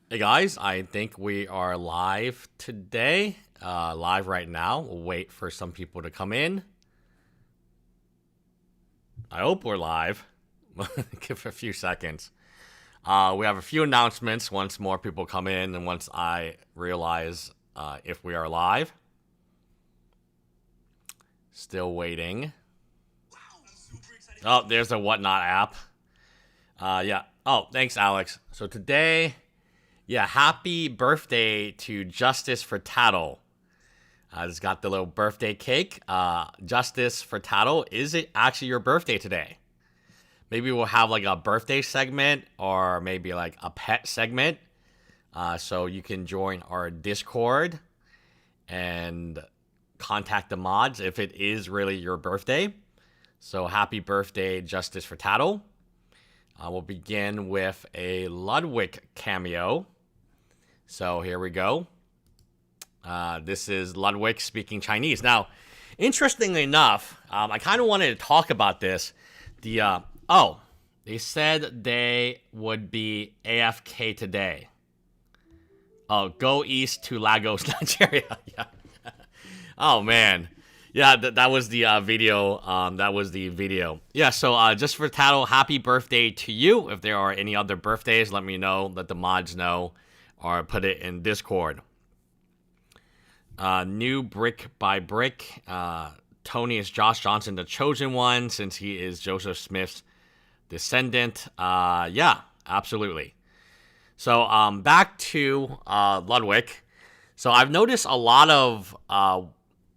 Hey guys, I think we are live today. Live right now. We'll wait for some people to come in. I hope we're live. Give it a few seconds. We have a few announcements once more people come in and once I realize if we are live. Still waiting. Oh, there's the Whatnot app. Yeah. Oh, thanks, Alex. So today, yeah, happy birthday to Justice for Tattle. It's got the little birthday cake. Justice for Tattle, is it actually your birthday today? Maybe we'll have like a birthday segment or maybe like a pet segment. So you can join our Discord and contact the mods if it is really your birthday. So happy birthday, Justice for Tattle. We'll begin with a Ludwig cameo. So here we go. This is Ludwig speaking Chinese. Now, interestingly enough, I kind of wanted to talk about this. They said they would be AFK today. Oh, go east to Lagos, Nigeria. Yeah. Oh, man. Yeah, that was the video. That was the video. Yeah, so just for Tattle, happy birthday to you. If there are any other birthdays, let me know. Let the mods know. Or put it in Discord. New brick by brick. Tony is Josh Johnson, the chosen one, since he is Joseph Smith's descendant. Yeah, absolutely. So back to Ludwig. So I've noticed a lot of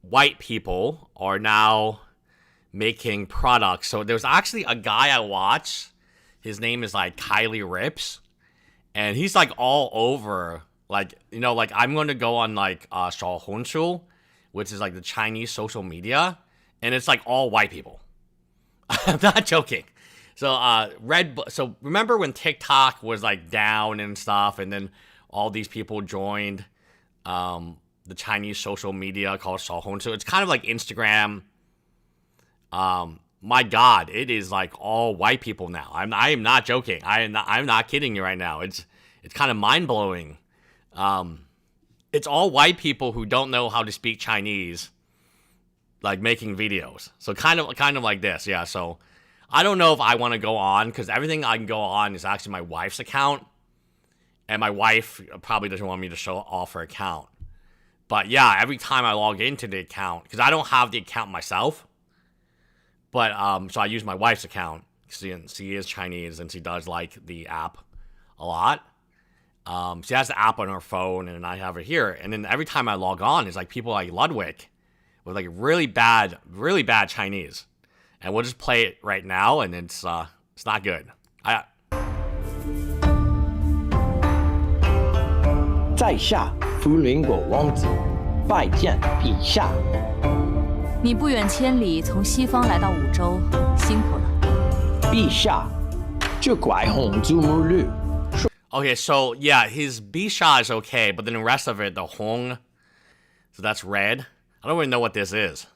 white people are now making products. So there's actually a guy I watch. His name is like Kylie Rips. And he's like all over, like, you know, like I'm going to go on like Xiaohongshu, which is like the Chinese social media. And it's like all white people. I'm not joking. So so remember when TikTok was like down and stuff, and then all these people joined the Chinese social media called Xiaohongshu. It's kind of like Instagram. My God, it is like all white people now. I am not joking. I'm not kidding you right now. It's kind of mind blowing. It's all white people who don't know how to speak Chinese, like making videos. So kind of like this, yeah. So I don't know if I want to go on because everything I can go on is actually my wife's account, and my wife probably doesn't want me to show off her account. But yeah, every time I log into the account, because I don't have the account myself. But, so I use my wife's account. She is Chinese, and she does like the app a lot. She has the app on her phone, and I have it here. And then every time I log on, it's like people like Ludwig with like really bad Chinese. And we'll just play it right now, and it's not good. 在下福邻国王子，拜见陛下。 你不远千里从西方来到五洲，辛苦了。陛下，这怪红祖母绿。Okay, so yeah, his Bisha is okay, but then the rest of it, the Hong, so that's red. I don't really know what this is.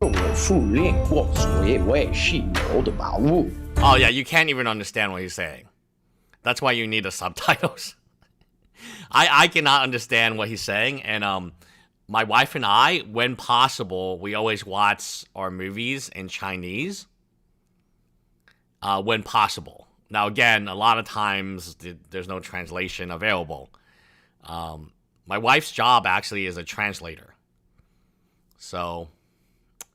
我福邻国所以为稀有的宝物。 Oh yeah, you can't even understand what he's saying. That's why you need the subtitles. I cannot understand what he's saying, and my wife and I, when possible, we always watch our movies in Chinese. When possible. Now, again, a lot of times there's no translation available. My wife's job actually is a translator. So,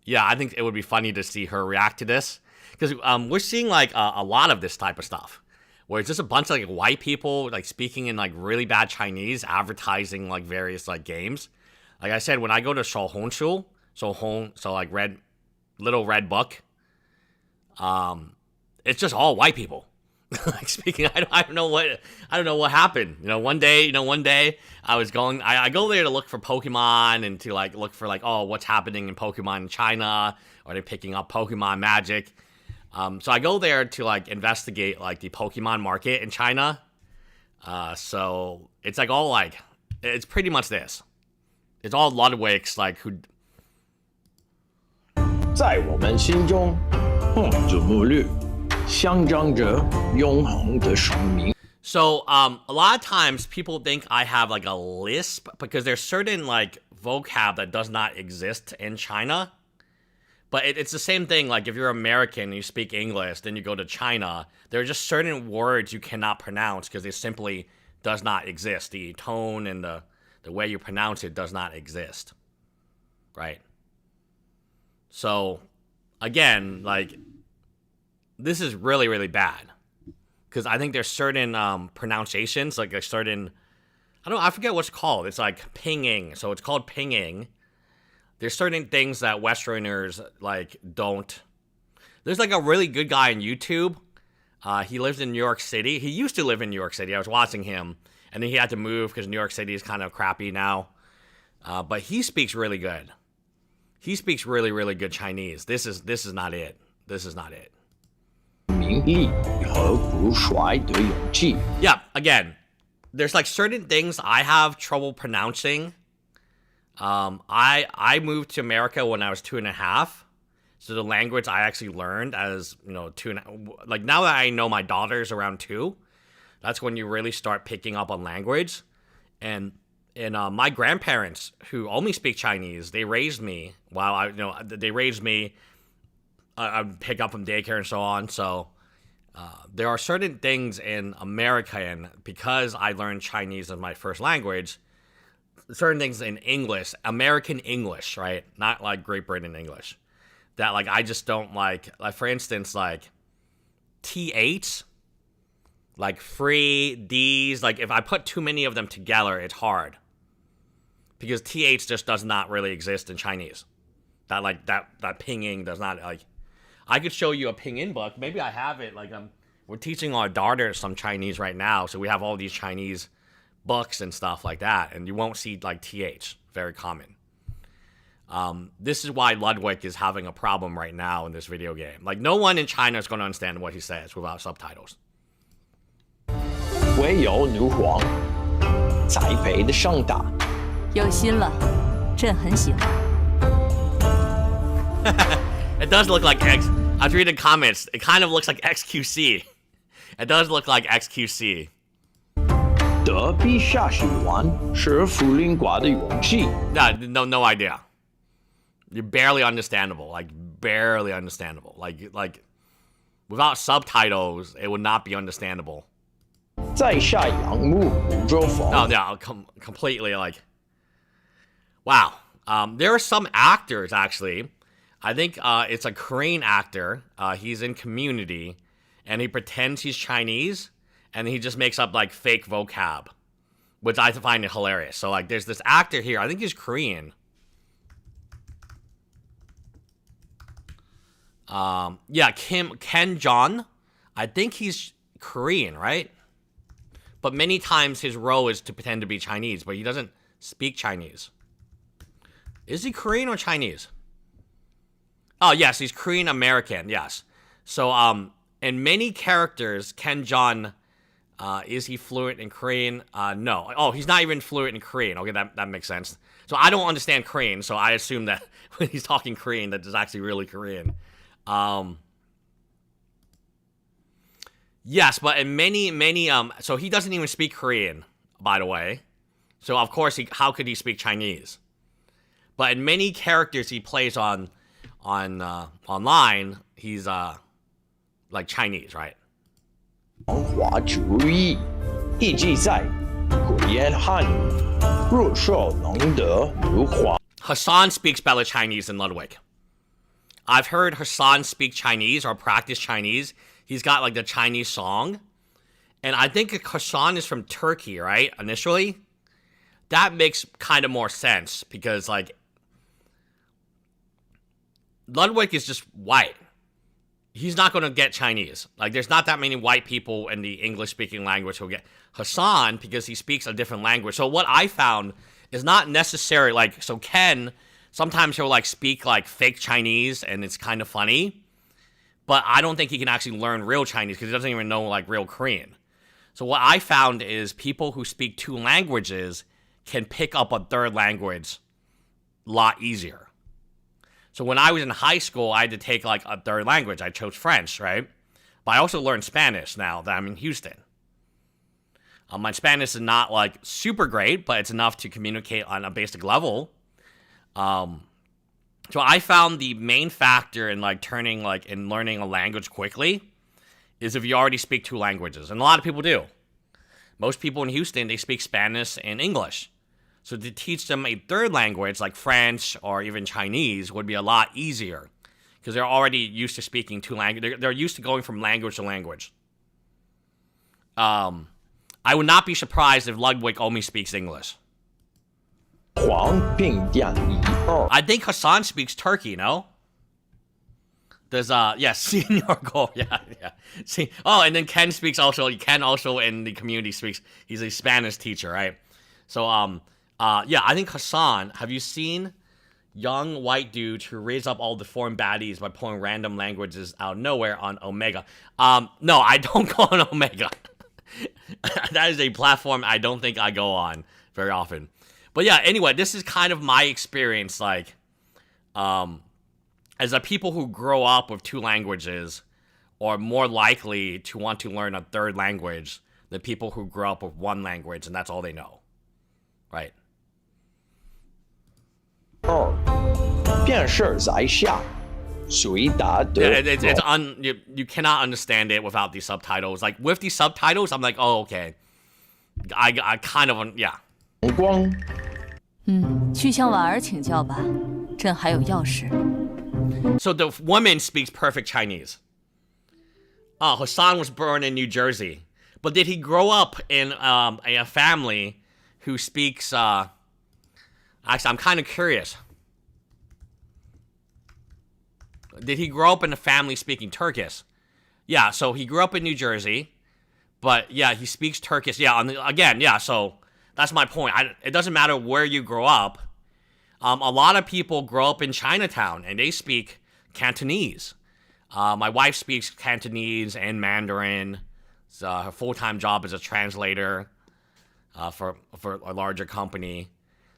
yeah, I think it would be funny to see her react to this. Because we're seeing like a lot of this type of stuff. Where it's just a bunch of like white people like speaking in like really bad Chinese, advertising like various like games. Like I said, when I go to Xiaohongshu, so like little red book, it's just all white people. Like speaking, I don't know what happened. One day I was going, I go there to look for Pokemon and to like look for like, oh, what's happening in Pokemon in China? Are they picking up Pokemon Magic? So I go there to like investigate like the Pokemon market in China. So it's like all like, it's pretty much this. It's all Ludwigs like who. 在我们心中，红祖母绿象征着永恒的生命。So a lot of times people think I have like a lisp because there's certain like vocab that does not exist in China. But it's the same thing. Like if you're American and you speak English, then you go to China, there are just certain words you cannot pronounce because it simply does not exist. The tone and the way you pronounce it does not exist. Right? So again, like this is really, really bad. Because I think there's certain pronunciations, like there's certain, I forget what's called. It's like pinging. So it's called pinging. There's certain things that Westerners like don't. There's like a really good guy on YouTube. He lives in New York City. He used to live in New York City. I was watching him. And then he had to move because New York City is kind of crappy now. But he speaks really good. He speaks really, really good Chinese. This is not it. This is not it. 名利和不衰的勇气。 Yeah, again, there's like certain things I have trouble pronouncing. I moved to America when I was 2.5. So the language I actually learned as, like now that I know my daughter's around 2, that's when you really start picking up on language. And my grandparents who only speak Chinese, they raised me while they raised me. I would pick up from daycare and so on. So there are certain things in America, and because I learned Chinese as my first language, certain things in English, American English, right? Not like Great Britain English, that like I just don't like. Like for instance, like TH, like free, D's, like if I put too many of them together, it's hard. Because TH just does not really exist in Chinese. That pinging does not like. I could show you a pinyin book. Maybe I have it. Like we're teaching our daughter some Chinese right now, so we have all these Chinese books and stuff like that, and you won't see like TH. Very common. This is why Ludwig is having a problem right now in this video game. Like no one in China is going to understand what he says without subtitles. 唯有女皇栽培的盛大。有心了，朕很喜欢。 It does look like X. I was reading comments. It kind of looks like XQC. It does look like XQC. 得陛下喜欢是福临国的勇气。 No idea. You're barely understandable. Like barely understandable. Like without subtitles, it would not be understandable. 在下仰慕湖州坊。 No, completely like. Wow. There are some actors actually. I think it's a Korean actor. He's in Community, and he pretends he's Chinese, and he just makes up like fake vocab, which I find it hilarious. So like, there's this actor here. I think he's Korean. Yeah, Ken Jeong. I think he's Korean, right? But many times his role is to pretend to be Chinese, but he doesn't speak Chinese. Is he Korean or Chinese? Oh, yes, he's Korean American, yes. So, in many characters, Ken Jeong, is he fluent in Korean? No. Oh, he's not even fluent in Korean. Okay, that makes sense. So I don't understand Korean, so I assume that when he's talking Korean, that is actually really Korean. Yes, but in many, so he doesn't even speak Korean, by the way. So, of course, how could he speak Chinese? But in many characters he plays on online, he's like Chinese, right? 王华主义，意即在古言汉语，若受能得如华。 Hassan speaks better Chinese than Ludwig. I've heard Hassan speak Chinese or practice Chinese. He's got like the Chinese song. And I think Hassan is from Turkey, right? Initially. That makes kind of more sense because like Ludwig is just white. He's not going to get Chinese. Like, there's not that many white people in the English-speaking language who get Hassan because he speaks a different language. So what I found is not necessary. Like, so Ken, sometimes he'll, like, speak, like, fake Chinese, and it's kind of funny. But I don't think he can actually learn real Chinese because he doesn't even know, like, real Korean. So what I found is people who speak 2 languages can pick up a 3rd language a lot easier. So when I was in high school, I had to take like a 3rd language. I chose French, right? But I also learned Spanish now that I'm in Houston. My Spanish is not like super great, but it's enough to communicate on a basic level. So I found the main factor in like in learning a language quickly is if you already speak 2 languages, and a lot of people do. Most people in Houston, they speak Spanish and English. So to teach them a 3rd language like French or even Chinese would be a lot easier because they're already used to speaking 2 languages. They're used to going from language to language. I would not be surprised if Ludwig only speaks English. 黄并店一二 I think Hassan speaks Turkey, no? There's Senior Go, yeah. See, and then Ken also in the community speaks. He's a Spanish teacher, right? So I think Hassan. Have you seen young white dudes who raise up all the foreign baddies by pulling random languages out of nowhere on Omega? No, I don't go on Omega. That is a platform I don't think I go on very often. But yeah, anyway, this is kind of my experience, like, as a people who grow up with 2 languages are more likely to want to learn a 3rd language than people who grow up with 1 language and that's all they know, right? 二，便是在下，谁答得 Yeah, you cannot understand it without the subtitles. Like with the subtitles, I'm like, oh, okay. I kind of, yeah. 光 去向婉儿请教吧，朕还有要事。 So the woman speaks perfect Chinese. Hassan was born in New Jersey. But did he grow up in a family who speaks... actually, I'm kind of curious. Did he grow up in a family speaking Turkish? Yeah, so he grew up in New Jersey. But yeah, he speaks Turkish. Yeah, so that's my point. It doesn't matter where you grow up. A lot of people grow up in Chinatown, and they speak Cantonese. My wife speaks Cantonese and Mandarin. Her full-time job is a translator for a larger company.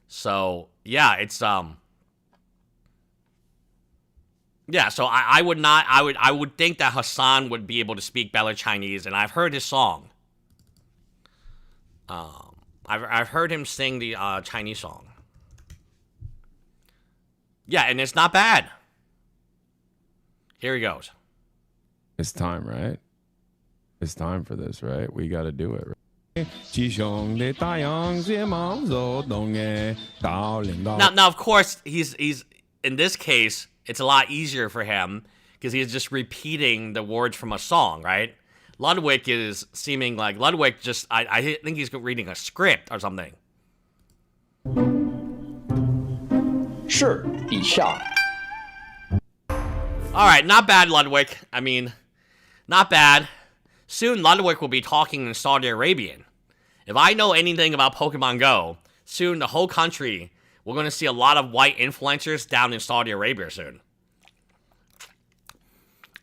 So yeah, it's yeah. So I would think that Hassan would be able to speak better Chinese, and I've heard his song. I've heard him sing the Chinese song. Yeah, and it's not bad. Here he goes. It's time, right? It's time for this, right? We got to do it. Right? Now, of course, he's in this case, it's a lot easier for him because he's just repeating the words from a song, right? Ludwig is seeming like I think he's reading a script or something. 是陛下。 All right, not bad, Ludwig. I mean, not bad. Soon, Ludwig will be talking in Saudi Arabian. If I know anything about Pokemon Go, soon the whole country, we're going to see a lot of white influencers down in Saudi Arabia soon.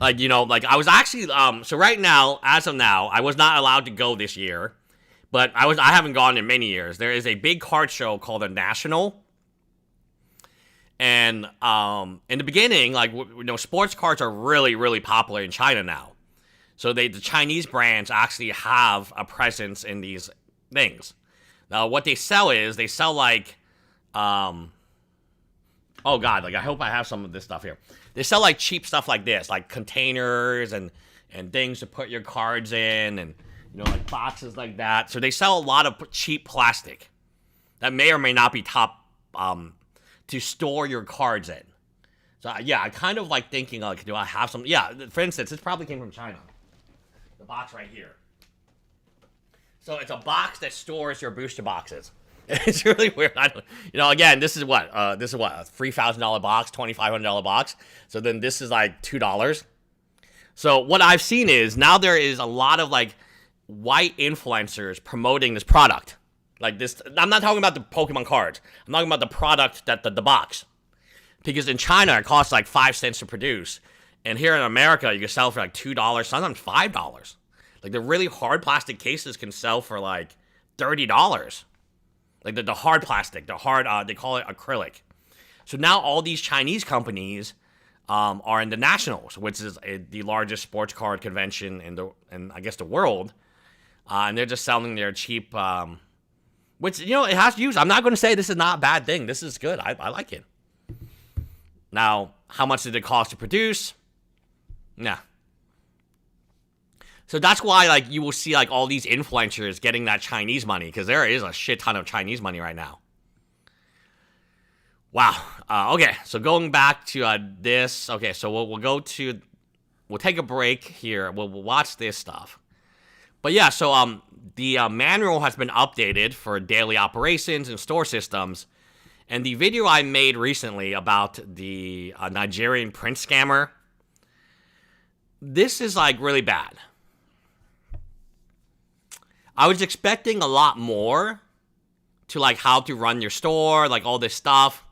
Like, I was actually, so right now, as of now, I was not allowed to go this year, but I haven't gone in many years. There is a big card show called the National. And in the beginning, sports cards are really, really popular in China now. So the Chinese brands actually have a presence in these things. Now, what they sell like, oh God, I hope I have some of this stuff here. They sell like cheap stuff like this, like containers and things to put your cards in, and like boxes like that. So they sell a lot of cheap plastic that may or may not be top to store your cards in. So yeah, I kind of like thinking like, do I have some? Yeah, for instance, this probably came from China. The box right here. So it's a box that stores your booster boxes. It's really weird. Again, this is what a $3,000 box, $2,500 box. So then this is like $2. So what I've seen is now there is a lot of like white influencers promoting this product. Like this, I'm not talking about the Pokemon cards. I'm talking about the product that the box. Because in China, it costs like 5 cents to produce. And here in America, you can sell for like $2, sometimes $5. Like the really hard plastic cases can sell for like $30. Like the hard plastic, they call it acrylic. So now all these Chinese companies are in the Nationals, which is the largest sports card convention in I guess the world. And they're just selling their cheap, which, you know, it has use. I'm not going to say this is not a bad thing. This is good. I like it. Now, how much did it cost to produce? Nah. So that's why, like, you will see, like, all these influencers getting that Chinese money, because there is a shit ton of Chinese money right now. Wow. Okay, so going back to this. Okay, so we'll take a break here. We'll watch this stuff. But yeah, so the manual has been updated for daily operations and store systems. And the video I made recently about the Nigerian prince scammer, this is, like, really bad. I was expecting a lot more to, like, how to run your store, like, all this stuff.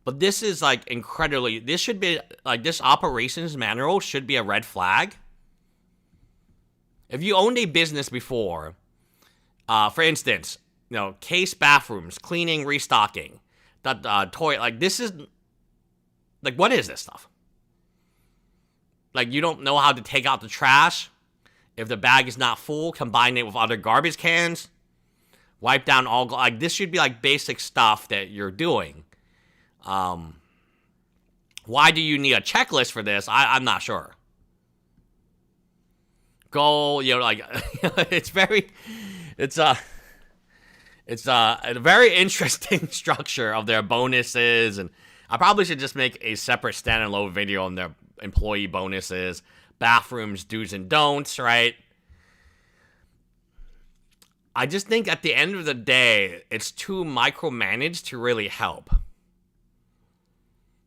But this is, like, incredibly, this should be, like, this operations manual should be a red flag. If you owned a business before, for instance, you know, case bathrooms, cleaning, restocking, toilet, like, this is, like, what is this stuff? Like, you don't know how to take out the trash. If the bag is not full, combine it with other garbage cans. Wipe down all, like, this should be, like, basic stuff that you're doing. Why do you need a checklist for this? I'm not sure. Go, you know, like, it's a very interesting structure of their bonuses, and I probably should just make a separate standalone video on their employee bonuses, bathrooms, do's and don'ts, right? I just think at the end of the day, it's too micromanaged to really help.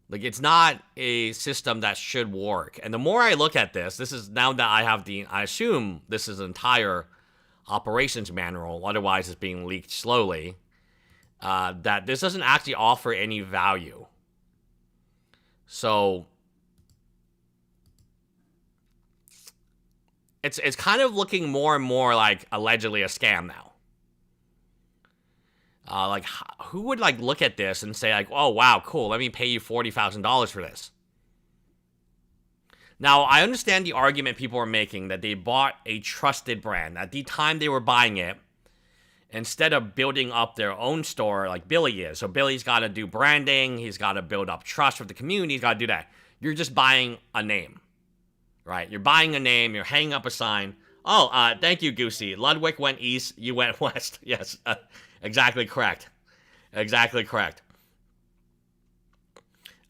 Like, it's not a system that should work. And the more I look at this is now that I assume this is an entire operations manual, otherwise it's being leaked slowly, that this doesn't actually offer any value. So, it's kind of looking more and more like allegedly a scam now. Like, who would, like, look at this and say, like, oh, wow, cool, let me pay you $40,000 for this? Now, I understand the argument people are making that they bought a trusted brand. At the time they were buying it, instead of building up their own store like Billy is, so Billy's got to do branding, he's got to build up trust with the community, he's got to do that. You're just buying a name, right? You're buying a name, you're hanging up a sign. Oh, thank you, Goosey. Ludwig went east, you went west. Yes, exactly correct. Exactly correct.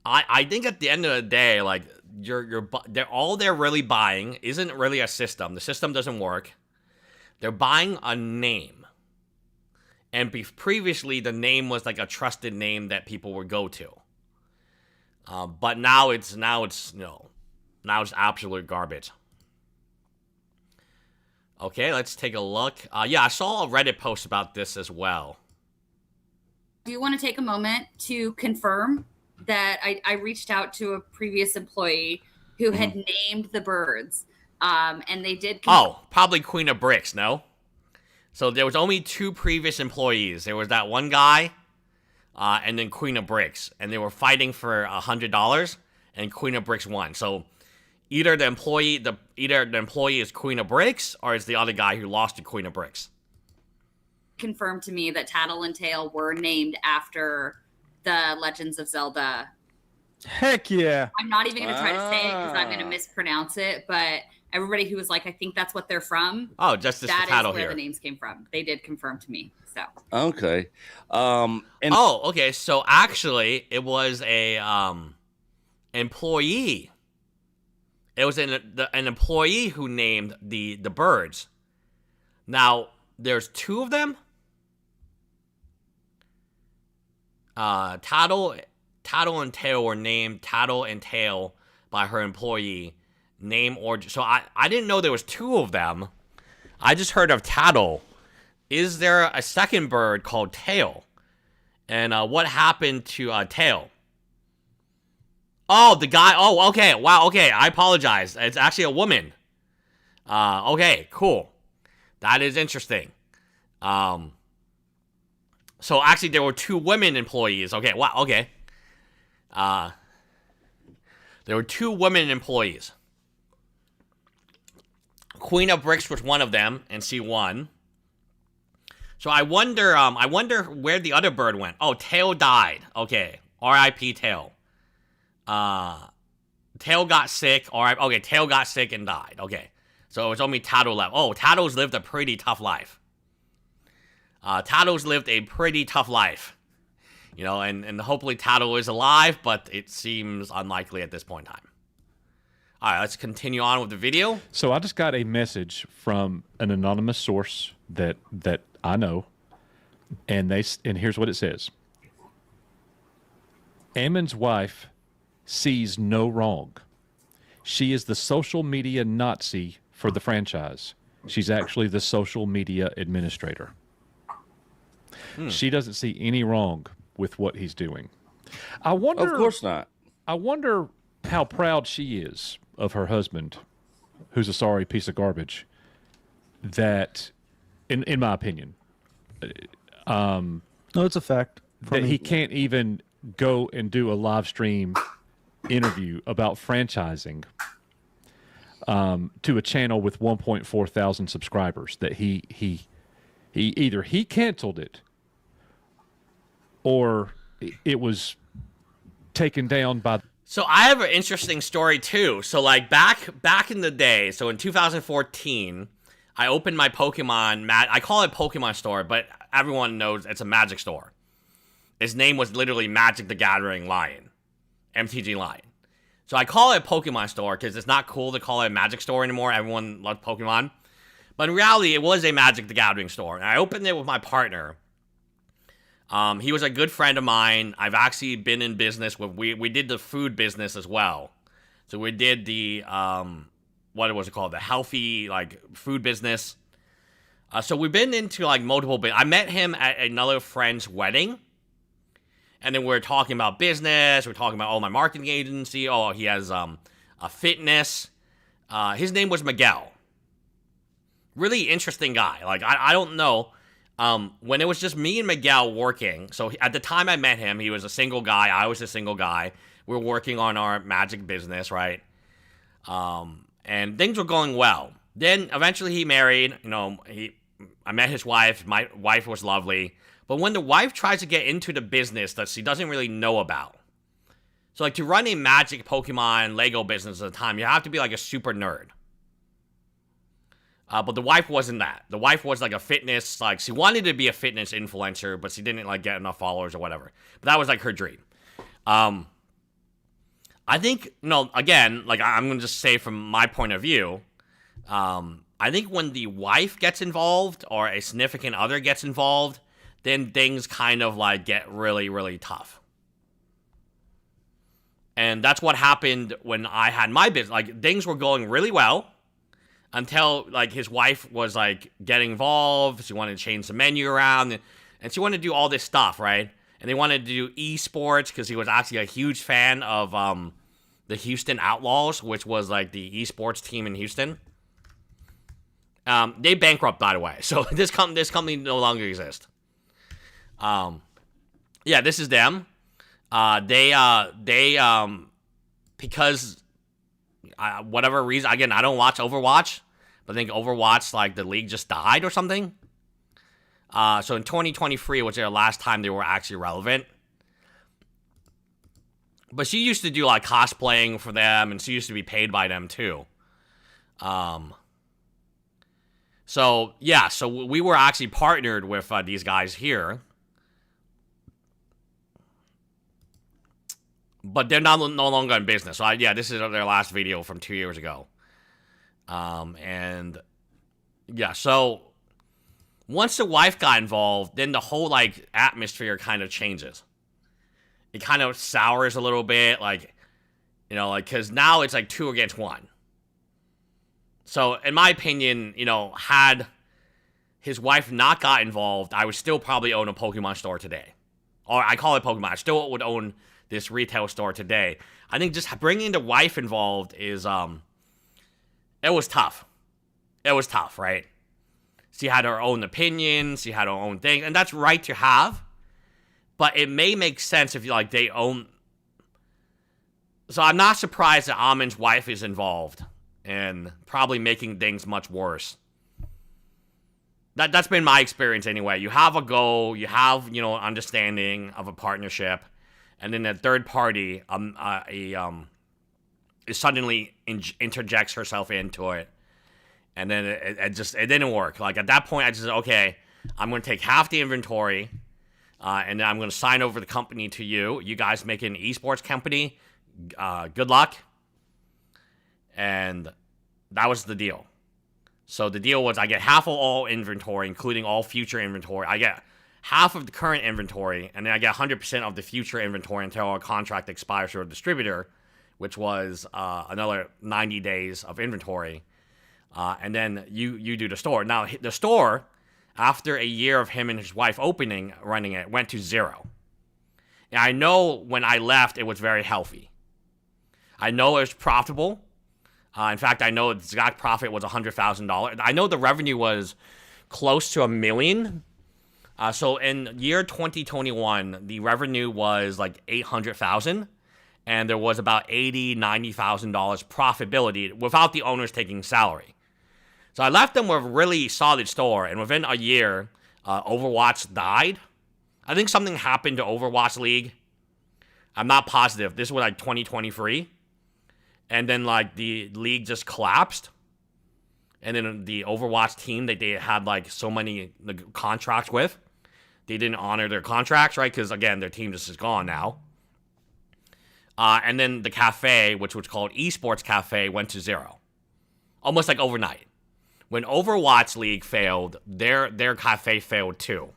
I think at the end of the day, like, they're really buying isn't really a system. The system doesn't work. They're buying a name. And previously, the name was like a trusted name that people would go to. But now it's absolute garbage. Okay, let's take a look. Yeah, I saw a Reddit post about this as well. Do you want to take a moment to confirm that I reached out to a previous employee who had named the birds, and they did... probably Queen of Bricks, no? So there was only 2 previous employees. There was that one guy, and then Queen of Bricks. And they were fighting for $100, and Queen of Bricks won. So either the employee is Queen of Bricks, or it's the other guy who lost to Queen of Bricks. Confirmed to me that Tattle and Tail were named after the Legends of Zelda. Heck yeah. I'm not even going to try to say it because I'm going to mispronounce it, but everybody who was like, I think that's what they're from. Oh, Justice for Tattle where here. The names came from. They did confirm to me. So okay. Okay. So actually, it was a employee. It was an employee who named the birds. Now there's 2 of them. Tattle and Tail were named Tattle and Tail by her employee. So I didn't know there was 2 of them. I just heard of Tattle. Is there a second bird called Tail? And what happened to Tail? Oh, the guy. Oh, okay. Wow. Okay. I apologize. It's actually a woman. Okay. Cool. That is interesting. So actually, there were 2 women employees. Okay. Wow. Okay. There were 2 women employees. Queen of Bricks was one of them, and she won. So I wonder where the other bird went. Oh, Tail died. Okay, R.I.P. Tail. Tail got sick. Okay, Tail got sick and died. Okay, so it's only Tattle left. Oh, Tattle's lived a pretty tough life. Tattle's lived a pretty tough life. You know, and hopefully Tattle is alive, but it seems unlikely at this point in time. All right, let's continue on with the video. So I just got a message from an anonymous source that I know, and here's what it says. Ammon's wife sees no wrong. She is the social media Nazi for the franchise. She's actually the social media administrator. She doesn't see any wrong with what he's doing. I wonder. Of course not. I wonder how proud she is of her husband, who's a sorry piece of garbage. That, in my opinion, No, it's a fact. that he can't even go and do a live stream interview about franchising to a channel with 1.4 thousand subscribers. That he either he canceled it or it was taken down by. So I have an interesting story too. So like back in the day, so in 2014, I opened my Pokemon. I call it Pokemon store, but everyone knows it's a Magic store. His name was literally Magic the Gathering Lion, MTG Lion. So I call it Pokemon store because it's not cool to call it a Magic store anymore. Everyone loves Pokemon, but in reality, it was a Magic the Gathering store. And I opened it with my partner. He was a good friend of mine. I've actually been in business with, we did the food business as well. So we did the, what was it called? The healthy, like, food business. So we've been into, like, multiple, I met him at another friend's wedding. And then we're talking about business. We're talking about, my marketing agency. Oh, he has, a fitness. His name was Miguel. Really interesting guy. Like, I don't know. When it was just me and Miguel working, so at the time I met him, he was a single guy, I was a single guy, we were working on our Magic business, right, and things were going well. Then, eventually he married, I met his wife, my wife was lovely, but when the wife tries to get into the business that she doesn't really know about, so like to run a Magic, Pokemon, Lego business at the time, you have to be like a super nerd. But the wife wasn't that. The wife was like a fitness, like she wanted to be a fitness influencer, but she didn't like get enough followers or whatever. But that was like her dream. I think, again, like I'm going to just say from my point of view, I think when the wife gets involved or a significant other gets involved, then things kind of like get really, really tough. And that's what happened when I had my business. Like things were going really well. Until, like, his wife was, like, getting involved. She wanted to change the menu around. And she wanted to do all this stuff, right? And they wanted to do esports because he was actually a huge fan of the Houston Outlaws, which was, like, the esports team in Houston. They bankrupt, by the way. So this company no longer exists. Yeah, this is them. Because... whatever reason, again, I don't watch Overwatch, but I think Overwatch, like, the league just died or something. So in 2023, which is the last time they were actually relevant. But she used to do, like, cosplaying for them, and she used to be paid by them, too. So, yeah, so we were actually partnered with these guys here. But they're no longer in business. So, this is their last video from 2 years ago. And, yeah, so once the wife got involved, then the whole, like, atmosphere kind of changes. It kind of sours a little bit, like, because now it's, like, 2 against 1. So, in my opinion, had his wife not got involved, I would still probably own a Pokemon store today. Or I call it Pokemon. I still would own this retail store today. I think just bringing the wife involved is, it was tough. It was tough, right? She had her own opinions, she had her own things, and that's right to have, but it may make sense if they own... So I'm not surprised that Ammon's wife is involved, and probably making things much worse. That's been my experience anyway. You have a goal, you have, you know, understanding of a partnership, and then the third party suddenly interjects herself into it, and then it didn't work. Like at that point, I just said, okay, I'm going to take half the inventory, and then I'm going to sign over the company to you. You guys make an esports company. Good luck. And that was the deal. So the deal was I get half of all inventory, including all future inventory. I get half of the current inventory, and then I get 100% of the future inventory until our contract expires for a distributor, which was another 90 days of inventory. And then you do the store. Now, the store, after a year of him and his wife running it, went to 0. And I know when I left, it was very healthy. I know it was profitable. In fact, I know the exact profit was $100,000. I know the revenue was close to $1 million. So in year 2021, the revenue was like $800,000, and there was about $80,000-$90,000 profitability without the owners taking salary. So I left them with a really solid store, and within a year, Overwatch died. I think something happened to Overwatch League. I'm not positive. This was like 2023. And then, like, the league just collapsed. And then the Overwatch team that they had, like, so many contracts with, they didn't honor their contracts, right? Because, again, their team just is gone now. And then the cafe, which was called Esports Cafe, went to 0. Almost like overnight. When Overwatch League failed, their cafe failed too.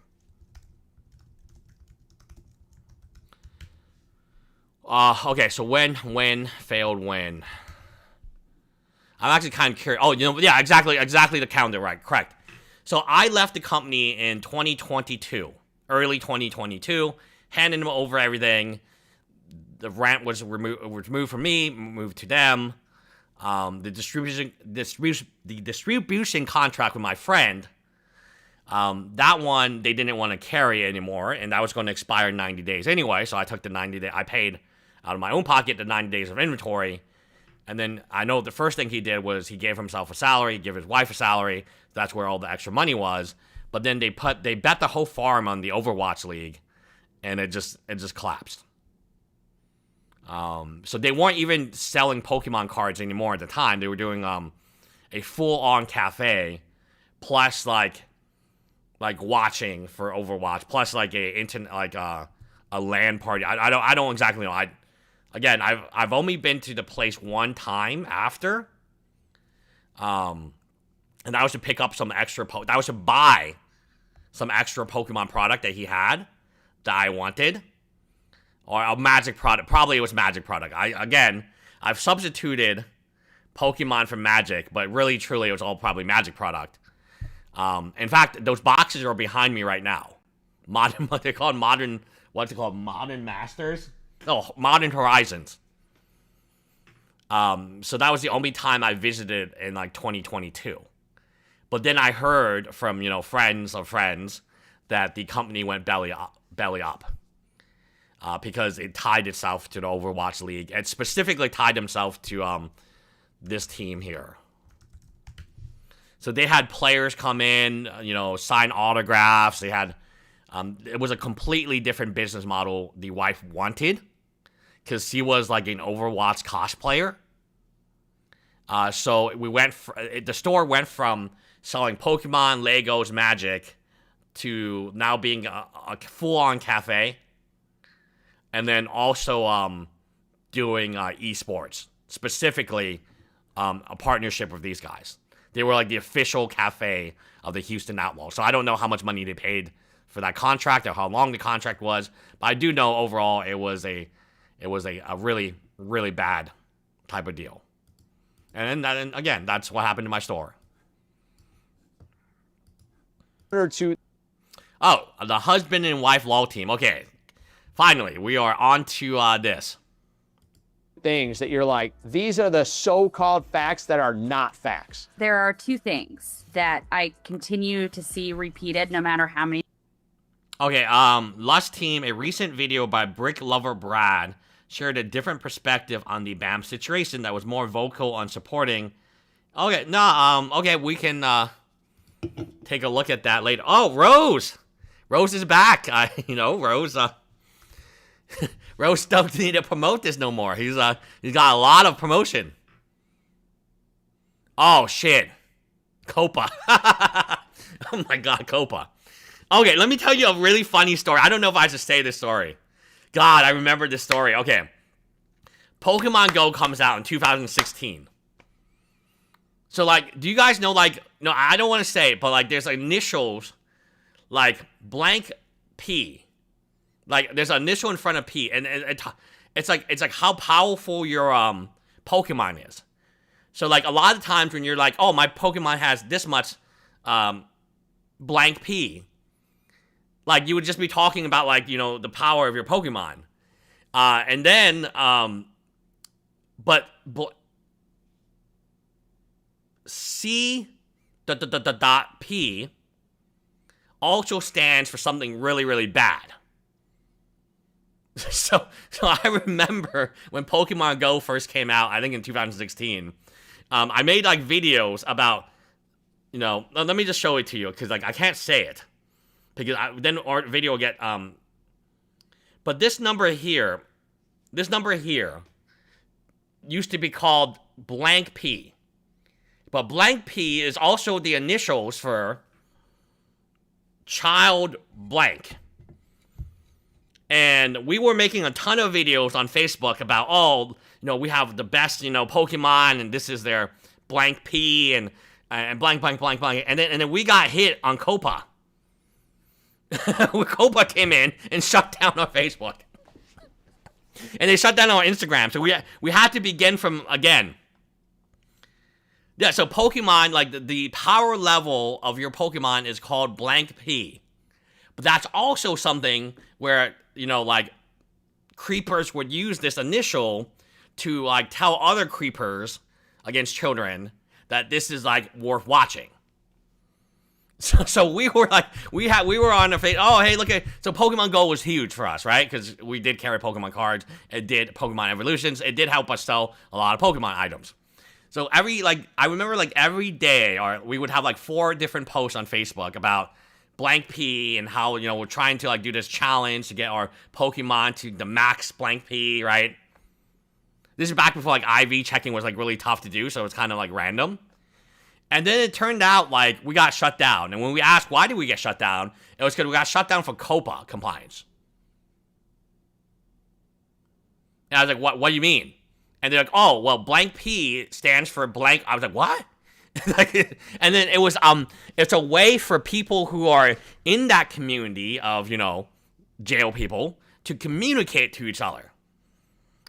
Okay, so when failed when? I'm actually kind of curious. Oh, you know, yeah, exactly the calendar, right? Correct. So I left the company in 2022, early 2022, handing them over everything. The rent was removed from me, moved to them. The distribution contract with my friend, that one they didn't want to carry anymore, and that was going to expire in 90 days anyway. So I took the 90 day. I paid out of my own pocket the 90 days of inventory, and then I know the first thing he did was he gave himself a salary, give his wife a salary. That's where all the extra money was. But then they bet the whole farm on the Overwatch League, and it just collapsed. So they weren't even selling Pokemon cards anymore at the time. They were doing a full-on cafe, plus like watching for Overwatch, plus like a LAN party. I don't exactly know. I've only been to the place one time after, and that was to pick up some extra. That was to buy some extra Pokemon product that he had that I wanted. Or a Magic product. Probably it was Magic product. I've substituted Pokemon for Magic, but really, truly, it was all probably Magic product. In fact, those boxes are behind me right now. What's it called? Modern Masters? No, Modern Horizons. So that was the only time I visited in like 2022. But then I heard from, friends of friends that the company went belly up. Because it tied itself to the Overwatch League. It specifically tied themselves to this team here. So they had players come in, sign autographs. They had, it was a completely different business model the wife wanted. Because she was like an Overwatch cosplayer. So the store went from selling Pokemon, Legos, Magic, to now being a full-on cafe. And then also doing esports, specifically a partnership with these guys. They were like the official cafe of the Houston Outlaws. So I don't know how much money they paid for that contract or how long the contract was, but I do know overall it was a really, really bad type of deal. And again, that's what happened to my store. Oh, the husband and wife law team. Okay. Finally, we are on to this. Things that you're like, these are the so-called facts that are not facts. There are two things that I continue to see repeated no matter how many. Okay, Lust Team, a recent video by Brick Lover Brad shared a different perspective on the BAM situation that was more vocal on supporting. Okay, no, okay, we can take a look at that later. Oh, Rose! Rose is back. Rose. Rose don't need to promote this no more. He's got a lot of promotion. Oh shit, Copa. Oh my god, Copa. Okay, let me tell you a really funny story. I don't know if I should say this story. God, I remember this story. Okay. Pokemon Go comes out in 2016. So, like, do you guys know, like, no, I don't want to say it, but, like, there's initials, like, blank P. Like, there's an initial in front of P, and it's like how powerful your Pokemon is. So, like, a lot of times when you're like, oh, my Pokemon has this much blank P, like, you would just be talking about, like, the power of your Pokemon. And then, but C dot P also stands for something really, really bad. So I remember when Pokemon Go first came out, I think in 2016, I made, like, videos about, let me just show it to you, because, like, I can't say it. Because then our video will get, but this number here used to be called blank P. But blank P is also the initials for child blank. And we were making a ton of videos on Facebook about, we have the best, Pokemon, and this is their blank P, and blank, blank, blank, blank. And then we got hit on Copa. Copa came in and shut down our Facebook. And they shut down our Instagram. So we had to begin from again. Yeah, so Pokemon, like, the power level of your Pokemon is called blank P. But that's also something where, like, creepers would use this initial to, like, tell other creepers against children that this is, like, worth watching. So we were like, we were on the face. Oh, hey, look at, so Pokemon Go was huge for us, right? Because we did carry Pokemon cards. It did Pokemon Evolutions. It did help us sell a lot of Pokemon items. So I remember, like, every day, or we would have, like, 4 different posts on Facebook about blank P and how, we're trying to, like, do this challenge to get our Pokemon to the max blank P, right? This is back before, like, IV checking was, like, really tough to do, so it's kind of, like, random. And then it turned out, like, we got shut down. And when we asked why did we get shut down, it was because we got shut down for COPA compliance. And I was like, what do you mean? And they're like, oh, well, blank P stands for blank. I was like, what? And then it was, it's a way for people who are in that community of, jail people to communicate to each other.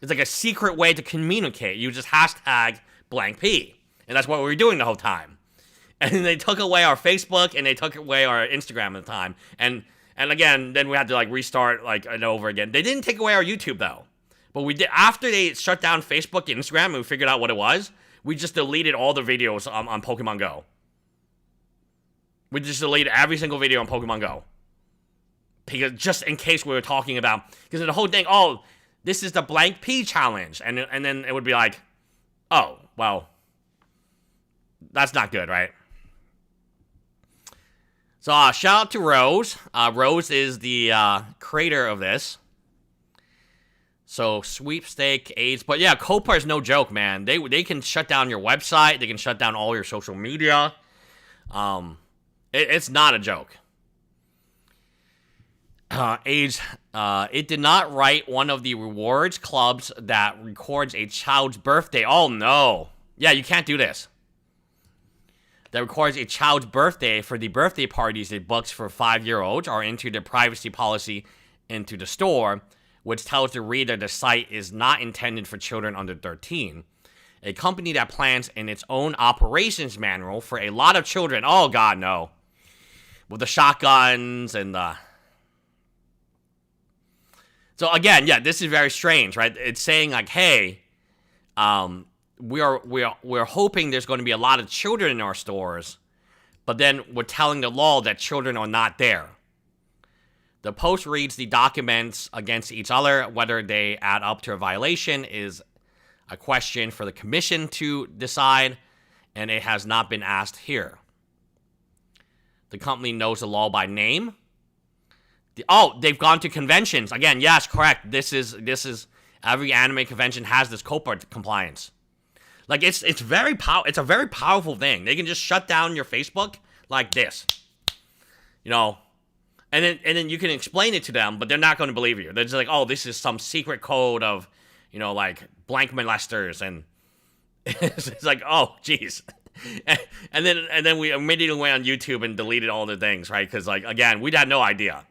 It's like a secret way to communicate. You just hashtag blank P. And that's what we were doing the whole time. And then they took away our Facebook and they took away our Instagram at the time. And again, then we had to, like, restart, like, it over again. They didn't take away our YouTube, though. But we did, after they shut down Facebook and Instagram and we figured out what it was, we just deleted all the videos on Pokemon Go. We just deleted every single video on Pokemon Go. Because just in case we were talking about, because the whole thing, oh, this is the blank P challenge. And then it would be like, oh, well, that's not good, right? So shout out to Rose. Rose is the creator of this. So sweepstake AIDS, but yeah, COPA is no joke, man. They can shut down your website. They can shut down all your social media. It's not a joke. AIDS. It did not write one of the rewards clubs that records a child's birthday. Oh no, yeah, you can't do this. That records a child's birthday for the birthday parties it books for 5-year-olds or into the privacy policy into the store, which tells the reader the site is not intended for children under 13. A company that plans in its own operations manual for a lot of children. Oh, God, no. With the shotguns and the... So, again, yeah, this is very strange, right? It's saying, like, hey, we're hoping there's going to be a lot of children in our stores, but then we're telling the law that children are not there. The post reads the documents against each other. Whether they add up to a violation is a question for the commission to decide, and it has not been asked here. The company knows the law by name. They've gone to conventions. Again, yes, correct. This is every anime convention has this COPPA compliance. Like it's a very powerful thing. They can just shut down your Facebook like this. And then you can explain it to them, but they're not going to believe you. They're just like, oh, this is some secret code of, like blank molesters, and it's like, oh, jeez. And then we immediately went on YouTube and deleted all the things, right? Because like again, we had no idea.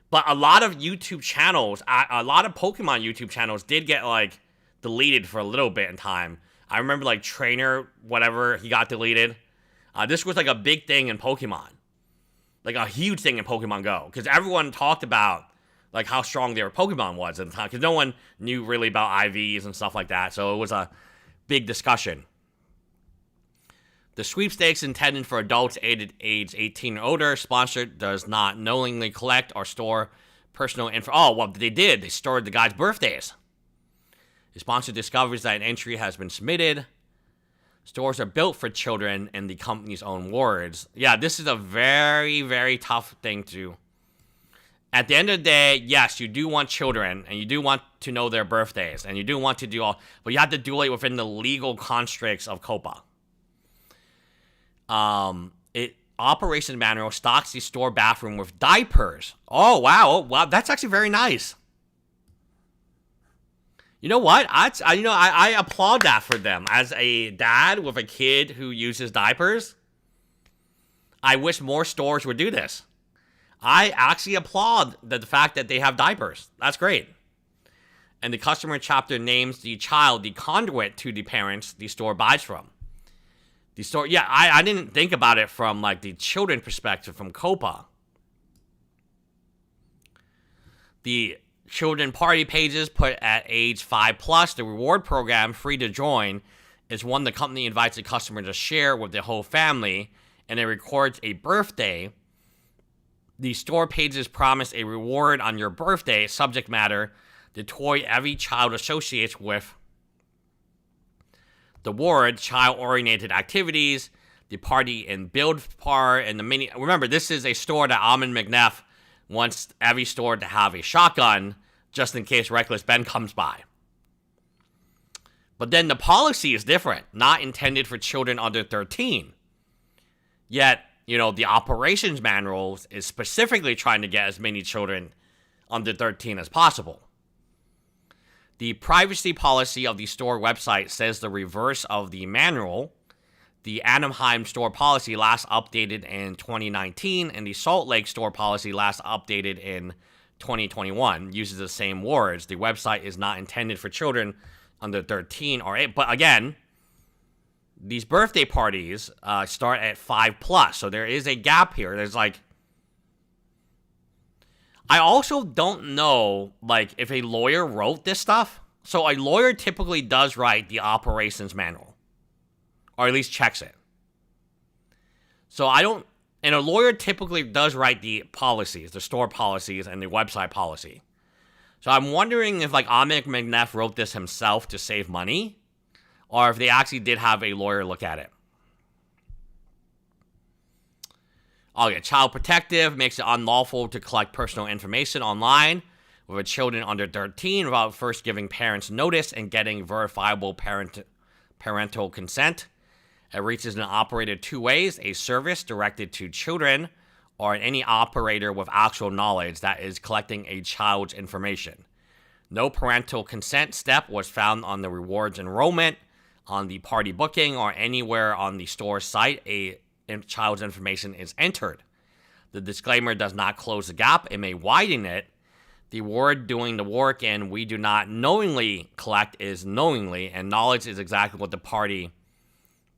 But a lot of YouTube channels, a lot of Pokemon YouTube channels did get like deleted for a little bit in time. I remember like Trainer, whatever, he got deleted. This was like a big thing in Pokemon. Like a huge thing in Pokemon Go. Because everyone talked about like how strong their Pokemon was at the time. Because no one knew really about IVs and stuff like that. So it was a big discussion. The sweepstakes intended for adults aged 18 or older, sponsored, does not knowingly collect or store personal info. Oh, well, they did. They stored the guys' birthdays. The sponsor discovers that an entry has been submitted. Stores are built for children in the company's own words. Yeah, this is a very, very tough thing to do. At the end of the day, yes, you do want children, and you do want to know their birthdays, and you do want to do all, but you have to do it within the legal constructs of COPPA. Operations manual stocks the store bathroom with diapers. Oh, wow, that's actually very nice. You know what? I applaud that for them. As a dad with a kid who uses diapers, I wish more stores would do this. I actually applaud the fact that they have diapers. That's great. And the customer chapter names the child the conduit to the parents the store buys from. The store, yeah, I didn't think about it from like the children perspective from COPPA. The children party pages put at age 5+, the reward program, free to join, is one the company invites the customer to share with the whole family, and it records a birthday. The store pages promise a reward on your birthday, subject matter, the toy every child associates with the word, child-oriented activities, the party and build part, and the mini. Remember, this is a store that Almond McNeff wants every store to have a shotgun just in case Reckless Ben comes by. But then the policy is different, not intended for children under 13. Yet, the operations manual is specifically trying to get as many children under 13 as possible. The privacy policy of the store website says the reverse of the manual. The Anaheim store policy last updated in 2019, and the Salt Lake store policy last updated in 2021 uses the same words. The website is not intended for children under 13 or 8. But again, these birthday parties start at 5+, so there is a gap here. There's like, I also don't know, like, if a lawyer wrote this stuff. So a lawyer typically does write the operations manual, or at least checks it. So and a lawyer typically does write the policies, the store policies, and the website policy. So I'm wondering if, like, Almond McNeff wrote this himself to save money, or if they actually did have a lawyer look at it. Okay, Child Protective makes it unlawful to collect personal information online with children under 13 without first giving parents notice and getting verifiable parental consent. It reaches an operator two ways: a service directed to children or any operator with actual knowledge that is collecting a child's information. No parental consent step was found on the rewards enrollment, on the party booking, or anywhere on the store site a child's information is entered. The disclaimer does not close the gap. It may widen it. The word doing the work and we do not knowingly collect is knowingly, and knowledge is exactly what the party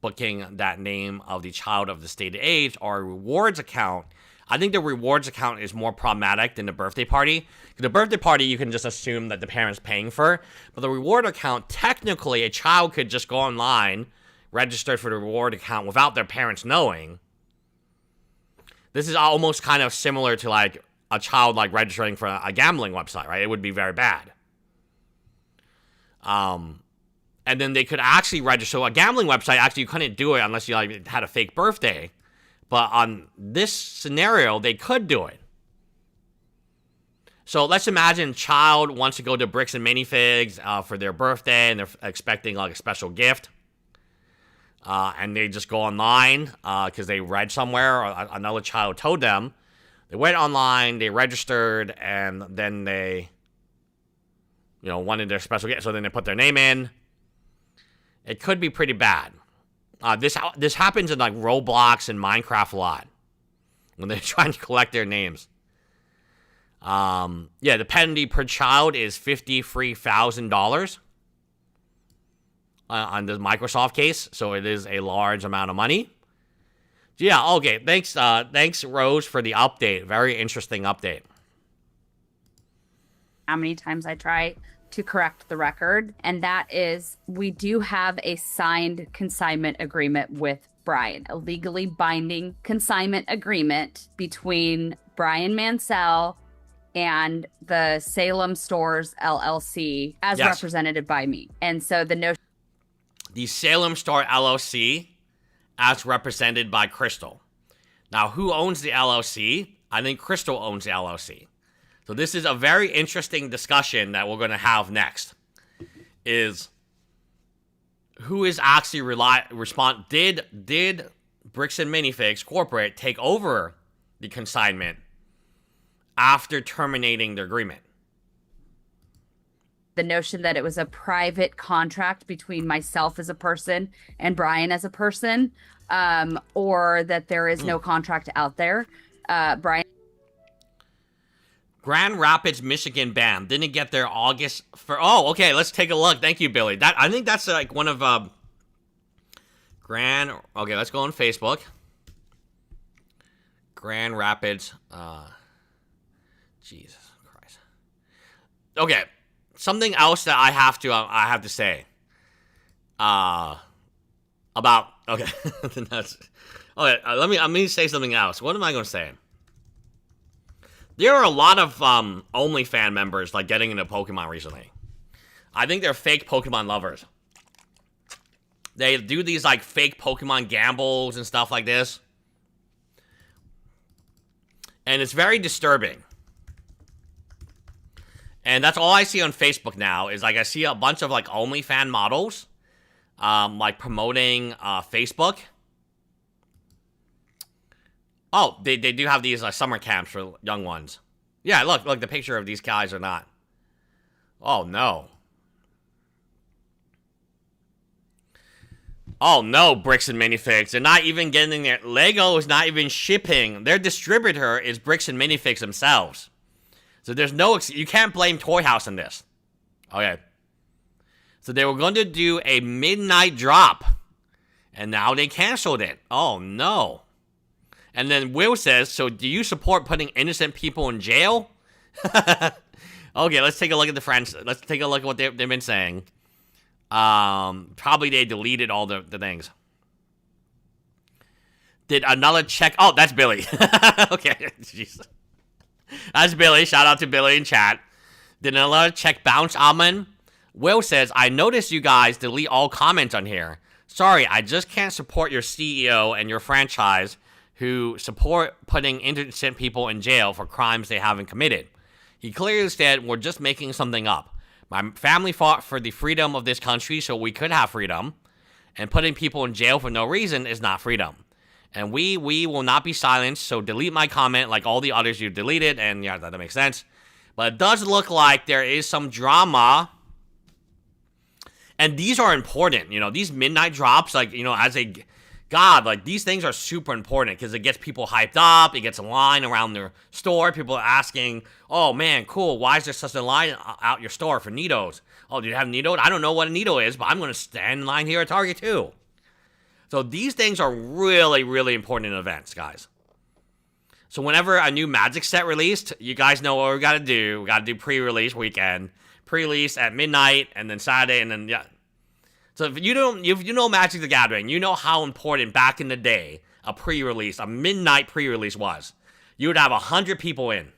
booking that name of the child of the stated age or rewards account. I think the rewards account is more problematic than the birthday party. The birthday party, you can just assume that the parent's paying for. But the reward account, technically, a child could just go online, register for the reward account without their parents knowing. This is almost kind of similar to, like, a child, like, registering for a gambling website, right? It would be very bad. And then they could actually register. So a gambling website, actually, you couldn't do it unless you, like, had a fake birthday. But on this scenario, they could do it. So let's imagine a child wants to go to Bricks and Minifigs for their birthday, and they're expecting like a special gift. And they just go online because they read somewhere, or another child told them. They went online, they registered, and then they, wanted their special gift. So then they put their name in. It could be pretty bad. This happens in like Roblox and Minecraft a lot when they're trying to collect their names. The penalty per child is $53,000 on the Microsoft case, so it is a large amount of money. Yeah, okay. Thanks, Rose, for the update. Very interesting update. How many times I try to correct the record, and that is we do have a signed consignment agreement with Brian, a legally binding consignment agreement between Brian Mansell and the Salem Stores LLC as represented by me. And so the Salem Store LLC as represented by Crystal. Now, who owns the LLC? I think Crystal owns the LLC. So this is a very interesting discussion that we're going to have next. Is who is actually did Bricks and Minifigs Corporate take over the consignment after terminating the agreement? The notion that it was a private contract between myself as a person and Brian as a person, or that there is no contract out there. Brian. Grand Rapids, Michigan, bam. Didn't get there August for. Oh, okay. Let's take a look. Thank you, Billy. I think that's like one of Okay, let's go on Facebook. Grand Rapids. Jesus Christ. Okay, something else that I have to say. About okay. Let me say something else. What am I going to say? There are a lot of OnlyFans members like getting into Pokemon recently. I think they're fake Pokemon lovers. They do these like fake Pokemon gambles and stuff like this. And it's very disturbing. And that's all I see on Facebook now is like I see a bunch of like OnlyFans models like promoting Facebook. Oh, they do have these summer camps for young ones. Yeah, look, the picture of these guys are not. Oh, no. Oh, no, Bricks and Minifigs. They're not even getting their... Lego is not even shipping. Their distributor is Bricks and Minifigs themselves. So there's no... You can't blame Toy House in this. Okay. So they were going to do a midnight drop. And now they canceled it. Oh, no. And then Will says, so do you support putting innocent people in jail? Okay, let's take a look at the friends. Let's take a look at what they've been saying. Probably they deleted all the things. Did another check... Oh, that's Billy. Okay, jeez. That's Billy. Shout out to Billy in chat. Did another check bounce, Almond? Will says, I noticed you guys delete all comments on here. Sorry, I just can't support your CEO and your franchise who support putting innocent people in jail for crimes they haven't committed. He clearly said, we're just making something up. My family fought for the freedom of this country so we could have freedom, and putting people in jail for no reason is not freedom. And we will not be silenced, so delete my comment like all the others you deleted, and yeah, that makes sense. But it does look like there is some drama, and these are important, these midnight drops, like, as a... God, like, these things are super important because it gets people hyped up. It gets a line around their store. People are asking, oh, man, cool. Why is there such a line out your store for Nidos? Oh, do you have Nidos? I don't know what a Nido is, but I'm going to stand in line here at Target, too. So these things are really, really important events, guys. So whenever a new Magic set released, you guys know what we got to do. We got to do pre-release weekend. Pre-release at midnight, and then Saturday, and then, yeah. So if you know Magic the Gathering, you know how important back in the day a midnight pre-release was. You would have 100 people in.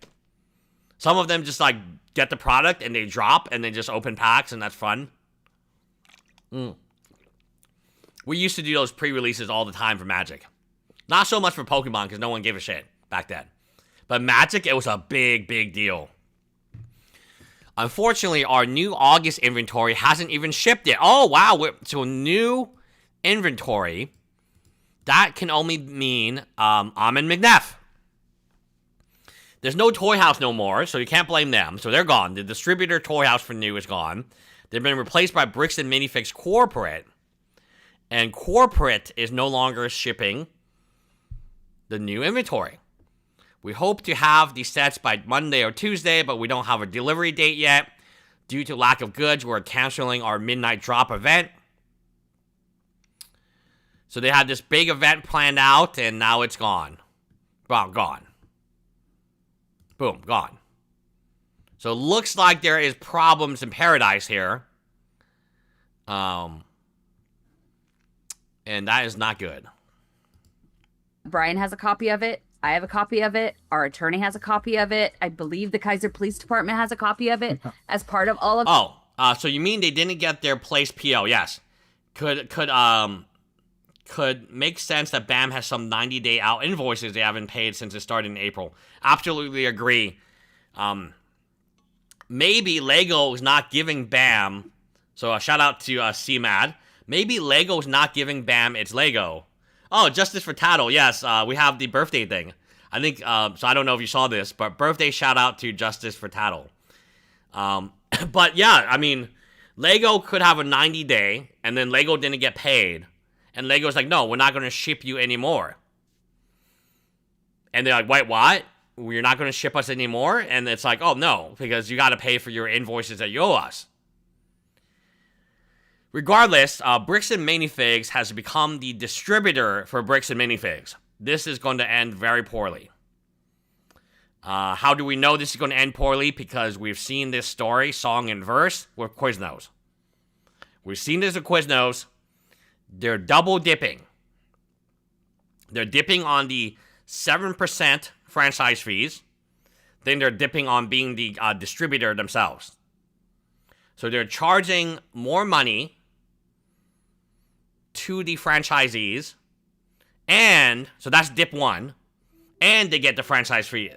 Some of them just like get the product and they drop and they just open packs and that's fun. We used to do those pre-releases all the time for Magic. Not so much for Pokemon because no one gave a shit back then. But Magic, it was a big, big deal. Unfortunately, our new August inventory hasn't even shipped yet. Oh, wow. So new inventory, that can only mean Almond McNeff. There's no Toy House no more, so you can't blame them. So they're gone. The distributor Toy House for new is gone. They've been replaced by Bricks and Minifigs Corporate. And Corporate is no longer shipping the new inventory. We hope to have these sets by Monday or Tuesday, but we don't have a delivery date yet. Due to lack of goods, we're canceling our midnight drop event. So they had this big event planned out, and now it's gone. Well, gone. Boom, gone. So it looks like there is problems in paradise here. And that is not good. Brian has a copy of it. I have a copy of it. Our attorney has a copy of it. I believe the Kaiser Police Department has a copy of it as part of all of. Oh, so you mean they didn't get their place PO? Yes. Could make sense that BAM has some 90-day out invoices they haven't paid since it started in April. Absolutely agree. Maybe Lego is not giving BAM. So a shout out to CMAD. Maybe Lego is not giving BAM its Lego. Oh, Justice for Tattle. Yes, we have the birthday thing. I think, so I don't know if you saw this, but birthday shout out to Justice for Tattle. But yeah, I mean, Lego could have a 90-day, and then Lego didn't get paid. And Lego's like, no, we're not going to ship you anymore. And they're like, wait, what? You're not going to ship us anymore? And it's like, oh, no, because you got to pay for your invoices that you owe us. Regardless, Bricks and Minifigs has become the distributor for Bricks and Minifigs. This is going to end very poorly. How do we know this is going to end poorly? Because we've seen this story, song and verse, with Quiznos. We've seen this with Quiznos. They're double dipping. They're dipping on the 7% franchise fees. Then they're dipping on being the distributor themselves. So they're charging more money to the franchisees, and so that's dip one, and they get the franchise fee.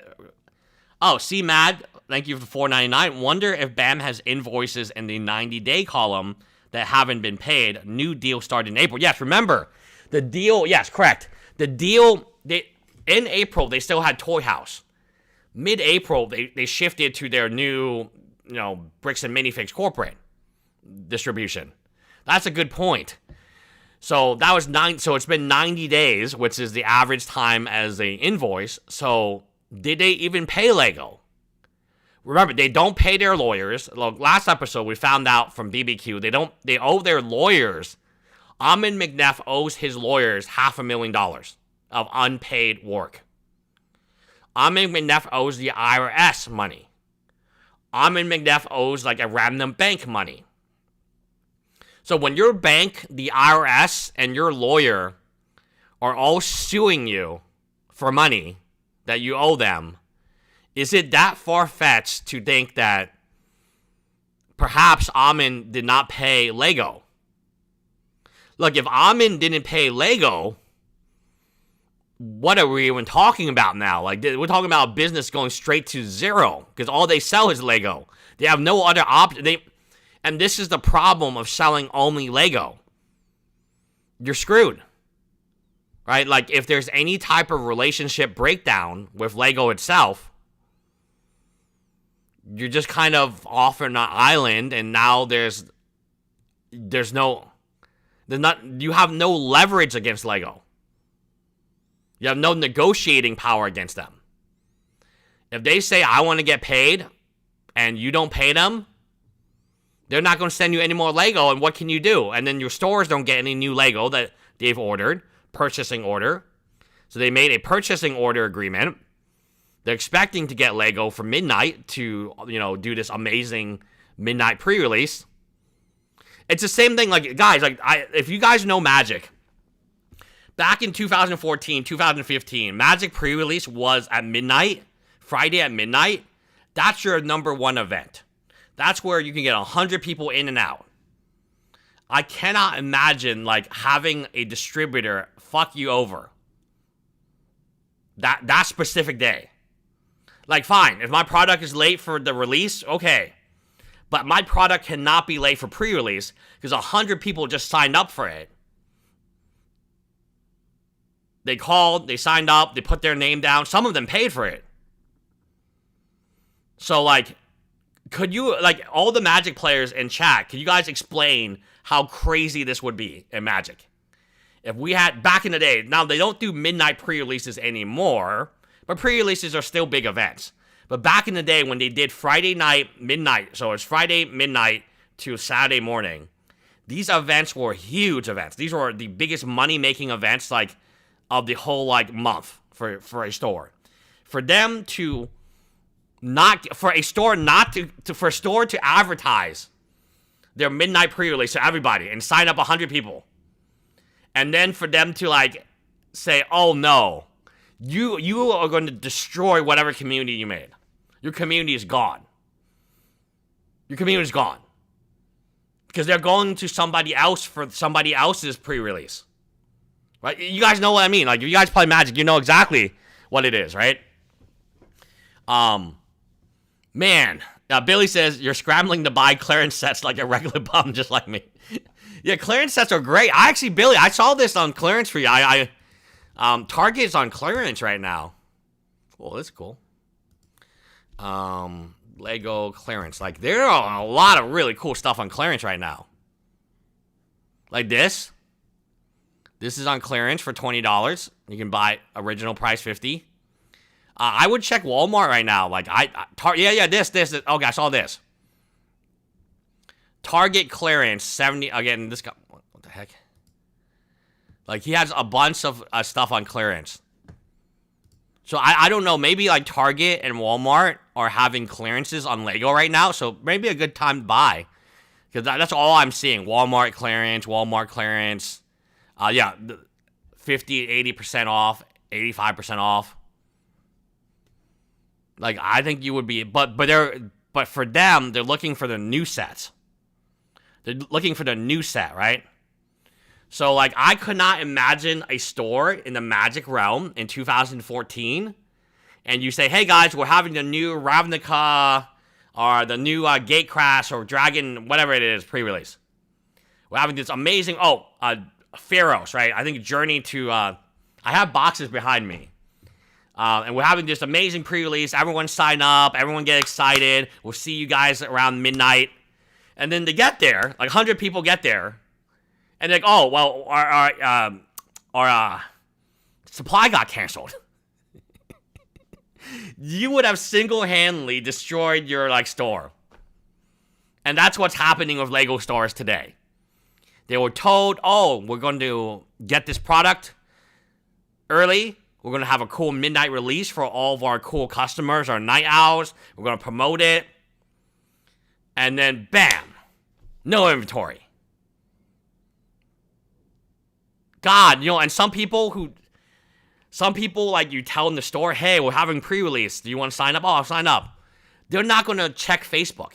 Oh, see, Mad, thank you for $4.99. Wonder if BAM has invoices in the 90-day column that haven't been paid. New deal started in April. Yes, remember the deal. Yes, correct. The deal in April they still had Toy House. Mid-April they shifted to their new Bricks and Minifigs corporate distribution. That's a good point. So that was so it's been 90 days, which is the average time as an invoice. So did they even pay Lego? Remember, they don't pay their lawyers. Look, last episode we found out from BBQ they owe their lawyers. Almond McNeff owes his lawyers $500,000 of unpaid work. Almond McNeff owes the IRS money. Almond McNeff owes like a random bank money. So when your bank, the IRS, and your lawyer are all suing you for money that you owe them, is it that far-fetched to think that perhaps Almond did not pay Lego? Look, if Almond didn't pay Lego, what are we even talking about now? Like, we're talking about a business going straight to zero because all they sell is Lego. They have no other option. And this is the problem of selling only Lego. You're screwed. Right? Like, if there's any type of relationship breakdown with Lego itself, you're just kind of off on an island, and now you have no leverage against Lego. You have no negotiating power against them. If they say, I want to get paid, and you don't pay them, they're not going to send you any more Lego, and what can you do? And then your stores don't get any new Lego that they've ordered, purchasing order. So they made a purchasing order agreement. They're expecting to get Lego for midnight to, do this amazing midnight pre-release. It's the same thing, like, guys, if you guys know Magic, back in 2014, 2015, Magic pre-release was at midnight, Friday at midnight. That's your number one event. That's where you can get 100 people in and out. I cannot imagine, having a distributor fuck you over That specific day. Like, fine, if my product is late for the release, okay. But my product cannot be late for pre-release because 100 people just signed up for it. They called, they signed up, they put their name down. Some of them paid for it. So, like, could you, like, all the Magic players in chat, could you guys explain how crazy this would be in Magic? If we had, back in the day, now they don't do midnight pre-releases anymore, but pre-releases are still big events. But back in the day when they did Friday night, midnight, so it's Friday midnight to Saturday morning, these events were huge events. These were the biggest money-making events, like, of the whole, like, month for a store. For them to not, for a store not for a store to advertise their midnight pre-release to everybody and sign up 100 people. And then for them to, like, say, oh no, you are going to destroy whatever community you made. Your community is gone. Your community is gone. Because they're going to somebody else for somebody else's pre-release. Right? You guys know what I mean. Like, if you guys play Magic, you know exactly what it is, right? Man, Billy says, you're scrambling to buy clearance sets like a regular bum, just like me. Yeah, clearance sets are great. Billy, I saw this on clearance for you. Target is on clearance right now. Well, that's cool. Lego clearance. Like, there are a lot of really cool stuff on clearance right now. Like this. This is on clearance for $20. You can buy original price $50. I would check Walmart right now. Like, this. Okay, I saw this. Target clearance, 70. Again, this guy, what the heck? Like, he has a bunch of stuff on clearance. So, I don't know. Maybe, like, Target and Walmart are having clearances on Lego right now. So, maybe a good time to buy. Because that's all I'm seeing. Walmart clearance. 50, 80% off, 85% off. Like, I think you would be, but for them, they're looking for the new sets. They're looking for the new set, right? So, like, I could not imagine a store in the Magic realm in 2014, and you say, hey guys, we're having the new Ravnica, or the new Gatecrash, or Dragon, whatever it is, pre-release. We're having this amazing, Pharaohs, right? I think Journey to, I have boxes behind me. And we're having this amazing pre-release. Everyone sign up. Everyone get excited. We'll see you guys around midnight. And then they get there. Like, 100 people get there. And they're like, oh, well, our supply got canceled. You would have single-handedly destroyed your, like, store. And that's what's happening with Lego stores today. They were told, oh, we're going to get this product early. We're going to have a cool midnight release for all of our cool customers, our night owls. We're going to promote it. And then, bam, no inventory. God, and some people, like, you tell in the store, hey, we're having pre-release. Do you want to sign up? Oh, I'll sign up. They're not going to check Facebook.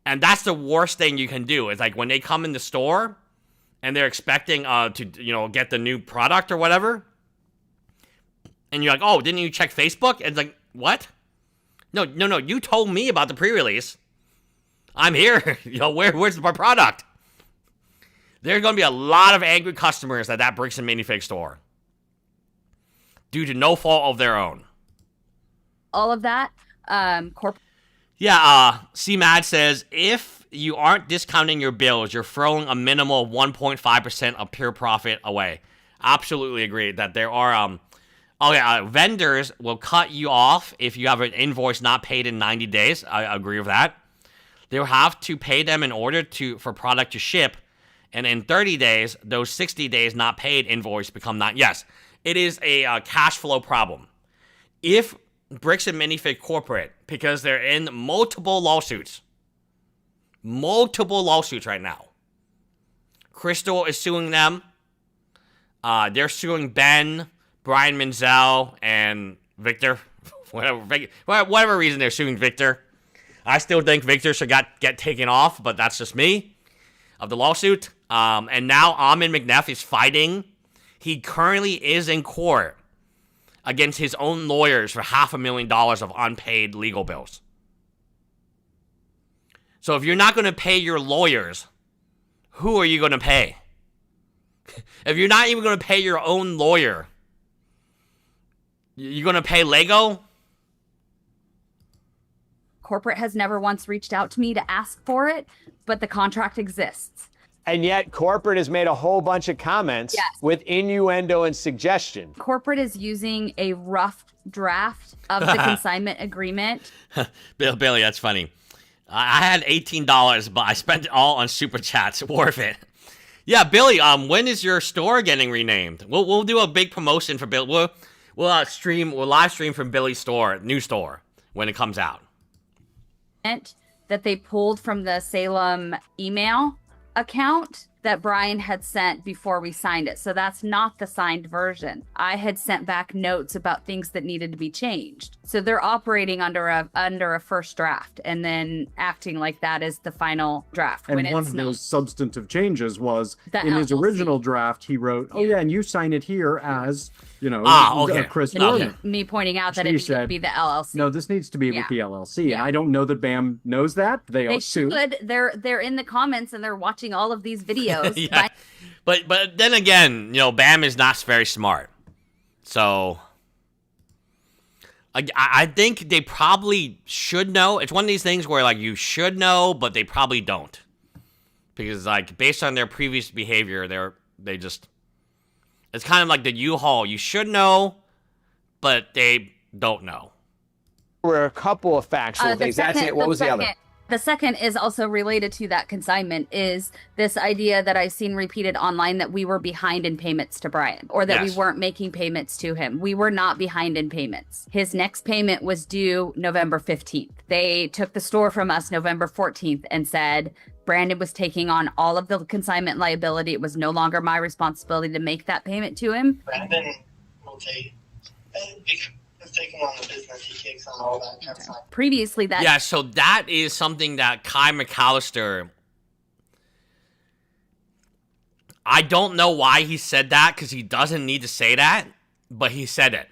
And that's the worst thing you can do. Is, like, when they come in the store and they're expecting to, get the new product or whatever. And you're like, oh, didn't you check Facebook? And it's like, what? No, you told me about the pre-release. I'm here. Where's my product? There are going to be a lot of angry customers at that Bricks and Minifig store. Due to no fault of their own. All of that, C-Mad says, if you aren't discounting your bills, you're throwing a minimal 1.5% of pure profit away. Absolutely agree that there are, vendors will cut you off if you have an invoice not paid in 90 days. I agree with that. They'll have to pay them in order for product to ship. And in 30 days, those 60 days not paid invoice become not. Yes, it is a cash flow problem. If Bricks and Minifig Corporate, because they're in multiple lawsuits right now. Crystal is suing them. They're suing Ben, Brian Menzel, and Victor. Whatever reason they're suing Victor. I still think Victor should get taken off, but that's just me. Of the lawsuit. And now Amin McNeff is fighting. He currently is in court against his own lawyers for $500,000 of unpaid legal bills. So if you're not going to pay your lawyers, who are you going to pay? If you're not even going to pay your own lawyer, you're going to pay Lego? Corporate has never once reached out to me to ask for it, but the contract exists. And yet corporate has made a whole bunch of comments with innuendo and suggestion. Corporate is using a rough draft of the consignment agreement. Billy, that's funny. I had $18, but I spent it all on super chats. Worth it. Yeah, Billy. When is your store getting renamed? We'll do a big promotion for Bill. We'll live stream from Billy's store, new store, when it comes out. That they pulled from the Salem email account that Brian had sent before we signed it. So that's not the signed version. I had sent back notes about things that needed to be changed. So they're operating under a first draft and then acting like that is the final draft. And one of those substantive changes was in his original draft, he wrote, "Oh yeah, and you sign it here as, Chris Norman." Me pointing out that it needs to be the LLC. No, this needs to be with the LLC. And I don't know that BAM knows that. They should. They're in the comments and they're watching all of these videos. Yeah. But then again, BAM is not very smart. So I think they probably should know. It's one of these things where you should know, but they probably don't. Because based on their previous behavior, they just, it's kind of like the U-Haul. You should know, but they don't know. There were a couple of factual things. That's it. What was the other? The second is also related to that consignment is this idea that I've seen repeated online that we were behind in payments to Brian or that we weren't making payments to him. We were not behind in payments. His next payment was due November 15th. They took the store from us November 14th and said Brandon was taking on all of the consignment liability. It was no longer my responsibility to make that payment to him. Brandon will take taking on the business, he takes on all that kind of stuff. Previously, that so that is something that Kai McAllister, I don't know why he said that because he doesn't need to say that, but he said it.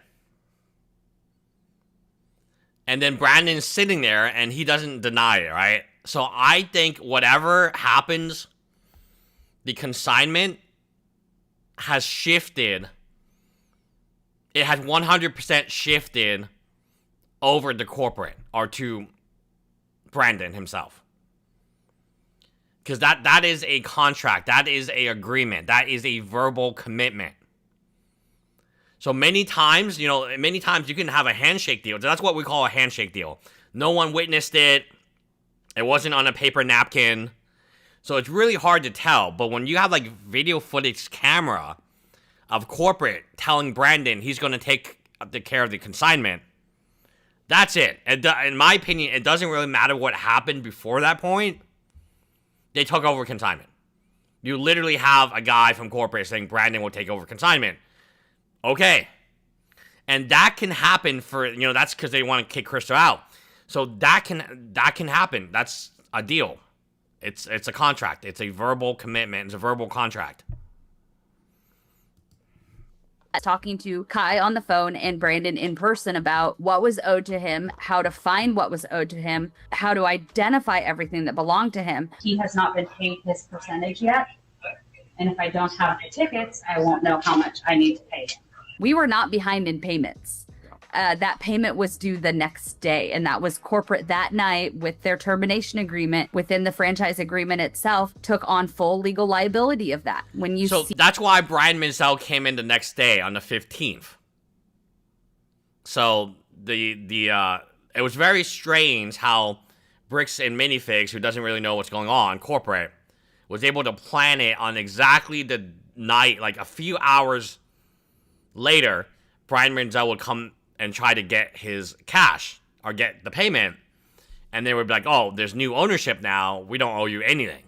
And then Brandon's sitting there and he doesn't deny it, right? So I think whatever happens, the consignment has shifted. It has 100% shifted over to corporate or to Brandon himself. Because that is a contract. That is a agreement. That is a verbal commitment. So many times you can have a handshake deal. That's what we call a handshake deal. No one witnessed it. It wasn't on a paper napkin. So it's really hard to tell. But when you have video footage camera of corporate telling Brandon he's going to take care of the consignment, that's it. In my opinion, it doesn't really matter what happened before that point. They took over consignment. You literally have a guy from corporate saying Brandon will take over consignment. Okay. And that can happen for, that's because they want to kick Krista out. So that can happen. That's a deal. It's a contract. It's a verbal commitment. It's a verbal contract. Talking to Kai on the phone and Brandon in person about what was owed to him, how to find what was owed to him, how to identify everything that belonged to him. He has not been paid his percentage yet. And if I don't have the tickets, I won't know how much I need to pay him. We were not behind in payments. That payment was due the next day, and that was corporate that night with their termination agreement within the franchise agreement itself took on full legal liability of that. That's why Brian Menzel came in the next day on the 15th. So it was very strange how Bricks and Minifigs, who doesn't really know what's going on, corporate, was able to plan it on exactly the night, a few hours later, Brian Menzel would come and try to get his cash or get the payment, and they would be like, "Oh, there's new ownership now. We don't owe you anything."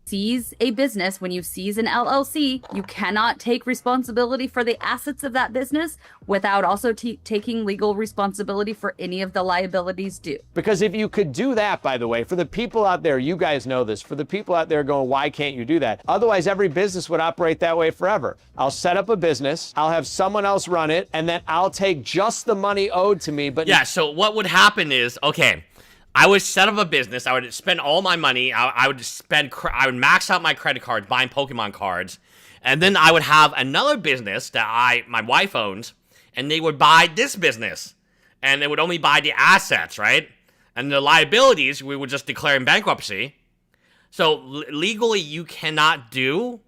seize a business, when you seize an LLC, you cannot take responsibility for the assets of that business without also taking legal responsibility for any of the liabilities due. Because if you could do that, by the way, for the people out there, you guys know this, for the people out there going, why can't you do that? Otherwise, every business would operate that way forever. I'll set up a business, I'll have someone else run it, and then I'll take just the money owed to me. But yeah, so what would happen is, okay, I would set up a business. I would spend all my money. I would max out my credit cards buying Pokemon cards, and then I would have another business that my wife owns, and they would buy this business, and they would only buy the assets, right? And the liabilities we would just declare in bankruptcy. So legally, you cannot do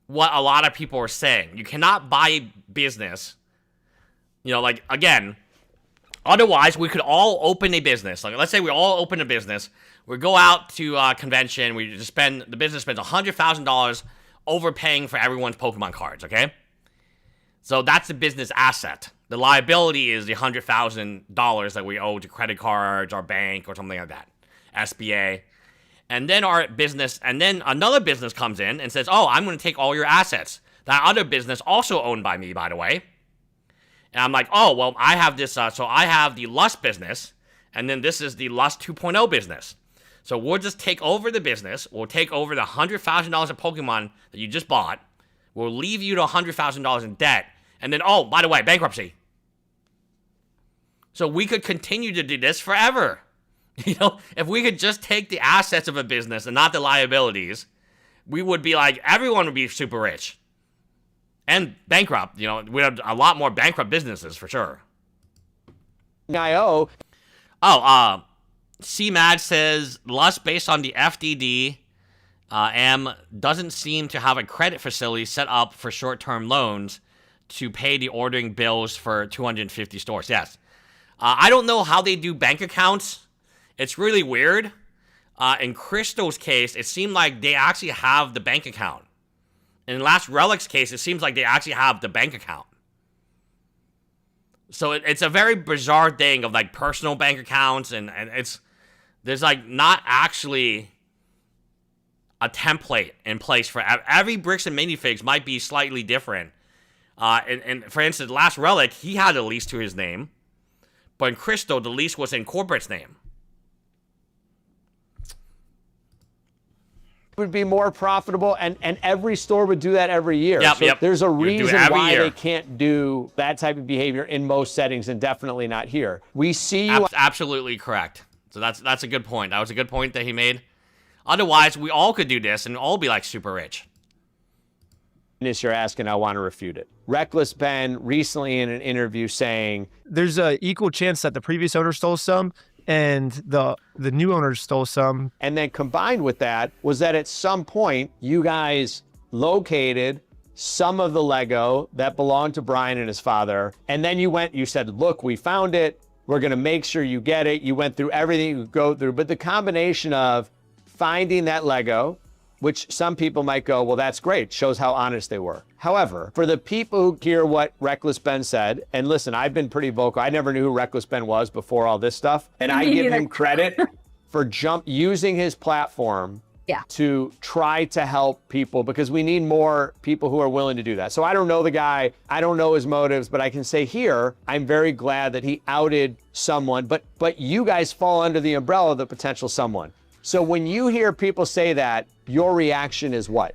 what a lot of people are saying. You cannot buy a business. You know, like again. Otherwise, we could all open a business. Like, let's say we all open a business. We go out to a convention. The business spends $100,000 overpaying for everyone's Pokemon cards, okay? So that's the business asset. The liability is the $100,000 that we owe to credit cards or bank or something like that. SBA. And then another business comes in and says, oh, I'm going to take all your assets. That other business also owned by me, by the way. And I'm like, oh, well, I have this, so I have the Lust business, and then this is the Lust 2.0 business. So we'll just take over the business. We'll take over the $100,000 of Pokemon that you just bought. We'll leave you to $100,000 in debt. And then, oh, by the way, bankruptcy. So we could continue to do this forever. You know, if we could just take the assets of a business and not the liabilities, we would be like, everyone would be super rich. And bankrupt, you know, we have a lot more bankrupt businesses for sure. IO. Oh, CMAD says Lust based on the FDD AM doesn't seem to have a credit facility set up for short-term loans to pay the ordering bills for 250 stores. Yes. I don't know how they do bank accounts. It's really weird. In Crystal's case, it seemed like they actually have the bank account. In Last Relic's case, it seems like they actually have the bank account. So it's a very bizarre thing of like personal bank accounts, and there's like not actually a template in place for every Bricks and Minifigs might be slightly different. And for instance, Last Relic, he had a lease to his name, but in Crystal, the lease was in corporate's name. Would be more profitable, and every store would do that every year. Yep. There's a reason why year. they can't do that type of behavior in most settings, and definitely not here. We see you. Absolutely correct. So that's a good point. That was a good point that he made. Otherwise, we all could do this and all be like super rich. You're asking, I want to refute it. Reckless Ben recently in an interview saying there's an equal chance that the previous owner stole some and the new owner stole some. And then combined with that was that at some point you guys located some of the Lego that belonged to Brian and his father. And then you said, look, we found it. We're going to make sure you get it. You went through everything you could go through. But the combination of finding that Lego, which some people might go, well, that's great. Shows how honest they were. However, for the people who hear what Reckless Ben said, and listen, I've been pretty vocal. I never knew who Reckless Ben was before all this stuff. And I give him credit for using his platform to try to help people, because we need more people who are willing to do that. So I don't know the guy. I don't know his motives, but I can say here, I'm very glad that he outed someone, but you guys fall under the umbrella of the potential someone. So when you hear people say that, your reaction is what?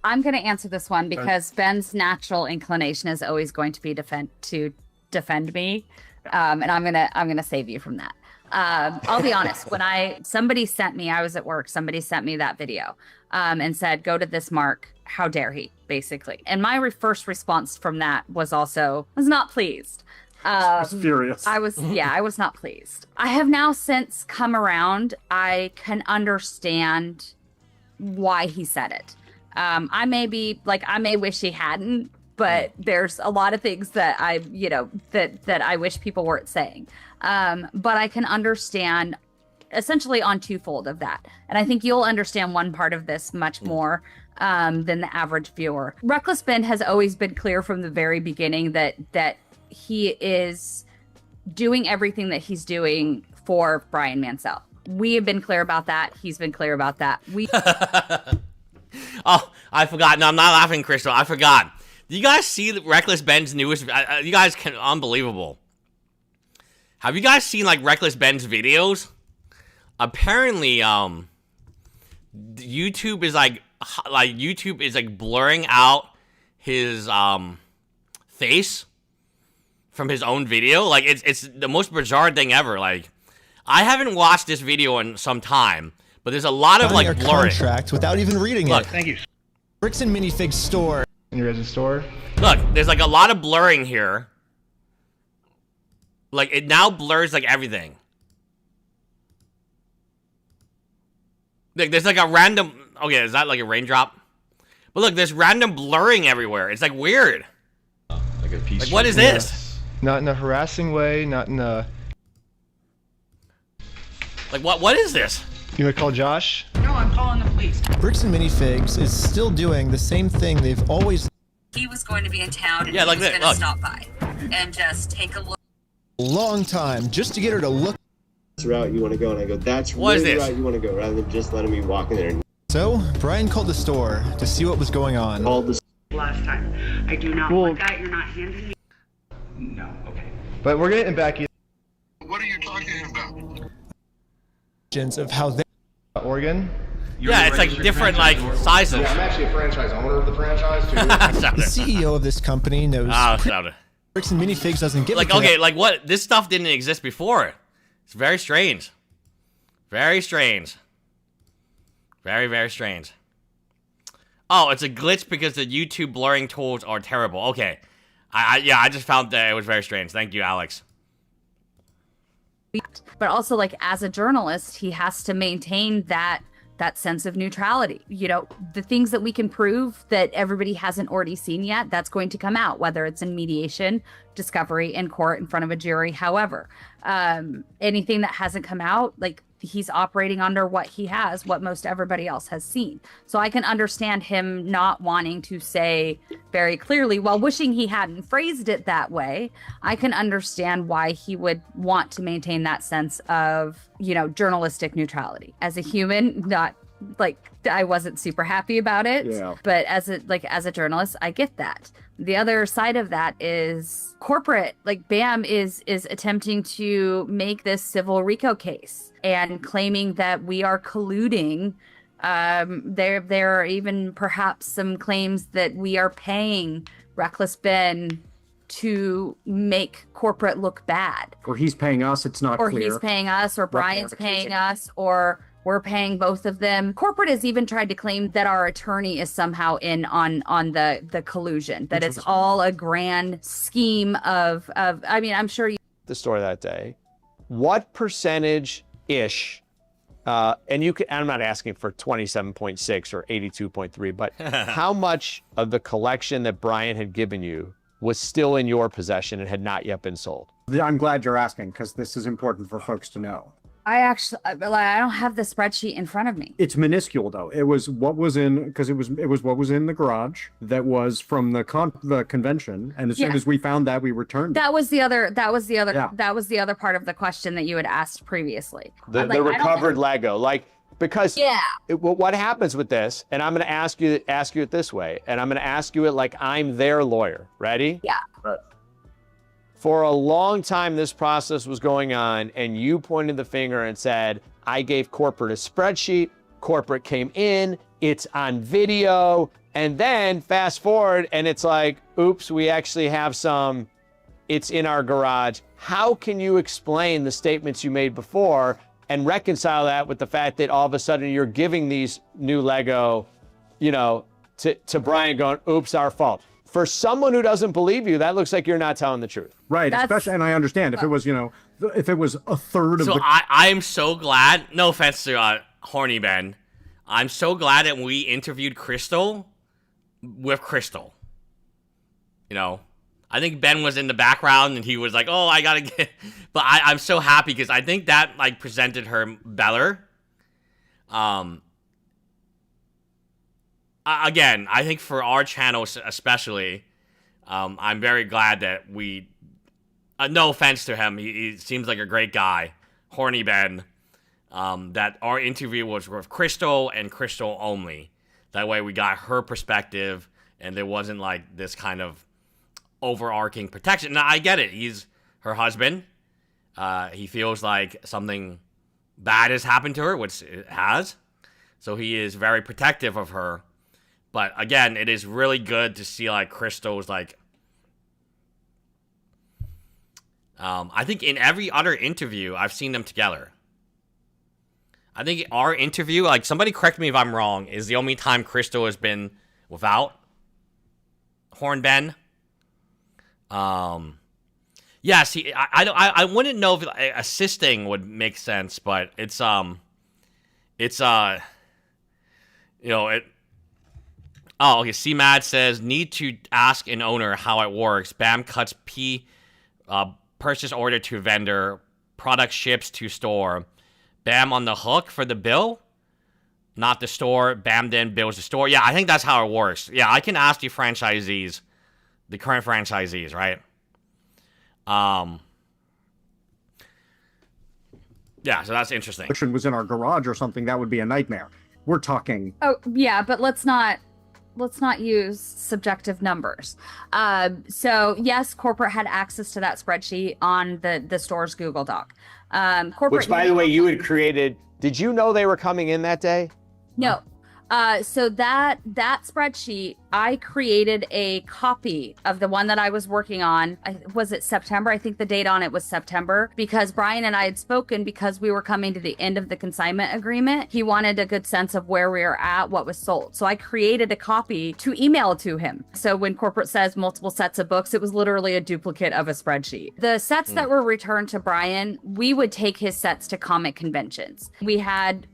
I'm going to answer this one because Ben's natural inclination is always going to be to defend me, and I'm gonna save you from that. I'll be honest. When somebody sent me, I was at work. Somebody sent me that video and said, "Go to this mark. How dare he?" Basically, and my first response from that was not pleased. I was furious. I was not pleased. I have now since come around. I can understand why he said it. I may wish he hadn't, but there's a lot of things that that I wish people weren't saying. But I can understand essentially on twofold of that. And I think you'll understand one part of this much more than the average viewer. Reckless Ben has always been clear from the very beginning that he is doing everything that he's doing for Brian Mansell. We have been clear about that. He's been clear about that. Oh, I forgot. No, I'm not laughing, Crystal. I forgot. Do you guys see Reckless Ben's newest? You guys can unbelievable. Have you guys seen like Reckless Ben's videos? Apparently, YouTube is like blurring out his face from his own video. Like it's the most bizarre thing ever. Like I haven't watched this video in some time, but there's a lot of like blurring. Contract without even reading Look, it. thank you. Bricks and Minifigs store. In your guys' store? Look, there's like a lot of blurring here. Like it now blurs like everything. Like there's like a random. Okay, is that like a raindrop? But look, there's random blurring everywhere. It's like weird. Like a piece. Like what is this? Not in a harassing way. Not in a. Like what is this? You want to call Josh? No, I'm calling the police. Bricks and Minifigs is still doing the same thing they've always. He was going to be in town, and Yeah, he like was that. going to Look. stop by and just take a look. Long time just to get her to look. Route you want to go, and I go, that's What is really the this? route you want to go, rather than just letting me walk in there. So Brian called the store to see what was going on. Called the Last time. I do not want that. You're not handing me. No. Okay. But we're getting back in. What are you talking about? Of how they. Oregon. Yeah, it's like different like sizes. Yeah, I'm actually a franchise owner of the franchise too. The CEO of this company knows. Bricks and Minifigs doesn't give like a okay, like what? This stuff didn't exist before. It's very strange. Very strange. Very, very strange. Oh, it's a glitch because the YouTube blurring tools are terrible. Okay. I just found that it was very strange. Thank you, Alex. But also, like, as a journalist, he has to maintain that sense of neutrality. You know, the things that we can prove that everybody hasn't already seen yet, that's going to come out, whether it's in mediation, discovery, in court, in front of a jury. However, anything that hasn't come out, like, he's operating under what he has, what most everybody else has seen. So I can understand him not wanting to say very clearly, while wishing he hadn't phrased it that way. I can understand why he would want to maintain that sense of, you know, journalistic neutrality. As a human, not like I wasn't super happy about it, but as a journalist, I get that. The other side of that is corporate, like BAM is attempting to make this civil RICO case and claiming that we are colluding. There are even perhaps some claims that we are paying Reckless Ben to make corporate look bad. Or he's paying us, it's not or clear. He's paying us, or Brian's paying us, or we're paying both of them. Corporate has even tried to claim that our attorney is somehow in on the collusion, that it's all a grand scheme of I mean, I'm sure you the store that day. What percentage-ish, and you can, I'm not asking for 27.6 or 82.3, but how much of the collection that Brian had given you was still in your possession and had not yet been sold? I'm glad you're asking, because this is important for folks to know. I don't have the spreadsheet in front of me. It's minuscule though. It was what was in, because it was what was in the garage that was from the convention, and as soon as we found that, we returned. That was the other part of the question that you had asked previously. The recovered Lego, like, because what happens with this, and I'm going to ask you it this way, and I'm going to ask you it like I'm their lawyer. Ready? Yeah. Right. For a long time, this process was going on, and you pointed the finger and said, I gave corporate a spreadsheet, corporate came in, it's on video, and then fast forward, and it's like, oops, we actually have some, it's in our garage. How can you explain the statements you made before and reconcile that with the fact that all of a sudden you're giving these new Lego, you know, to Brian going, oops, our fault? For someone who doesn't believe you, that looks like you're not telling the truth. Right, especially, and I understand if it was, you know, if it was a third of so the... I am so glad, no offense to Horny Ben, I'm so glad that we interviewed Crystal with Crystal. You know, I think Ben was in the background and he was like, oh, I gotta get... But I'm so happy because I think that, like, presented her better. Again, I think for our channel especially, I'm very glad that we... no offense to him, he seems like a great guy. Horny Ben. that our interview was with Crystal and Crystal only. That way we got her perspective, and there wasn't like this kind of overarching protection. Now, I get it. He's her husband. He feels like something bad has happened to her, which it has. So he is very protective of her. But again, it is really good to see like Crystal's like... I think in every other interview, I've seen them together. I think our interview, like, somebody correct me if I'm wrong, is the only time Crystal has been without Hornben. Yeah, see, I wouldn't know if assisting would make sense, but it's you know, it. Oh, okay. CMAD says need to ask an owner how it works. BAM cuts purchase order to vendor, product ships to store. BAM on the hook for the bill, not the store. BAM then bills the store. Yeah, I think that's how it works. Yeah, I can ask the franchisees, the current franchisees, right? Yeah, so that's interesting. Was in our garage or something, that would be a nightmare. We're talking. Oh yeah, but let's not use subjective numbers. So yes, corporate had access to that spreadsheet on the store's Google Doc. Corporate, which, by the way, you had created. Did you know they were coming in that day? No. So that spreadsheet, I created a copy of the one that I was working on. Was it September? I think the date on it was September, because Brian and I had spoken because we were coming to the end of the consignment agreement. He wanted a good sense of where we were at, what was sold. So I created a copy to email to him. So when corporate says multiple sets of books, it was literally a duplicate of a spreadsheet. The sets that were returned to Brian, we would take his sets to comic conventions. We had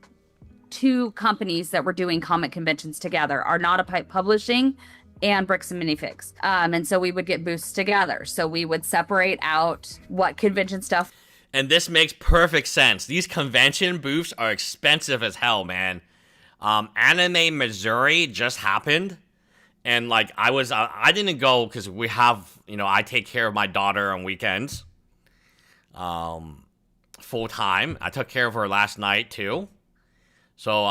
2 companies that were doing comic conventions together, are Not a Pipe Publishing and Bricks and Minifigs. And so we would get booths together. So we would separate out what convention stuff. And this makes perfect sense. These convention booths are expensive as hell, man. Anime Missouri just happened. And like I didn't go because we have, you know, I take care of my daughter on weekends. Full time. I took care of her last night too. So,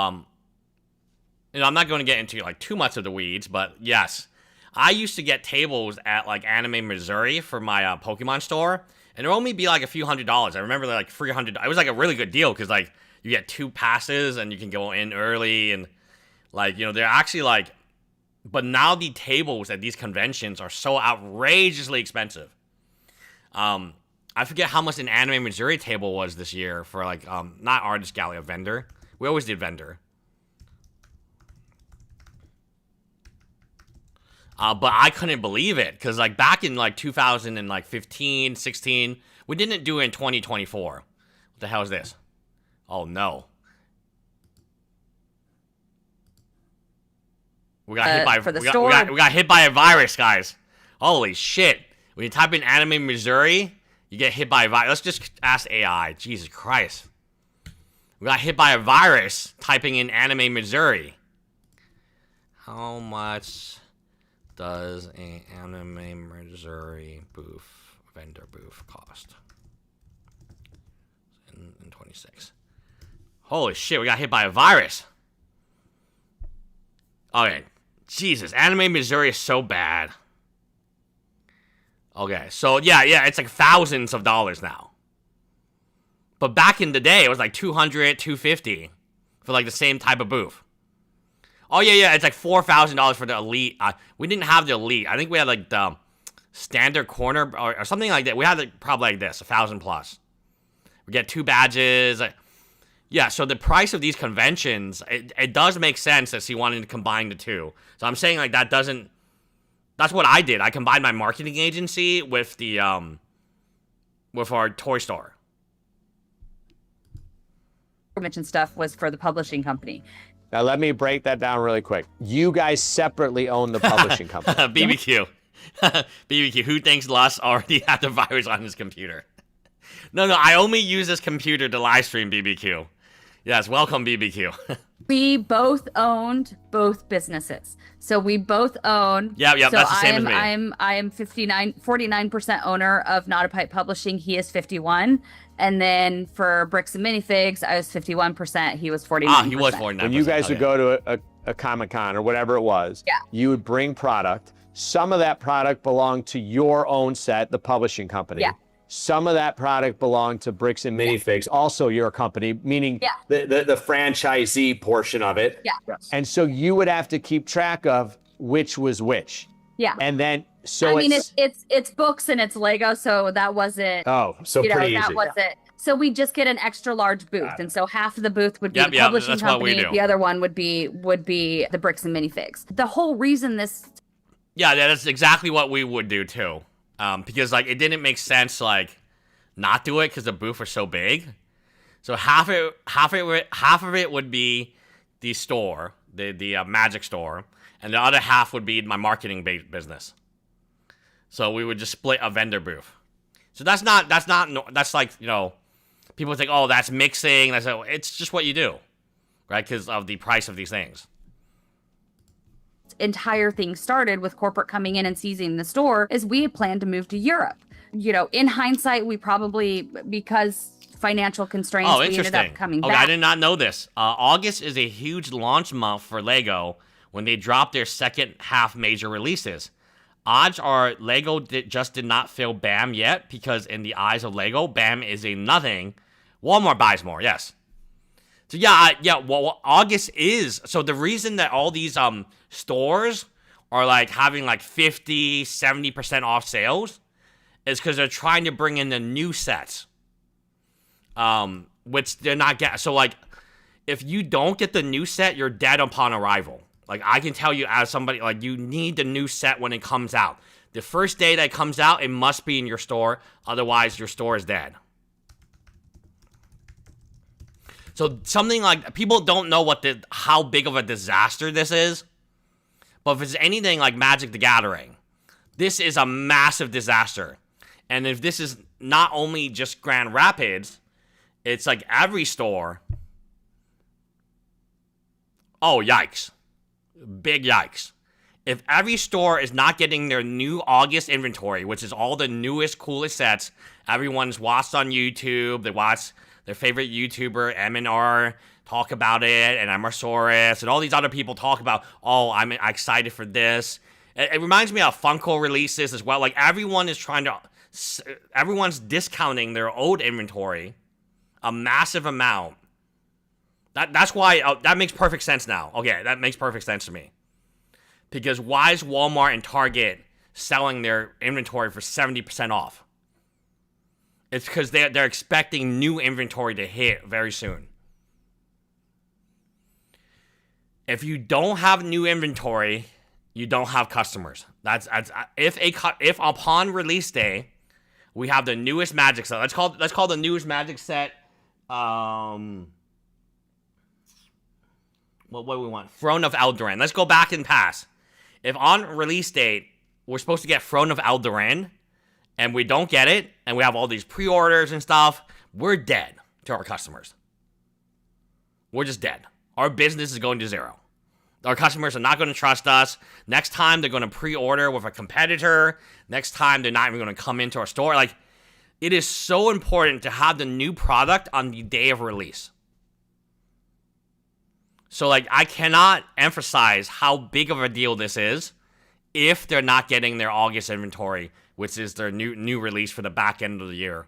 you know, I'm not going to get into like too much of the weeds, but yes, I used to get tables at like Anime Missouri for my Pokemon store, and it would only be like a few $100s. I remember like $300. It was like a really good deal because like you get 2 passes and you can go in early, and like, you know, they're actually like, but now the tables at these conventions are so outrageously expensive. I forget how much an Anime Missouri table was this year for like not Artist Galley, a vendor. We always did vendor. But I couldn't believe it, because like back in like 2015, 16, we didn't do it in 2024. What the hell is this? Oh no. We got hit by we got hit by a virus, guys. Holy shit. When you type in Anime Missouri, you get hit by a virus. Let's just ask AI. Jesus Christ. We got hit by a virus typing in Anime Missouri. How much does an Anime Missouri vendor booth cost? In 26. Holy shit, we got hit by a virus. Okay. Jesus, Anime Missouri is so bad. Okay, so yeah, it's like thousands of dollars now. But back in the day, it was like $200, $250 for like the same type of booth. Oh yeah, it's like $4,000 for the Elite. We didn't have the Elite. I think we had like the standard corner or something like that. We had like probably like this, $1,000+. We get 2 badges. Yeah, so the price of these conventions, it does make sense that she wanted to combine the two. So I'm saying like that doesn't. That's what I did. I combined my marketing agency with the with our toy store. Mention stuff was for the publishing company. Now let me break that down really quick. You guys separately own the publishing company. BBQ. BBQ. Who thinks Lus already had the virus on his computer? No, I only use this computer to live stream BBQ. Yes, welcome BBQ. We both owned both businesses. So we both own. Yeah, so that's the same as me. I am 49% owner of Not a Pipe Publishing. He is 51. And then for Bricks and Minifigs, I was 51%. He was 49%. He was 49%. When you guys would go to a Comic-Con or whatever it was, you would bring product. Some of that product belonged to your own set, the publishing company. Yeah. Some of that product belonged to Bricks and Minifigs, also your company, meaning the franchisee portion of it. Yeah. Yes. And so you would have to keep track of which was which. Yeah. And then I mean, it's books and it's Lego, so that wasn't. Oh, so you know, pretty that easy. wasn't. So we just get an extra large booth, and so half of the booth would be the publishing that's what we company. do. The other one would be the Bricks and Minifigs. The whole reason this. Yeah, that's exactly what we would do too. Because like it didn't make sense to like not do it because the booth was so big. So half of it would be the store, the Magic store, and the other half would be my marketing business. So we would just split a vendor booth. So that's like, you know, people think, oh, that's mixing. It's just what you do, right? Because of the price of these things. Entire thing started with corporate coming in and seizing the store is we had planned to move to Europe. You know, in hindsight, we probably, because financial constraints, we ended up coming back. I did not know this. August is a huge launch month for Lego when they drop their second half major releases. Odds are Lego just did not fill BAM yet because in the eyes of Lego, BAM is a nothing. Walmart buys more, yes. So well, August is, so the reason that all these stores are like having like 50, 70% off sales is because they're trying to bring in the new sets, which they're not getting. So like, if you don't get the new set, you're dead upon arrival. Like, I can tell you as somebody, like, you need the new set when it comes out. The first day that it comes out, it must be in your store. Otherwise, your store is dead. So something like, people don't know how big of a disaster this is. But if it's anything like Magic the Gathering, this is a massive disaster. And if this is not only just Grand Rapids, it's like every store. Oh, yikes. Big yikes. If every store is not getting their new August inventory, which is all the newest, coolest sets, everyone's watched on YouTube, they watch their favorite YouTuber, M&R, talk about it, and Emersaurus, and all these other people talk about, oh, I'm excited for this. It reminds me of Funko releases as well. Like, everyone's discounting their old inventory a massive amount. That's why, that makes perfect sense now. Okay, that makes perfect sense to me. Because why is Walmart and Target selling their inventory for 70% off? It's because they're expecting new inventory to hit very soon. If you don't have new inventory, you don't have customers. If upon release day, we have the newest Magic set. Let's call the newest Magic set. What do we want? Throne of Eldoran. Let's go back and pass. If on release date, we're supposed to get Throne of Eldoran, and we don't get it, and we have all these pre-orders and stuff, we're dead to our customers. We're just dead. Our business is going to zero. Our customers are not going to trust us. Next time, they're going to pre-order with a competitor. Next time, they're not even going to come into our store. Like, it is so important to have the new product on the day of release. So, like, I cannot emphasize how big of a deal this is if they're not getting their August inventory, which is their new release for the back end of the year.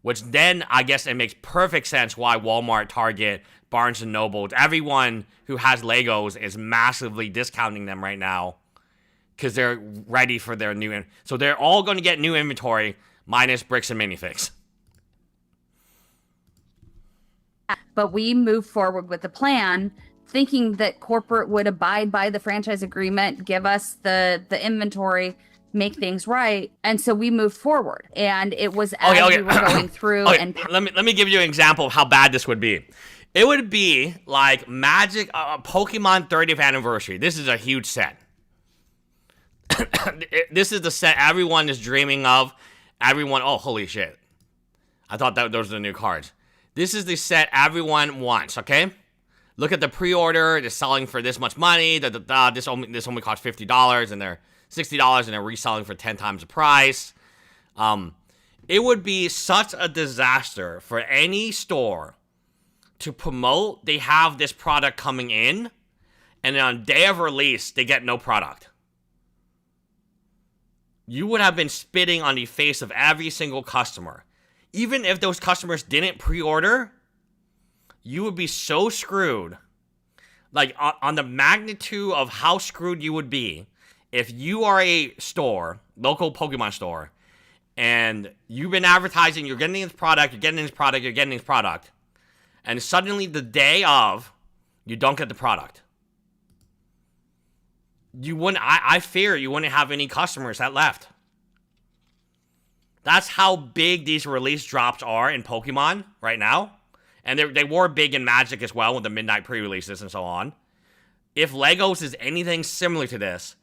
Which then, I guess it makes perfect sense why Walmart, Target, Barnes & Noble, everyone who has Legos is massively discounting them right now because they're ready for their new... So they're all going to get new inventory minus Bricks and Minifigs. But we moved forward with the plan, thinking that corporate would abide by the franchise agreement, give us the inventory, make things right. And so we moved forward. And it was as we were going through. And let me give you an example of how bad this would be. It would be like Magic, Pokemon 30th anniversary. This is a huge set. This is the set everyone is dreaming of. Everyone, oh, holy shit. I thought those were the new cards. This is the set everyone wants, okay? Look at the pre-order. They're selling for this much money. This only costs $50, and they're $60, and they're reselling for 10 times the price. It would be such a disaster for any store to promote they have this product coming in, and then on day of release, they get no product. You would have been spitting on the face of every single customer. Even if those customers didn't pre-order, you would be so screwed. Like, on the magnitude of how screwed you would be if you are a store, local Pokemon store, and you've been advertising, you're getting this product, you're getting this product, you're getting this product, and suddenly the day of, you don't get the product. You wouldn't, I fear you wouldn't have any customers that left. That's how big these release drops are in Pokemon right now. And they were big in Magic as well with the midnight pre-releases and so on. If Legos is anything similar to this,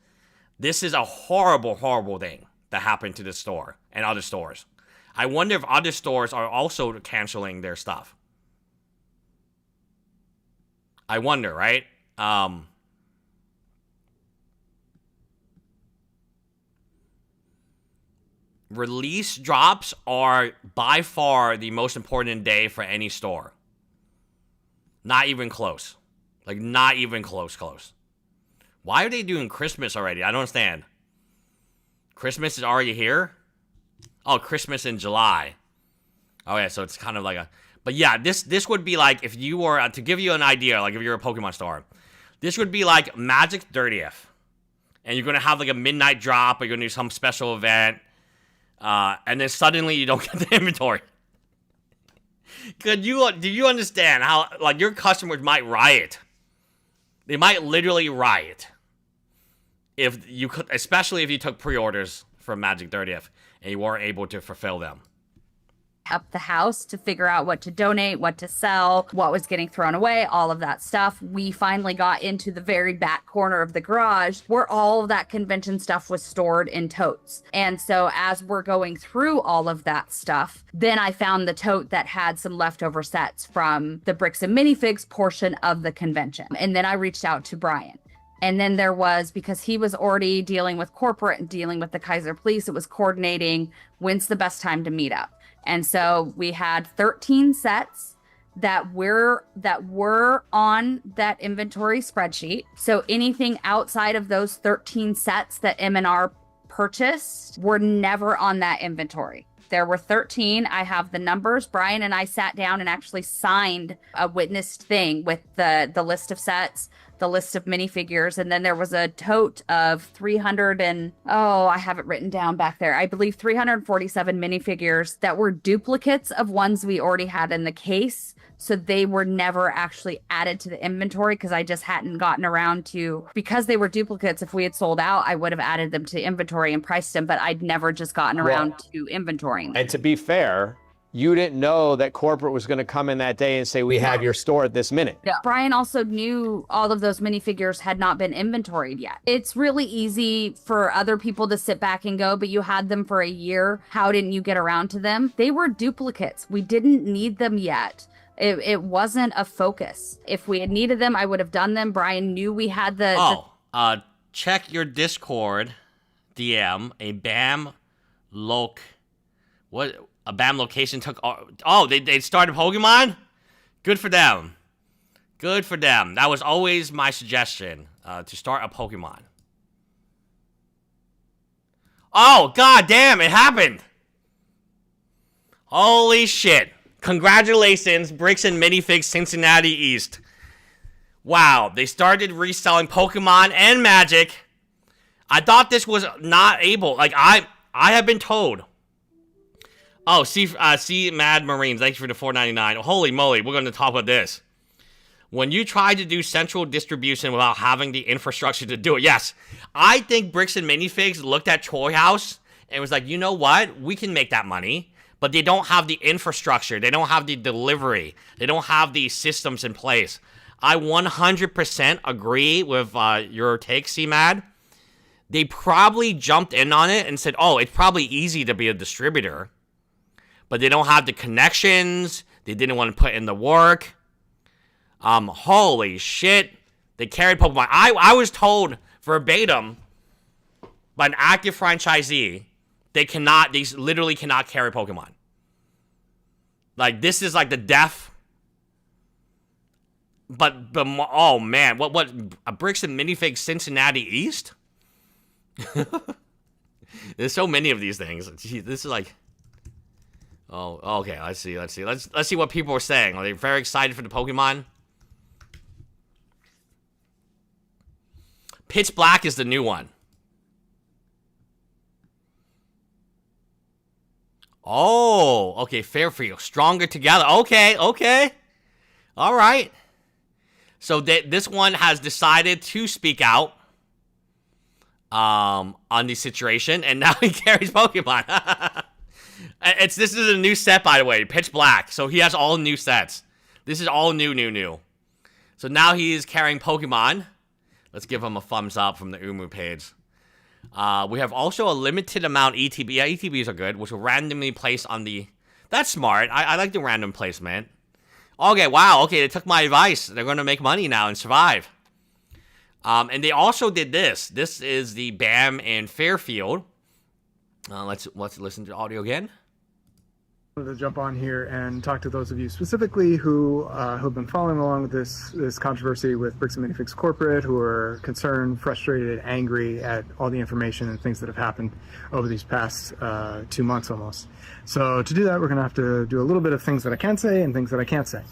this is a horrible, horrible thing that happened to this store and other stores. I wonder if other stores are also canceling their stuff. I wonder, right? Release drops are by far the most important day for any store. Not even close. Like, not even close. Why are they doing Christmas already? I don't understand. Christmas is already here? Oh, Christmas in July. Oh, yeah, so it's kind of like a... But yeah, this would be like, if you were... to give you an idea, like if you're a Pokemon store, this would be like Magic 30th. And you're going to have like a midnight drop, or you're going to do some special event. And then suddenly you don't get the inventory. Do you understand how, like, your customers might riot? They might literally riot if you could, especially if you took pre-orders for Magic 30th and you weren't able to fulfill them. Up the house to figure out what to donate, what to sell, what was getting thrown away, all of that stuff. We finally got into the very back corner of the garage where all of that convention stuff was stored in totes. And so as we're going through all of that stuff, then I found the tote that had some leftover sets from the Bricks and Minifigs portion of the convention. And then I reached out to Brian. And then there was, because he was already dealing with corporate and dealing with the Kaiser Police, it was coordinating when's the best time to meet up. And so we had 13 sets that were on that inventory spreadsheet. So anything outside of those 13 sets that M&R purchased were never on that inventory. There were 13. I have the numbers. Brian and I sat down and actually signed a witnessed thing with the list of sets, the list of minifigures, and then there was a tote of 300 and, I have it written down back there. I believe 347 minifigures that were duplicates of ones we already had in the case. So they were never actually added to the inventory because I just hadn't gotten around to, because they were duplicates. If we had sold out, I would have added them to the inventory and priced them, but I'd never just gotten around to inventorying them. And to be fair, you didn't know that corporate was going to come in that day and say, we have your store at this minute. Yeah. Brian also knew all of those minifigures had not been inventoried yet. It's really easy for other people to sit back and go, but you had them for a year. How didn't you get around to them? They were duplicates. We didn't need them yet. It wasn't a focus. If we had needed them, I would have done them. Brian knew we had check your Discord DM. A BAM location took... they started Pokemon? Good for them. Good for them. That was always my suggestion, to start a Pokemon. Oh, god damn, it happened! Holy shit. Congratulations, Bricks and Minifigs Cincinnati East. Wow, they started reselling Pokemon and Magic. I thought this was not able. Like, I have been told. Oh, see Mad Marines, thank you for the $4.99. Holy moly, we're going to talk about this. When you try to do central distribution without having the infrastructure to do it, yes, I think Bricks and Minifigs looked at Troy House and was like, you know what? We can make that money. But they don't have the infrastructure. They don't have the delivery. They don't have the systems in place. I 100% agree with your take, C-Mad. They probably jumped in on it and said, oh, it's probably easy to be a distributor. But they don't have the connections. They didn't want to put in the work. Holy shit. They carried Pokemon. I was told verbatim by an active franchisee, they literally cannot carry Pokemon. Like, this is like the death. But oh man, what a Bricks and Minifigs Cincinnati East? There's so many of these things. Gee, this is like, oh, okay. Let's see what people are saying. Are they very excited for the Pokemon? Pitch Black is the new one. Oh, okay. Fairfield, Stronger Together. Okay. All right. So this one has decided to speak out on the situation, and now he carries Pokemon. This is a new set, by the way, Pitch Black. So he has all new sets. This is all new. So now he is carrying Pokemon. Let's give him a thumbs up from the Umu page. We have also a limited amount ETB. Yeah, ETBs are good, which will randomly place on the... That's smart. I like the random placement. Okay, wow. Okay, they took my advice. They're going to make money now and survive. And they also did this. This is the BAM in Fairfield. Let's listen to the audio again. To jump on here and talk to those of you specifically who have been following along with this controversy with Bricks and Minifigs Corporate, who are concerned, frustrated, angry at all the information and things that have happened over these past 2 months almost. So to do that, we're going to have to do a little bit of things that I can say and things that I can't say.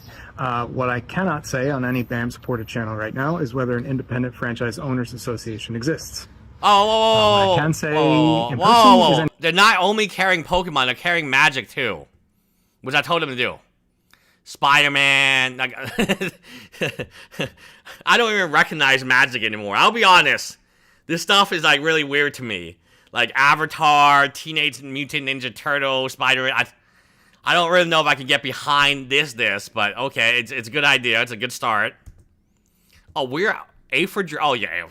What I cannot say on any BAM supported channel right now is whether an independent franchise owners association exists. What I can say in person is they're not only carrying Pokemon, they're carrying Magic too. Which I told him to do. Spider-Man. I don't even recognize Magic anymore. I'll be honest. This stuff is like really weird to me. Like Avatar, Teenage Mutant Ninja Turtle, Spider-Man. I don't really know if I can get behind this, but okay, it's a good idea. It's a good start. Oh, we're A for Drift. Oh, yeah.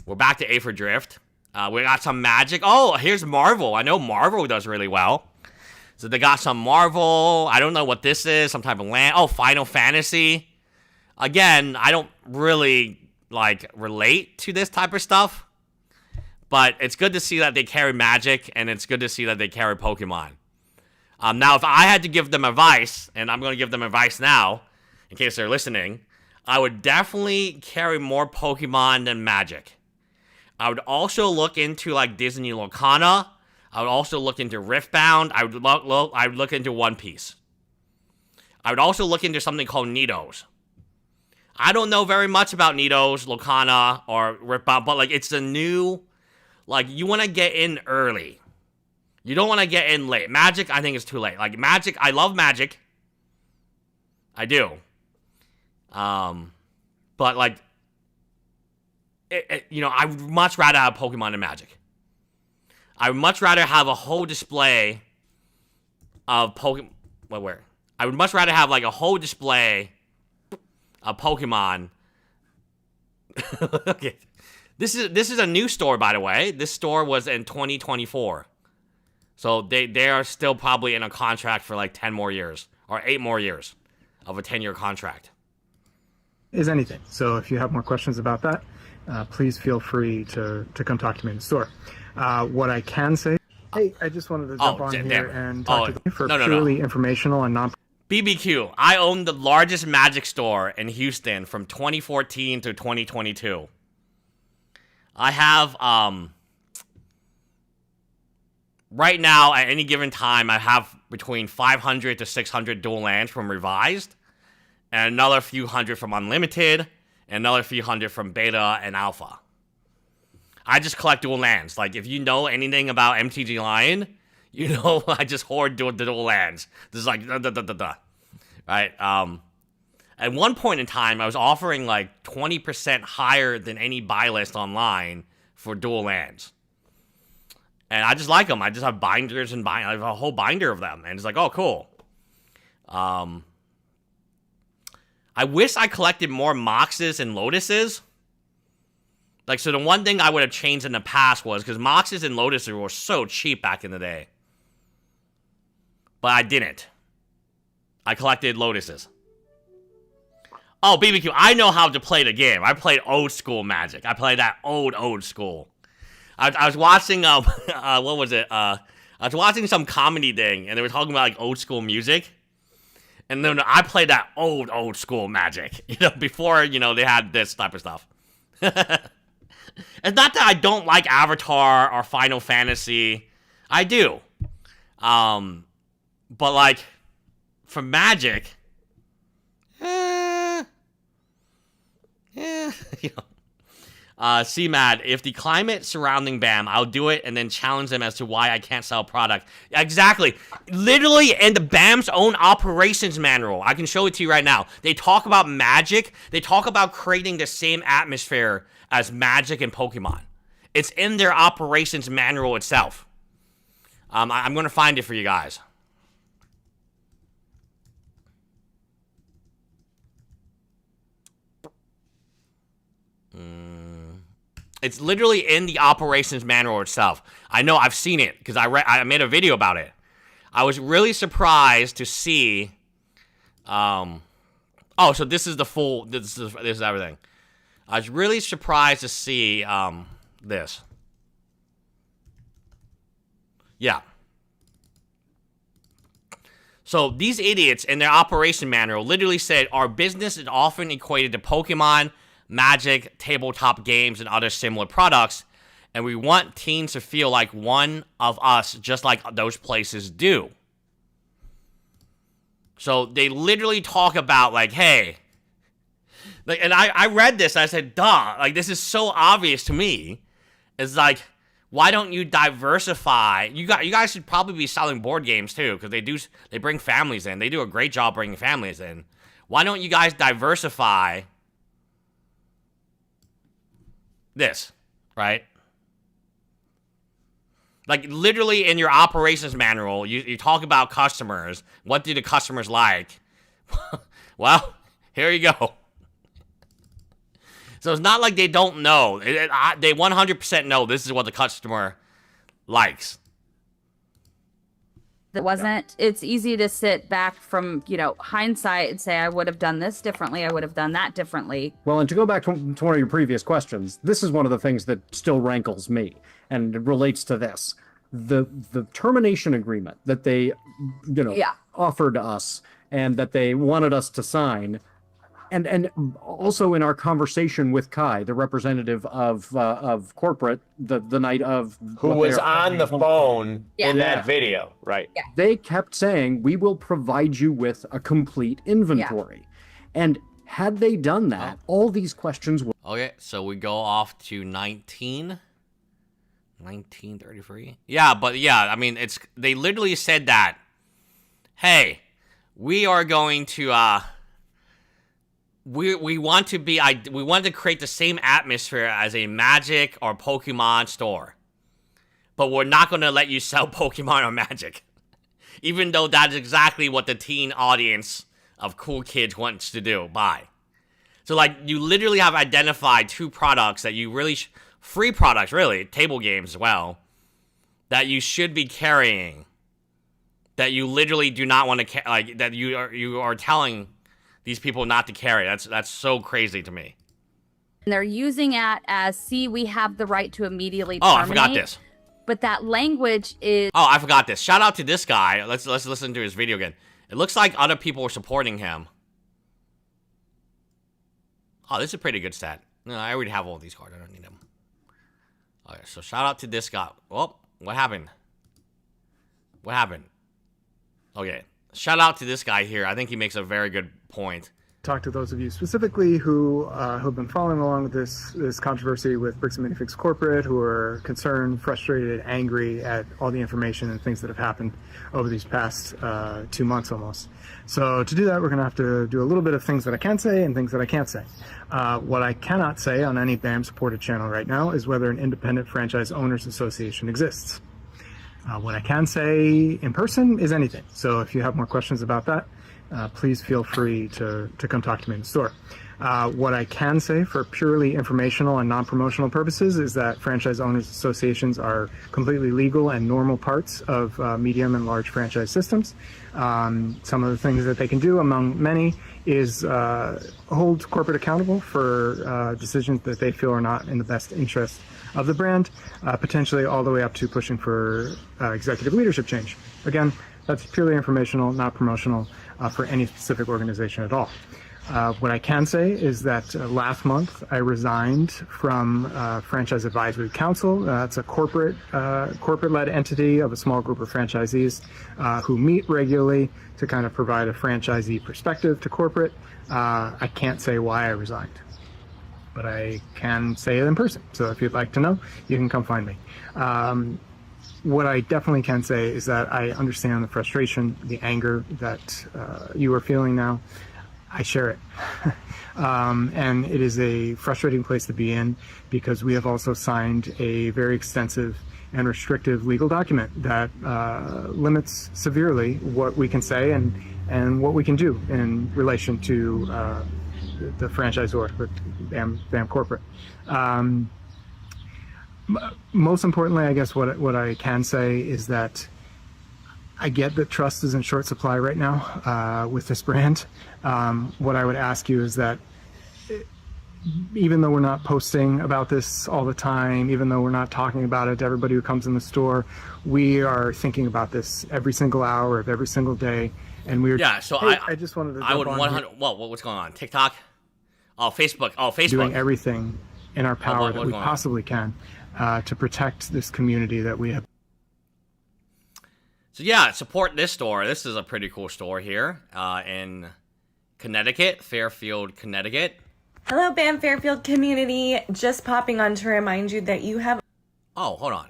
We're back to A for Drift. We got some Magic. Oh, here's Marvel. I know Marvel does really well. So they got some Marvel. I don't know what this is. Some type of land. Oh, Final Fantasy. Again, I don't really, relate to this type of stuff. But it's good to see that they carry Magic, and it's good to see that they carry Pokemon. Now, if I had to give them advice, and I'm going to give them advice now, in case they're listening, I would definitely carry more Pokemon than Magic. I would also look into, Disney Locana. I would also look into Riftbound. I would look into One Piece. I would also look into something called Nidos. I don't know very much about Nidos, Locana, or Riftbound, but it's a new, you want to get in early. You don't want to get in late. Magic, I think is too late. Magic, I love Magic. I do. But I would much rather have Pokemon than Magic. I would much rather have a whole display of Pokemon. Where? I would much rather have a whole display of Pokemon. Okay, this is a new store, by the way. This store was in 2024, so they are still probably in a contract for 10 more years or 8 more years of a 10-year contract. Is anything. So if you have more questions about that, please feel free to come talk to me in the store. What I can say, hey, I just wanted to jump on here and talk to you for purely informational and non. BBQ, I own the largest Magic store in Houston from 2014 to 2022. I have, right now, at any given time, I have between 500 to 600 dual lands from Revised, and another few hundred from Unlimited, and another few hundred from Beta and Alpha. I just collect dual lands. If you know anything about MTG Lion, you know I just hoard dual lands. This is right? At one point in time, I was offering 20% higher than any buy list online for dual lands. And I just like them. I just have binders and I have a whole binder of them. And it's oh, cool. I wish I collected more Moxes and Lotuses. So the one thing I would have changed in the past was, because Moxes and Lotuses were so cheap back in the day. But I didn't. I collected lotuses. Oh, BBQ, I know how to play the game. I played old school Magic. I played that old school. I was watching, what was it? I was watching some comedy thing, and they were talking about, like, old school music. And then I played that old school Magic, you know, before, you know, they had this type of stuff. It's not that I don't like Avatar or Final Fantasy. I do. But, like, for Magic, you know. CMAD, if the climate surrounding BAM, I'll do it and then challenge them as to why I can't sell product. Exactly. Literally in the BAM's own operations manual. I can show it to you right now. They talk about Magic. They talk about creating the same atmosphere as Magic and Pokemon. It's in their operations manual itself. I'm going to find it for you guys. It's literally in the operations manual itself. I know, I've seen it because I made a video about it. I was really surprised to see. Oh, so this is the full. This is everything. I was really surprised to see this. Yeah. So these idiots in their operation manual literally said our business is often equated to Pokemon, Magic, tabletop games, and other similar products, and we want teens to feel like one of us, just like those places do. So they literally talk about, like, hey, like, and I read this, and I said, duh, like, this is so obvious to me. It's like, why don't you diversify? You guys should probably be selling board games too, because they bring families in. They do a great job bringing families in. Why don't you guys diversify this, right? Like, literally in your operations manual, you talk about customers. What do the customers like? Well, here you go. So it's not like they don't know. They 100% know this is what the customer likes. That wasn't, it's easy to sit back from, you know, hindsight and say, I would have done this differently. I would have done that differently. Well, and to go back to one of your previous questions, this is one of the things that still rankles me, and it relates to this. The termination agreement that they, you know, offered us and that they wanted us to sign, and also in our conversation with Kai, the representative of corporate, the night of, who was on the phone in that video, right? Yeah. They kept saying, we will provide you with a complete inventory. And had they done that, all these questions would... Okay, so we go off to 1933. Yeah, but yeah, I mean, they literally said that, hey, we are going to, we want to create the same atmosphere as a Magic or Pokemon store, but we're not going to let you sell Pokemon or Magic, even though that's exactly what the teen audience of cool kids wants to do. So, like, you literally have identified two products that you really free products, really, table games as well, that you should be carrying, that you literally do not want to like, that you are telling these people not to carry. That's so crazy to me. And they're using it as, see, we have the right to immediately terminate. Oh, I forgot this. But that language is... Oh, I forgot this. Shout out to this guy. Let's listen to his video again. It looks like other people were supporting him. Oh, this is a pretty good stat. No, I already have all these cards. I don't need them. Okay, so shout out to this guy. Oh, what happened? What happened? Okay. Shout out to this guy here. I think he makes a very good point. Talk to those of you specifically who have been following along with this controversy with Bricks and Minifigs Corporate, who are concerned, frustrated, angry at all the information and things that have happened over these past 2 months almost. So to do that, we're going to have to do a little bit of things that I can say and things that I can't say. What I cannot say on any BAM supported channel right now is whether an independent franchise owners association exists. What I can say in person is anything. So if you have more questions about that, please feel free to come talk to me in the store. What I can say for purely informational and non-promotional purposes is that franchise owners associations are completely legal and normal parts of medium and large franchise systems. Some of the things that they can do, among many, is hold corporate accountable for decisions that they feel are not in the best interest of the brand, potentially all the way up to pushing for executive leadership change. Again, that's purely informational, not promotional for any specific organization at all. What I can say is that last month I resigned from Franchise Advisory Council. It's a corporate-led entity of a small group of franchisees who meet regularly to kind of provide a franchisee perspective to corporate. I can't say why I resigned, but I can say it in person. So if you'd like to know, you can come find me. What I definitely can say is that I understand the frustration, the anger that you are feeling now. I share it. And it is a frustrating place to be in because we have also signed a very extensive and restrictive legal document that limits severely what we can say and what we can do in relation to the franchisor, BAM Corporate. Most importantly, I guess what I can say is that I get that trust is in short supply right now with this brand. What I would ask you is that even though we're not posting about this all the time, even though we're not talking about it to everybody who comes in the store, we are thinking about this every single hour of every single day. And we're I just wanted to. I would 100. Well, what's going on? TikTok? Oh, Facebook. Oh, Facebook. Doing everything in our power that we possibly can to protect this community that we have. So yeah, support this store. This is a pretty cool store here in Connecticut, Fairfield, Connecticut. Hello, BAM Fairfield community. Just popping on to remind you that you have... Oh, hold on.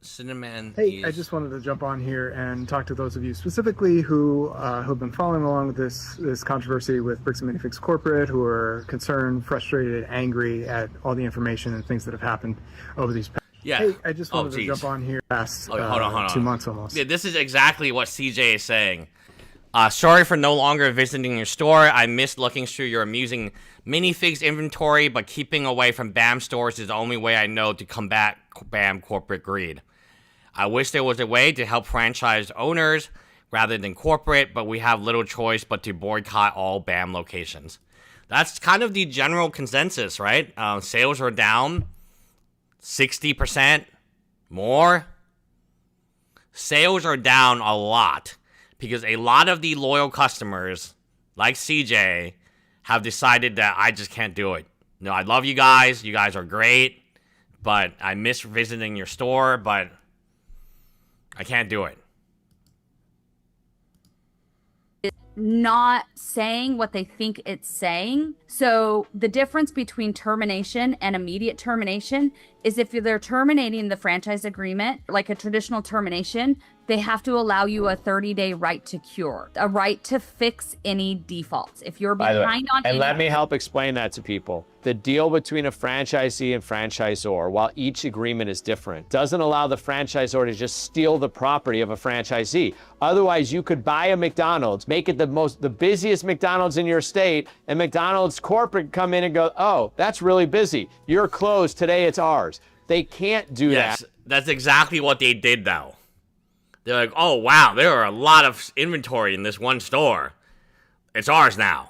Cinnamon. Hey, I just wanted to jump on here and talk to those of you specifically who have been following along with this controversy with Bricks and Minifigs Corporate, who are concerned, frustrated, angry at all the information and things that have happened over these past. Yeah. Hey, I just wanted to jump on here past hold on. 2 months almost. Yeah, this is exactly what CJ is saying. Sorry for no longer visiting your store. I missed looking through your amusing minifigs inventory, but keeping away from BAM stores is the only way I know to combat BAM corporate greed. I wish there was a way to help franchise owners rather than corporate, but we have little choice but to boycott all BAM locations. That's kind of the general consensus, right? Sales are down 60% more. Sales are down a lot because a lot of the loyal customers, like CJ, have decided that I just can't do it. No, I love you guys. You guys are great, but I miss visiting your store, but I can't do it. Not saying what they think it's saying. So the difference between termination and immediate termination is if they're terminating the franchise agreement, like a traditional termination, they have to allow you a 30-day right to cure, a right to fix any defaults. If you're behind on and let me help explain that to people. The deal between a franchisee and franchisor, while each agreement is different, doesn't allow the franchisor to just steal the property of a franchisee. Otherwise, you could buy a McDonald's, make it the busiest McDonald's in your state, and McDonald's corporate come in and go, oh, that's really busy. You're closed. Today it's ours. They can't do that. That's exactly what they did, though. They're like, oh, wow, there are a lot of inventory in this one store. It's ours now.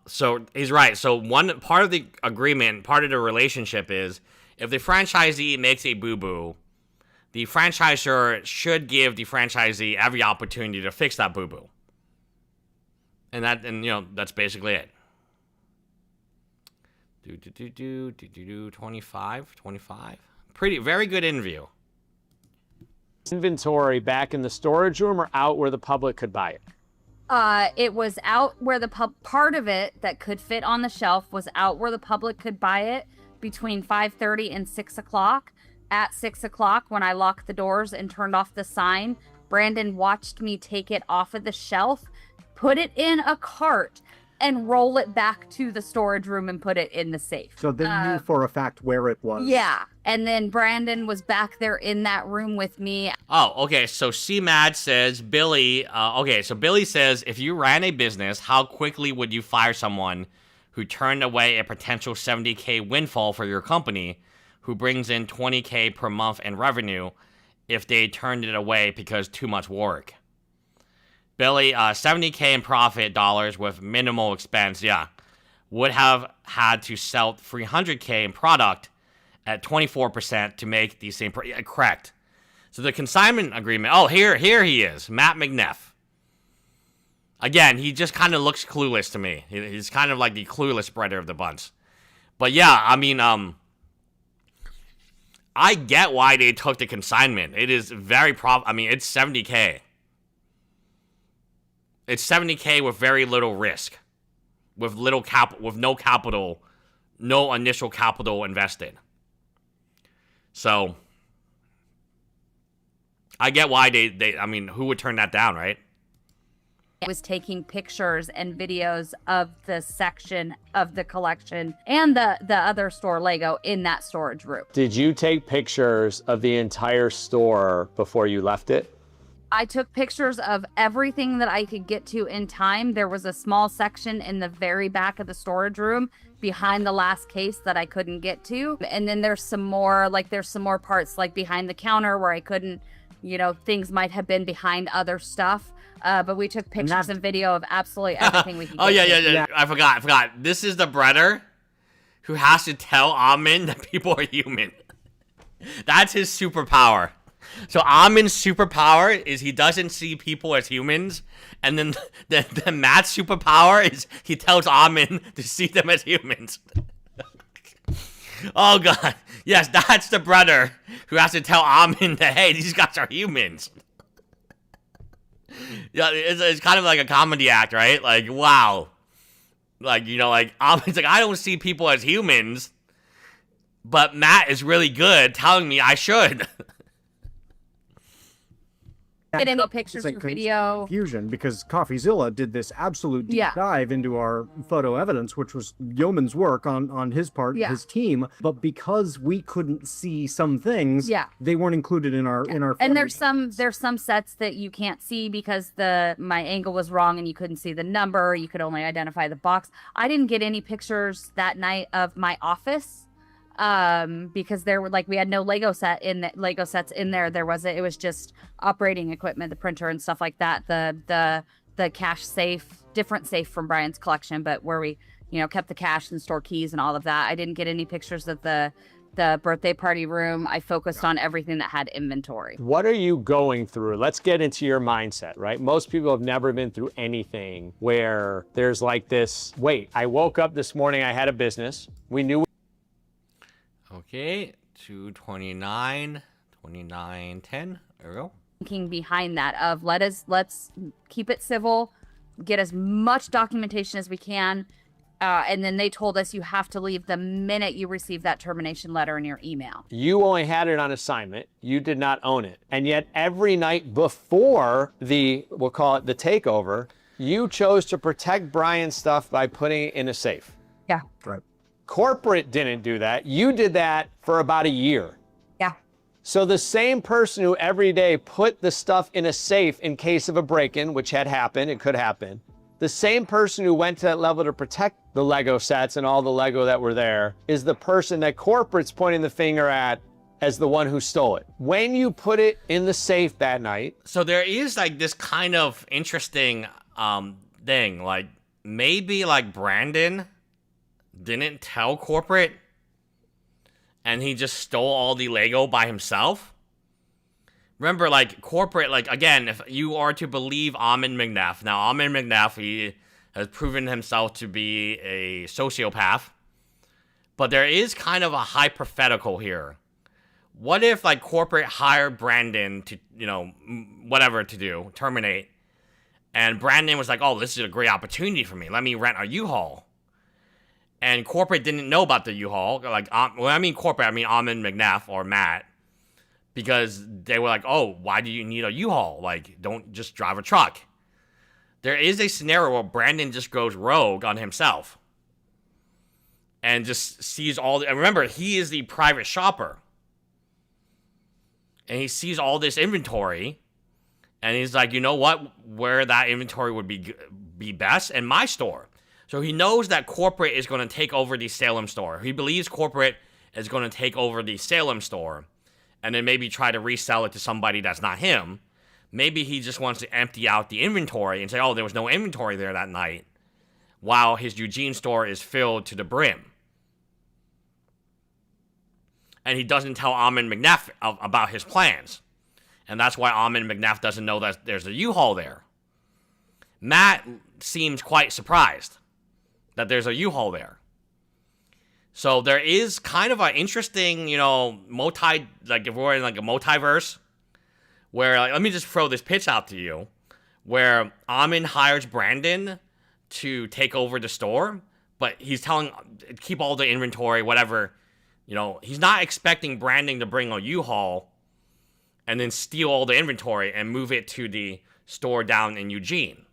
So he's right. So one part of the agreement, part of the relationship is if the franchisee makes a boo-boo, the franchisor should give the franchisee every opportunity to fix that boo-boo. And that's basically it. 25. Very good interview. Inventory back in the storage room or out where the public could buy it? It was out where the part of it that could fit on the shelf was out where the public could buy it between 5:30 and 6 o'clock. At 6 o'clock, when I locked the doors and turned off the sign, Brandon watched me take it off of the shelf, put it in a cart, and roll it back to the storage room and put it in the safe. So they knew for a fact where it was. Yeah. And then Brandon was back there in that room with me. Oh, okay. So CMAD says, Billy, so Billy says, if you ran a business, how quickly would you fire someone who turned away a potential $70K windfall for your company, who brings in $20K per month in revenue, if they turned it away because too much work? Billy, $70K in profit dollars with minimal expense, would have had to sell $300K in product at 24% to make the same. Correct. So the consignment agreement. Oh, here he is, Matt McNeff. Again, he just kind of looks clueless to me. He's kind of like the clueless brother of the bunch. But yeah, I mean, I get why they took the consignment. It is very I mean, it's $70K. It's $70K with very little risk, with little with no capital, no initial capital invested. So I get why I mean, who would turn that down, right? It was taking pictures and videos of the section of the collection and the other store Lego in that storage room. Did you take pictures of the entire store before you left it? I took pictures of everything that I could get to in time. There was a small section in the very back of the storage room behind the last case that I couldn't get to. And then there's some more parts like behind the counter where I couldn't, things might have been behind other stuff. But we took pictures and video of absolutely everything we could get to. Yeah. I forgot. This is the brother who has to tell Amin that people are human. That's his superpower. So Amin's superpower is he doesn't see people as humans, and then Matt's superpower is he tells Amin to see them as humans. Oh god, yes, that's the brother who has to tell Amin that, hey, these guys are humans. Yeah, it's kind of like a comedy act, right? Like, wow, like Amin's like, I don't see people as humans, but Matt is really good telling me I should. Get into pictures or video. Confusion, because CoffeeZilla did this absolute deep dive into our photo evidence, which was yeoman's work on his part, his team. But because we couldn't see some things, they weren't included in our And there's some sets that you can't see because my angle was wrong and you couldn't see the number. You could only identify the box. I didn't get any pictures that night of my office. Because there were we had no Lego sets in there. It was just operating equipment, the printer and stuff like that. The cash safe, different safe from Brian's collection, but where we, kept the cash and store keys and all of that. I didn't get any pictures of the birthday party room. I focused on everything that had inventory. What are you going through? Let's get into your mindset, right? Most people have never been through anything where there's this, wait, I woke up this morning, I had a business. We knew. Okay, 229, 2910. There we go. Thinking behind that of let's keep it civil, get as much documentation as we can, and then they told us you have to leave the minute you receive that termination letter in your email. You only had it on assignment. You did not own it, and yet every night before we'll call it the takeover, you chose to protect Brian's stuff by putting it in a safe. Yeah. Right. Corporate didn't do that. You did that for about a year. Yeah. So the same person who every day put the stuff in a safe in case of a break-in, which had happened, it could happen, the same person who went to that level to protect the Lego sets and all the Lego that were there is the person that corporate's pointing the finger at as the one who stole it. When you put it in the safe that night. So there is this kind of interesting thing, maybe Brandon didn't tell corporate and he just stole all the Lego by himself. Remember, corporate, again, if you are to believe Amin McNeff, now Amin McNeff, he has proven himself to be a sociopath, but there is kind of a hypothetical here. What if corporate hired Brandon to, whatever to do, terminate, and Brandon was like, oh, this is a great opportunity for me. Let me rent a U-Haul. And corporate didn't know about the U-Haul. When I mean corporate, I mean Amin McNeff or Matt. Because they were like, oh, why do you need a U-Haul? Don't just drive a truck. there is a scenario where Brandon just goes rogue on himself and just sees all and remember, he is the private shopper. And he sees all this inventory, and he's like, you know what? Where that inventory would be best? In my store. So he knows that corporate is going to take over the Salem store. He believes corporate is going to take over the Salem store, and then maybe try to resell it to somebody that's not him. Maybe he just wants to empty out the inventory and say, oh, there was no inventory there that night, while his Eugene store is filled to the brim. And he doesn't tell Amon McNeff about his plans. And that's why Amon McNeff doesn't know that there's a U-Haul there. Matt seems quite surprised that there's a U-Haul there. So there is kind of an interesting, if we're in like a multiverse, where, let me just throw this pitch out to you, where Amon hires Brandon to take over the store, but he's telling, keep all the inventory, whatever. He's not expecting Brandon to bring a U-Haul and then steal all the inventory and move it to the store down in Eugene.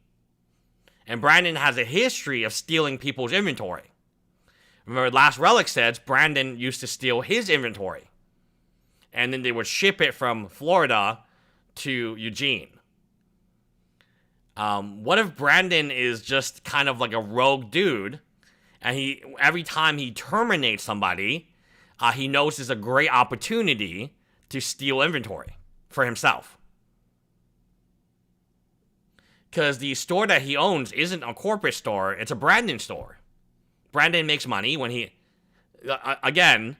And Brandon has a history of stealing people's inventory. Remember, Last Relic says Brandon used to steal his inventory. And then they would ship it from Florida to Eugene. What if Brandon is just kind of like a rogue dude, and every time he terminates somebody, he knows there's a great opportunity to steal inventory for himself. Because the store that he owns isn't a corporate store, it's a Brandon store. Brandon makes money when he... Again,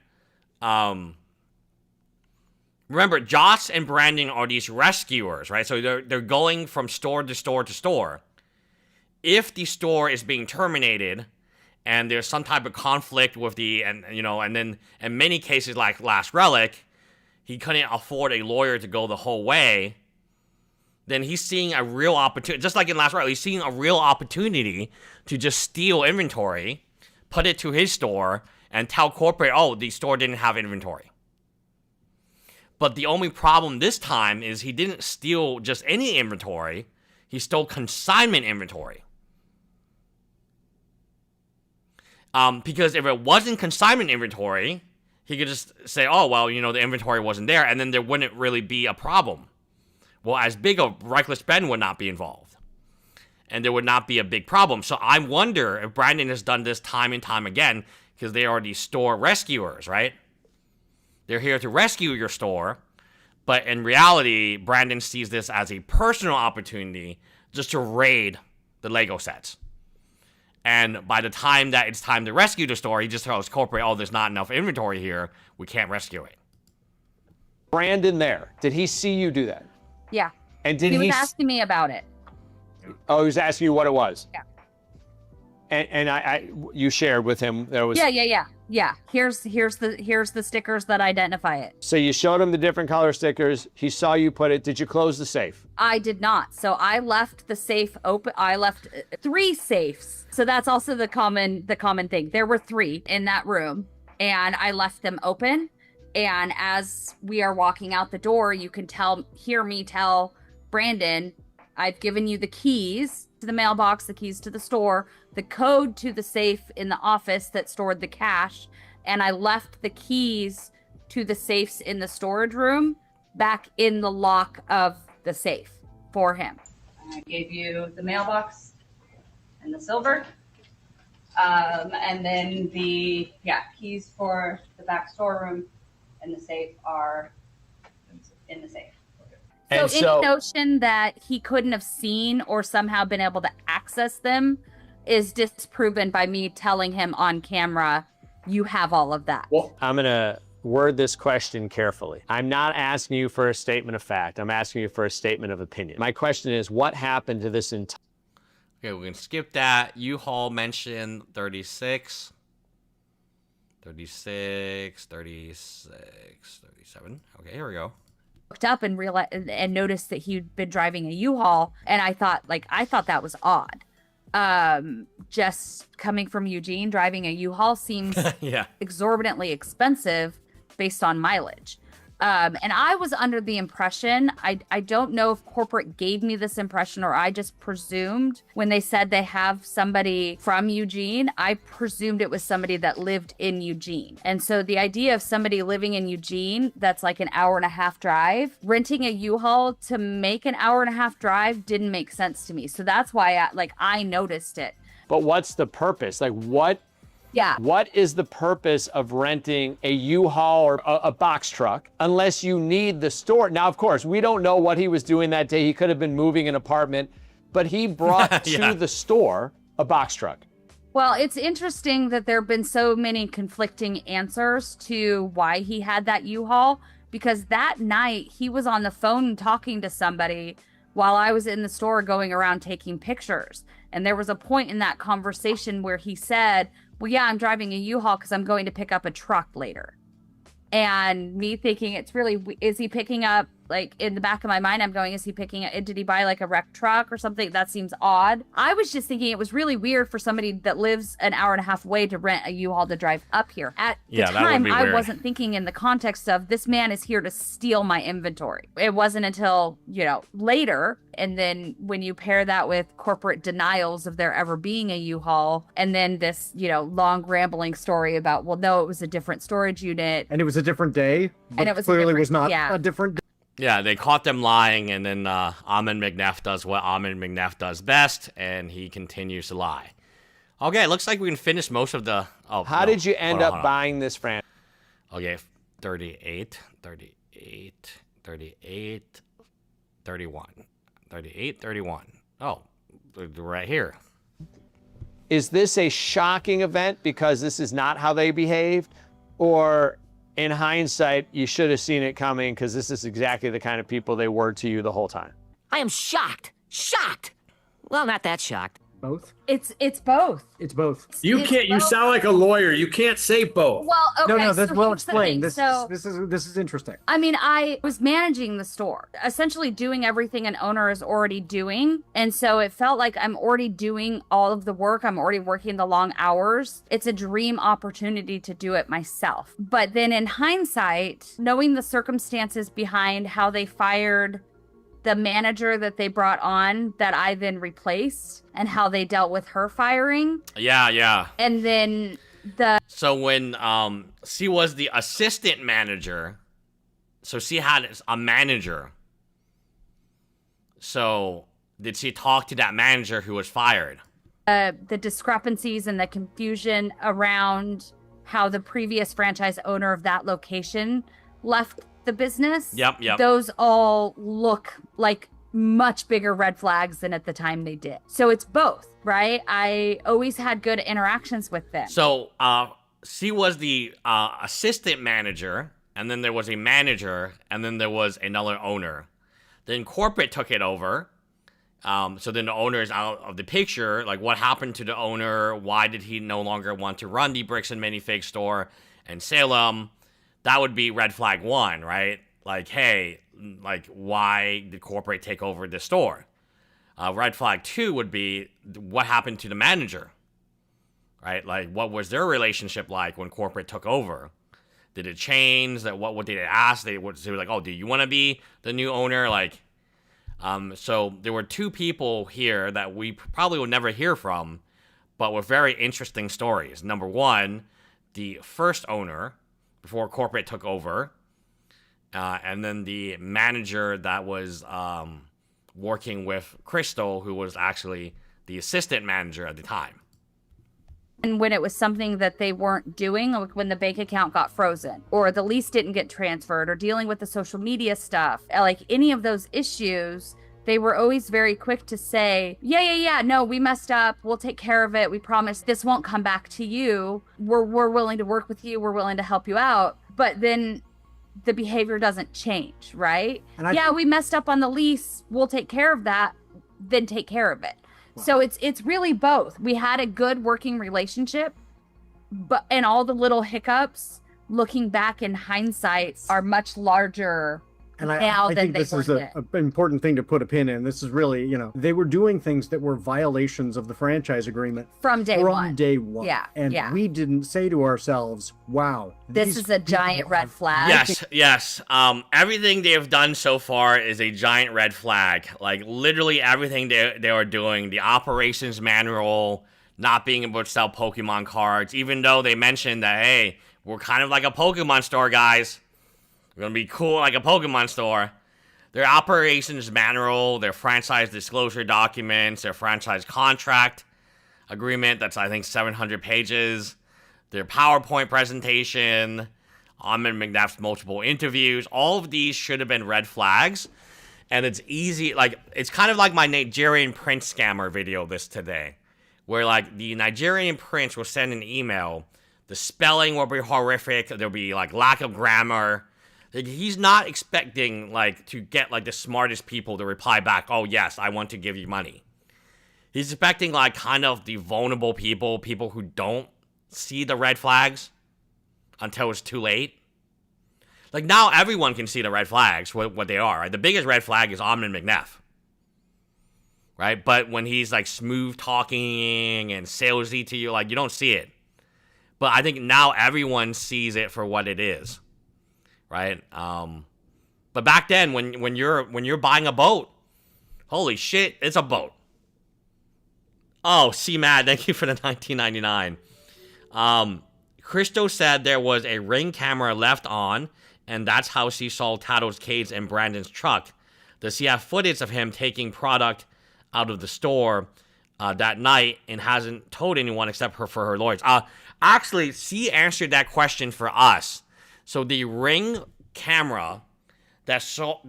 remember, Josh and Brandon are these rescuers, right? So they're going from store to store to store. If the store is being terminated, and there's some type of conflict with and then in many cases like Last Relic, he couldn't afford a lawyer to go the whole way, then he's seeing a real opportunity, just like in Last Relic, he's seeing a real opportunity to just steal inventory, put it to his store, and tell corporate, oh, the store didn't have inventory. But the only problem this time is he didn't steal just any inventory, he stole consignment inventory. Because if it wasn't consignment inventory, he could just say, oh, well, the inventory wasn't there, and then there wouldn't really be a problem. Well, as big a reckless spend would not be involved. And there would not be a big problem. So I wonder if Brandon has done this time and time again, because they are these store rescuers, right? They're here to rescue your store, but in reality, Brandon sees this as a personal opportunity just to raid the Lego sets. And by the time that it's time to rescue the store, he just tells corporate, oh, there's not enough inventory here. We can't rescue it. Brandon there, did he see you do that? Yeah. And did he was asking me about it. Oh, he was asking you what it was? Yeah. And you shared with him there was... Yeah. Here's the stickers that identify it. So you showed him the different color stickers. He saw you put it. Did you close the safe? I did not. So I left the safe open. I left 3 safes. So that's also the common thing. There were 3 in that room, and I left them open. And as we are walking out the door, you can hear me tell Brandon, I've given you the keys to the mailbox, the keys to the store, the code to the safe in the office that stored the cash, and I left the keys to the safes in the storage room back in the lock of the safe for him. I gave you the mailbox and the silver, and then the keys for the back storeroom and the safe are in the safe. So any notion that he couldn't have seen or somehow been able to access them is disproven by me telling him on camera, you have all of that. Well, I'm going to word this question carefully. I'm not asking you for a statement of fact. I'm asking you for a statement of opinion. My question is, what happened to this entire... Okay, we can skip that. U-Haul mentioned 36. 36, 36, 37. Okay, here we go. Looked up and realized and noticed that he'd been driving a U-Haul, and I thought that was odd. Just coming from Eugene, driving a U-Haul seems exorbitantly expensive based on mileage. And I was under the impression, I don't know if corporate gave me this impression or I just presumed when they said they have somebody from Eugene, I presumed it was somebody that lived in Eugene. And so the idea of somebody living in Eugene, that's like an hour and a half drive, renting a U-Haul to make an hour and a half drive didn't make sense to me. So that's why I noticed it. But what's the purpose? Like what is the purpose of renting a U-Haul or a box truck unless you need the store? Now, of course, we don't know what he was doing that day. He could have been moving an apartment, but he brought to the store a box truck. Well, it's interesting that there have been so many conflicting answers to why he had that U-Haul, because that night he was on the phone talking to somebody while I was in the store going around taking pictures. And there was a point in that conversation where he said, well, yeah, I'm driving a U-Haul because I'm going to pick up a truck later. And me thinking is he picking up, like in the back of my mind, I'm going, is he picking up, did he buy like a wrecked truck or something? That seems odd. I was just thinking it was really weird for somebody that lives an hour and a half away to rent a U-Haul to drive up here. At the time, I wasn't thinking in the context of this man is here to steal my inventory. It wasn't until, later. And then when you pair that with corporate denials of there ever being a U-Haul, and then this, long rambling story about, well, no, it was a different storage unit. And it was a different day. And it was clearly was not a different day. Yeah, they caught them lying, and then Amon McNeff does what Amon McNeff does best, and he continues to lie. Okay, it looks like we can finish most of the... How did you end up buying this franchise? Okay, 38, 31. 38, 31. Oh, right here. Is this a shocking event because this is not how they behaved? Or... in hindsight, you should have seen it coming because this is exactly the kind of people they were to you the whole time. I am shocked. Shocked. Well, not that shocked. Both? It's both. It's both. You sound like a lawyer. You can't say both. Well, okay. No, that's so well here's the explained. thing. This is interesting. I mean, I was managing the store, essentially doing everything an owner is already doing. And so it felt like I'm already doing all of the work. I'm already working the long hours. It's a dream opportunity to do it myself. But then in hindsight, knowing the circumstances behind how they fired the manager that they brought on that I then replaced and how they dealt with her firing. Yeah. And then So when she was the assistant manager, so she had a manager. So did she talk to that manager who was fired? The discrepancies and the confusion around how the previous franchise owner of that location left the business. Yep. Those all look like much bigger red flags than at the time they did. So it's both, right? I always had good interactions with them. So she was the assistant manager, and then there was a manager, and then there was another owner. Then corporate took it over. So then the owner is out of the picture. Like, what happened to the owner? Why did he no longer want to run the Bricks and Minifigs store in Salem? That would be red flag 1, right? Like, hey, like, why did corporate take over the store? Red flag 2 would be what happened to the manager, right? Like, what was their relationship like when corporate took over? Did it change? That what did they ask? They were like, oh, do you want to be the new owner? Like, so there were 2 people here that we probably will never hear from, but were very interesting stories. Number 1, the first owner before corporate took over, and then the manager that was working with Crystal, who was actually the assistant manager at the time. And when it was something that they weren't doing, like when the bank account got frozen, or the lease didn't get transferred, or dealing with the social media stuff, like any of those issues, they were always very quick to say, yeah, no, we messed up. We'll take care of it. We promise this won't come back to you. We're willing to work with you. We're willing to help you out. But then the behavior doesn't change, right? We messed up on the lease. We'll take care of that. Then take care of it. Wow. So it's really both. We had a good working relationship, and all the little hiccups, looking back in hindsight, are much larger And I think this is an important thing to put a pin in. This is really, they were doing things that were violations of the franchise agreement from day one. Yeah. And we didn't say to ourselves, wow. This is a giant red flag. Yes. Everything they have done so far is a giant red flag. Like, literally everything they are doing, the operations manual, not being able to sell Pokemon cards, even though they mentioned that, hey, we're kind of like a Pokemon store, guys. We're going to be cool like a Pokemon store. Their operations manual, their franchise disclosure documents, their franchise contract agreement, that's, I think, 700 pages. Their PowerPoint presentation, Ahmed McNabb's multiple interviews. All of these should have been red flags. And it's easy, like, it's kind of like my Nigerian prince scammer video today. Where, like, the Nigerian prince will send an email. The spelling will be horrific. There'll be, like, lack of grammar. Like, he's not expecting, like, to get, like, the smartest people to reply back, oh, yes, I want to give you money. He's expecting, like, kind of the vulnerable people who don't see the red flags until it's too late. Like, now everyone can see the red flags, what they are, right? The biggest red flag is Ahmed McNabb, right? But when he's, like, smooth talking and salesy to you, like, you don't see it. But I think now everyone sees it for what it is. Right? But back then, when you're buying a boat, holy shit, it's a boat. Oh, C-Mad, thank you for the 1999. Crystal said there was a Ring camera left on, and that's how she saw Tato's cage in Brandon's truck. Does she have footage of him taking product out of the store that night and hasn't told anyone except for her lawyers? Actually, she answered that question for us. So the Ring camera that saw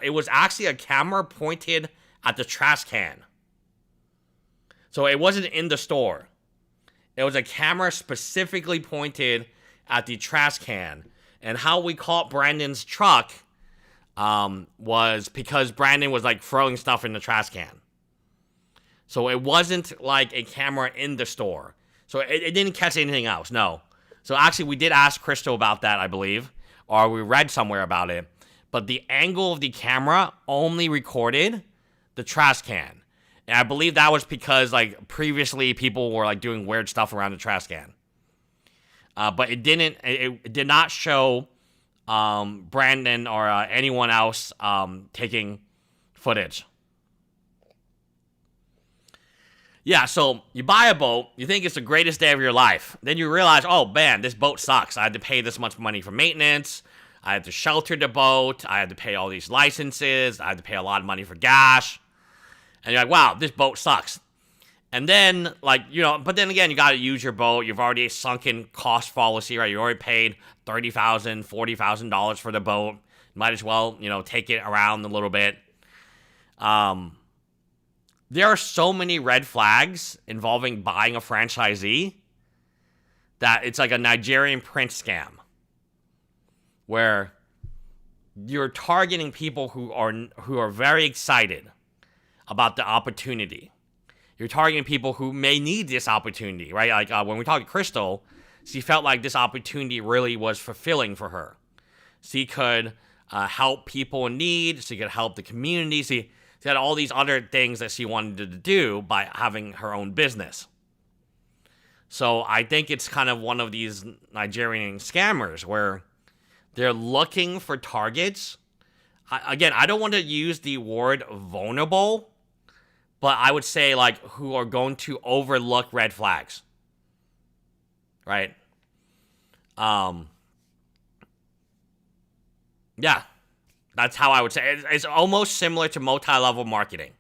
it was actually a camera pointed at the trash can. So it wasn't in the store. It was a camera specifically pointed at the trash can. And how we caught Brandon's truck was because Brandon was, like, throwing stuff in the trash can. So it wasn't like a camera in the store. So it didn't catch anything else, no. So actually, we did ask Crystal about that, I believe, or we read somewhere about it. But the angle of the camera only recorded the trash can. And I believe that was because, like, previously people were, like, doing weird stuff around the trash can. But it did not show Brandon or anyone else taking footage. Yeah, so you buy a boat, you think it's the greatest day of your life. Then you realize, oh, man, this boat sucks. I had to pay this much money for maintenance. I had to shelter the boat. I had to pay all these licenses. I had to pay a lot of money for gas. And you're like, wow, this boat sucks. And then, like, but then again, you got to use your boat. You've already sunken cost fallacy, right? You already paid $30,000, $40,000 for the boat. Might as well, take it around a little bit. There are so many red flags involving buying a franchisee that it's like a Nigerian prince scam where you're targeting people who are very excited about the opportunity. You're targeting people who may need this opportunity, right? Like when we talked to Crystal, she felt like this opportunity really was fulfilling for her. She could help people in need. She could help the community. She had all these other things that she wanted to do by having her own business. So I think it's kind of one of these Nigerian scammers where they're looking for targets. Again, I don't want to use the word vulnerable, but I would say like who are going to overlook red flags. Right? Yeah. That's how I would say it. It's almost similar to multi-level marketing.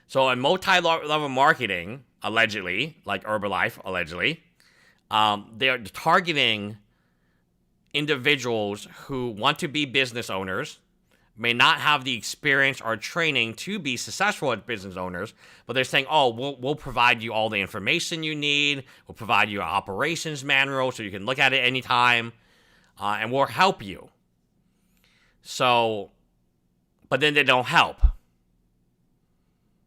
So in multi-level marketing, allegedly, like Herbalife, allegedly, they're targeting individuals who want to be business owners, may not have the experience or training to be successful as business owners, but they're saying, oh, we'll provide you all the information you need, we'll provide you an operations manual so you can look at it anytime, and we'll help you. So, but then they don't help,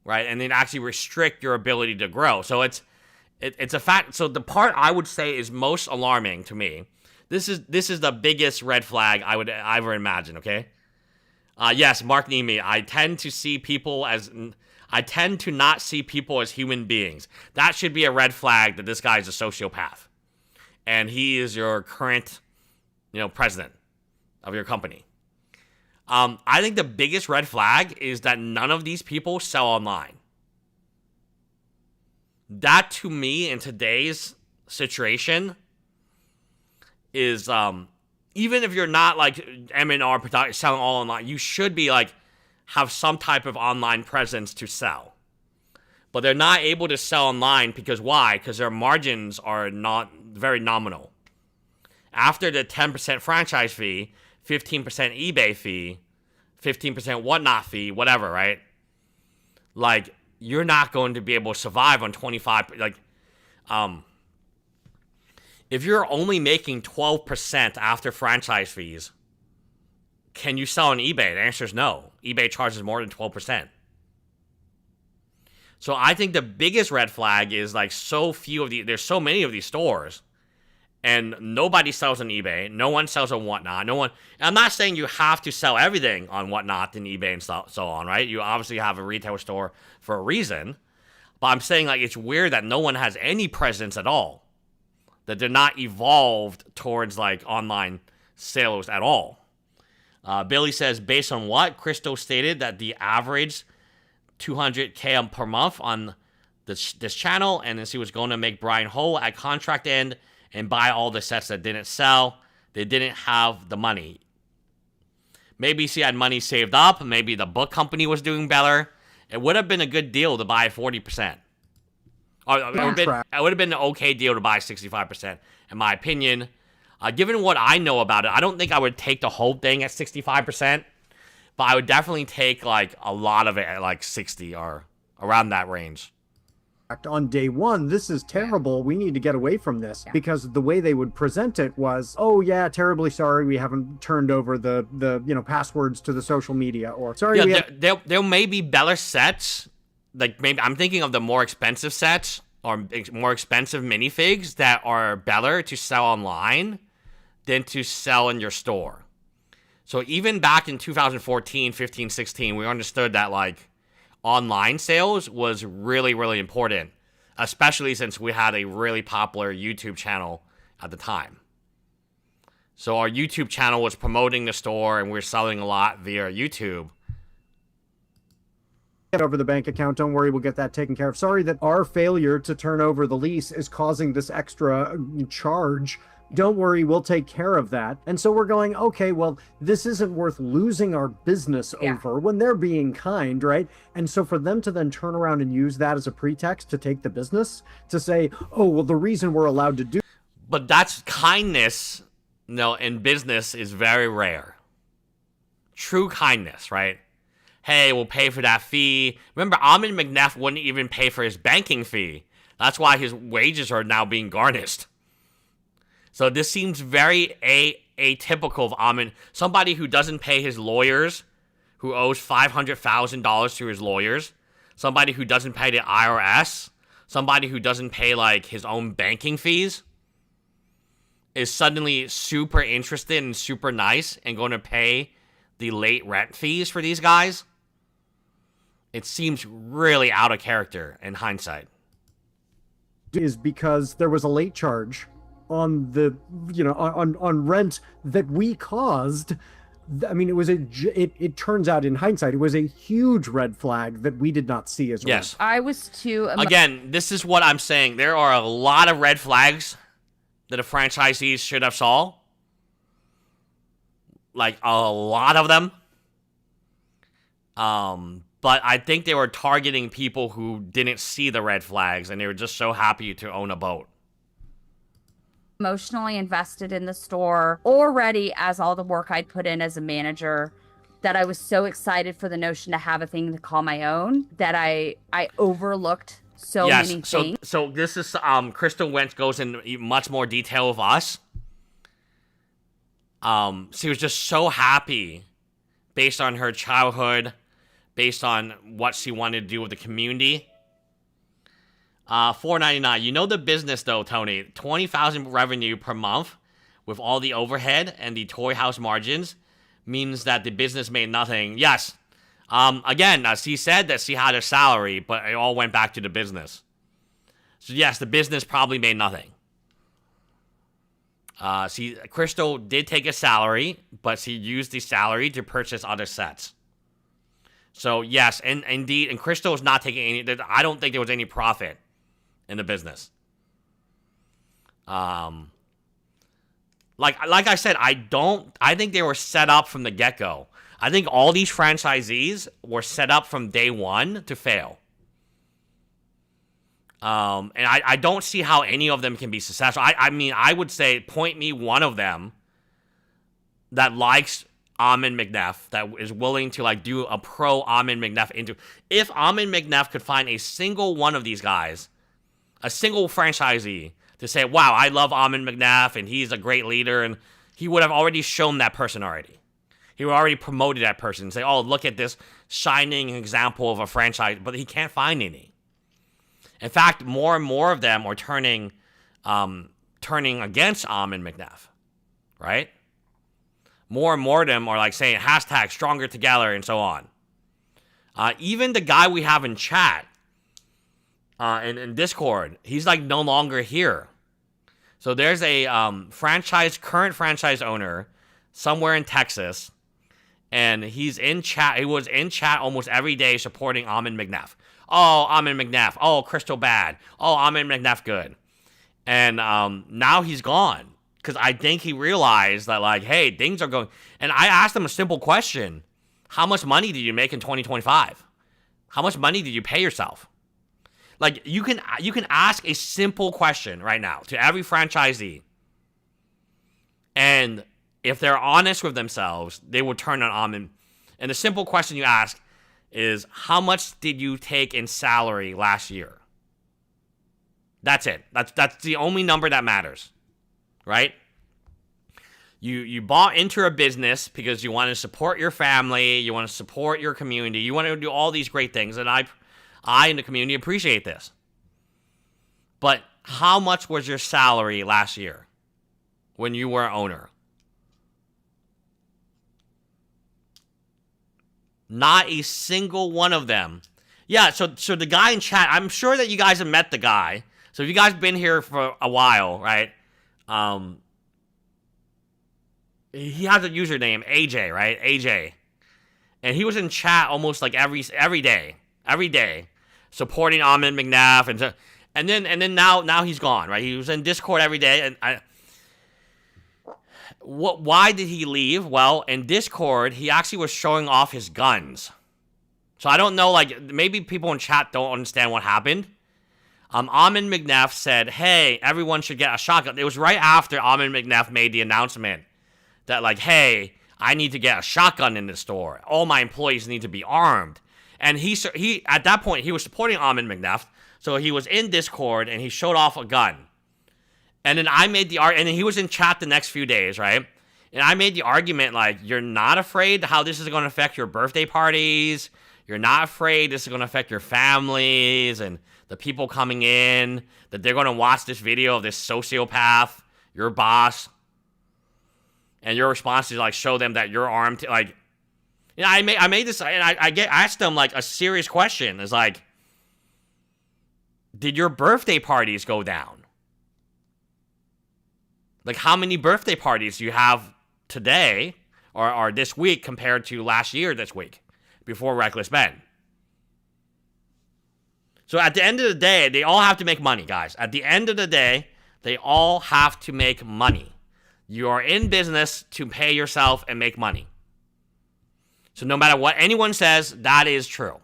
right? And then actually restrict your ability to grow. So it's a fact. So the part I would say is most alarming to me, This is the biggest red flag I would ever imagine, okay? Yes, Mark Nemi, I tend to not see people as human beings. That should be a red flag that this guy is a sociopath. And he is your current, president of your company. I think the biggest red flag is that none of these people sell online. That, to me, in today's situation, is even if you're not like M&R product selling all online, you should be like have some type of online presence to sell. But they're not able to sell online because why? Because their margins are not very nominal. After the 10% franchise fee, 15% eBay fee, 15% whatnot fee, whatever, right? Like, you're not going to be able to survive on 25, if you're only making 12% after franchise fees, can you sell on eBay? The answer is no. eBay charges more than 12%. So I think the biggest red flag is like there's so many of these stores and nobody sells on eBay. No one sells on whatnot. I'm not saying you have to sell everything on whatnot and eBay and so on, right? You obviously have a retail store for a reason, but I'm saying like it's weird that no one has any presence at all, that they're not evolved towards like online sales at all. Billy says, based on what? Crystal stated that the average $200K per month on this channel, and then she was going to make Brian whole at contract end and buy all the sets that didn't sell. They didn't have the money. Maybe she had money saved up. Maybe the book company was doing better. It would have been a good deal to buy 40%. Or it would have been an okay deal to buy 65%, in my opinion. Given what I know about it, I don't think I would take the whole thing at 65%, but I would definitely take like a lot of it at like 60 or around that range. On day one, this is terrible. We need to get away from this, because the way they would present it was, oh yeah, terribly sorry, we haven't turned over the passwords to the social media, or sorry. Yeah, there may be better sets. Like maybe I'm thinking of the more expensive sets or more expensive minifigs that are better to sell online than to sell in your store. So even back in 2014, 15, 16, we understood that like online sales was really, really important, especially since we had a really popular YouTube channel at the time. So our YouTube channel was promoting the store and we were selling a lot via YouTube. Get over the bank account, don't worry, we'll get that taken care of. Sorry that our failure to turn over the lease is causing this extra charge. Don't worry, we'll take care of that. And so we're going, okay, well, this isn't worth losing our business over when they're being kind, right? And so for them to then turn around and use that as a pretext to take the business, to say, oh, well, the reason we're allowed to do. But that's kindness, in business is very rare. True kindness, right? Hey, we'll pay for that fee. Remember, Ahmed McNeff wouldn't even pay for his banking fee. That's why his wages are now being garnished. So this seems very atypical of Ahmed. Somebody who doesn't pay his lawyers, who owes $500,000 to his lawyers. Somebody who doesn't pay the IRS. Somebody who doesn't pay, like, his own banking fees. Is suddenly super interested and super nice and going to pay the late rent fees for these guys. It seems really out of character in hindsight. Is because there was a late charge on the, on rent that we caused. I mean, it turns out in hindsight, it was a huge red flag that we did not see as well. Yes. I was too. Again, this is what I'm saying. There are a lot of red flags that the franchisees should have saw. Like, a lot of them. But I think they were targeting people who didn't see the red flags and they were just so happy to own a boat. Emotionally invested in the store already, as all the work I'd put in as a manager, that I was so excited for the notion to have a thing to call my own that I overlooked many things. So this is Crystal Wentz goes in much more detail with us. She was just so happy based on her childhood, based on what she wanted to do with the community. $4.99. You know the business though, Tony. $20,000 revenue per month with all the overhead and the toy house margins means that the business made nothing. Yes. Again, she said that she had a salary, but it all went back to the business. So yes, the business probably made nothing. Crystal did take a salary, but she used the salary to purchase other sets. So yes, and indeed, and Crystal was not taking any. I don't think there was any profit in the business. Like I said, I think they were set up from the get-go. I think all these franchisees were set up from day one to fail. And I don't see how any of them can be successful. I mean, I would say, point me one of them that likes Amin McNeff, that is willing to like do a pro Amin McNeff into. If Amin McNeff could find a single one of these guys, a single franchisee, to say, wow, I love Amin McNeff and he's a great leader, and he would have already shown that person already. He would already promoted that person and say, oh, look at this shining example of a franchise, but he can't find any. In fact, more and more of them are turning against Amin McNeff, right? More and more of them are like saying hashtag stronger together and so on. Even the guy we have in chat, in Discord, he's like no longer here. So there's a current franchise owner somewhere in Texas, and he's in chat. He was in chat almost every day supporting Amin McNeff. Oh, Amin McNeff. Oh, Crystal bad. Oh, Amin McNeff good. And now he's gone because I think he realized that, like, hey, things are going. And I asked him a simple question: how much money did you make in 2025? How much money did you pay yourself? Like, you can ask a simple question right now to every franchisee, and if they're honest with themselves, they will turn on Amin. And the simple question you ask is, how much did you take in salary last year? That's it. That's the only number that matters, right? You bought into a business because you want to support your family, you want to support your community, you want to do all these great things, and I in the community appreciate this. But how much was your salary last year when you were an owner? Not a single one of them. Yeah, so the guy in chat, I'm sure that you guys have met the guy. So if you guys have been here for a while, right? He has a username, AJ, right? AJ. And he was in chat almost like every day, supporting Amin McNeff, and then now he's gone, right? He was in Discord every day, and why did he leave? Well, in Discord, he actually was showing off his guns. So I don't know, like, maybe people in chat don't understand what happened. Amin McNeff said, hey, everyone should get a shotgun. It was right after Amin McNeff made the announcement that, like, hey, I need to get a shotgun in the store. All my employees need to be armed. And he at that point, he was supporting Amin McNeff, so he was in Discord, and he showed off a gun. And then I made the argument, and then he was in chat the next few days, right? And I made the argument, like, you're not afraid how this is going to affect your birthday parties. You're not afraid this is going to affect your families and the people coming in, that they're going to watch this video of this sociopath, your boss. And your response is, like, show them that you're armed. Like, you know, I made this, and I asked them, like, a serious question. It's like, did your birthday parties go down? Like, how many birthday parties do you have today or this week compared to last year this week before Reckless Ben? So at the end of the day, they all have to make money, guys. At the end of the day, they all have to make money. You are in business to pay yourself and make money. So no matter what anyone says, that is true.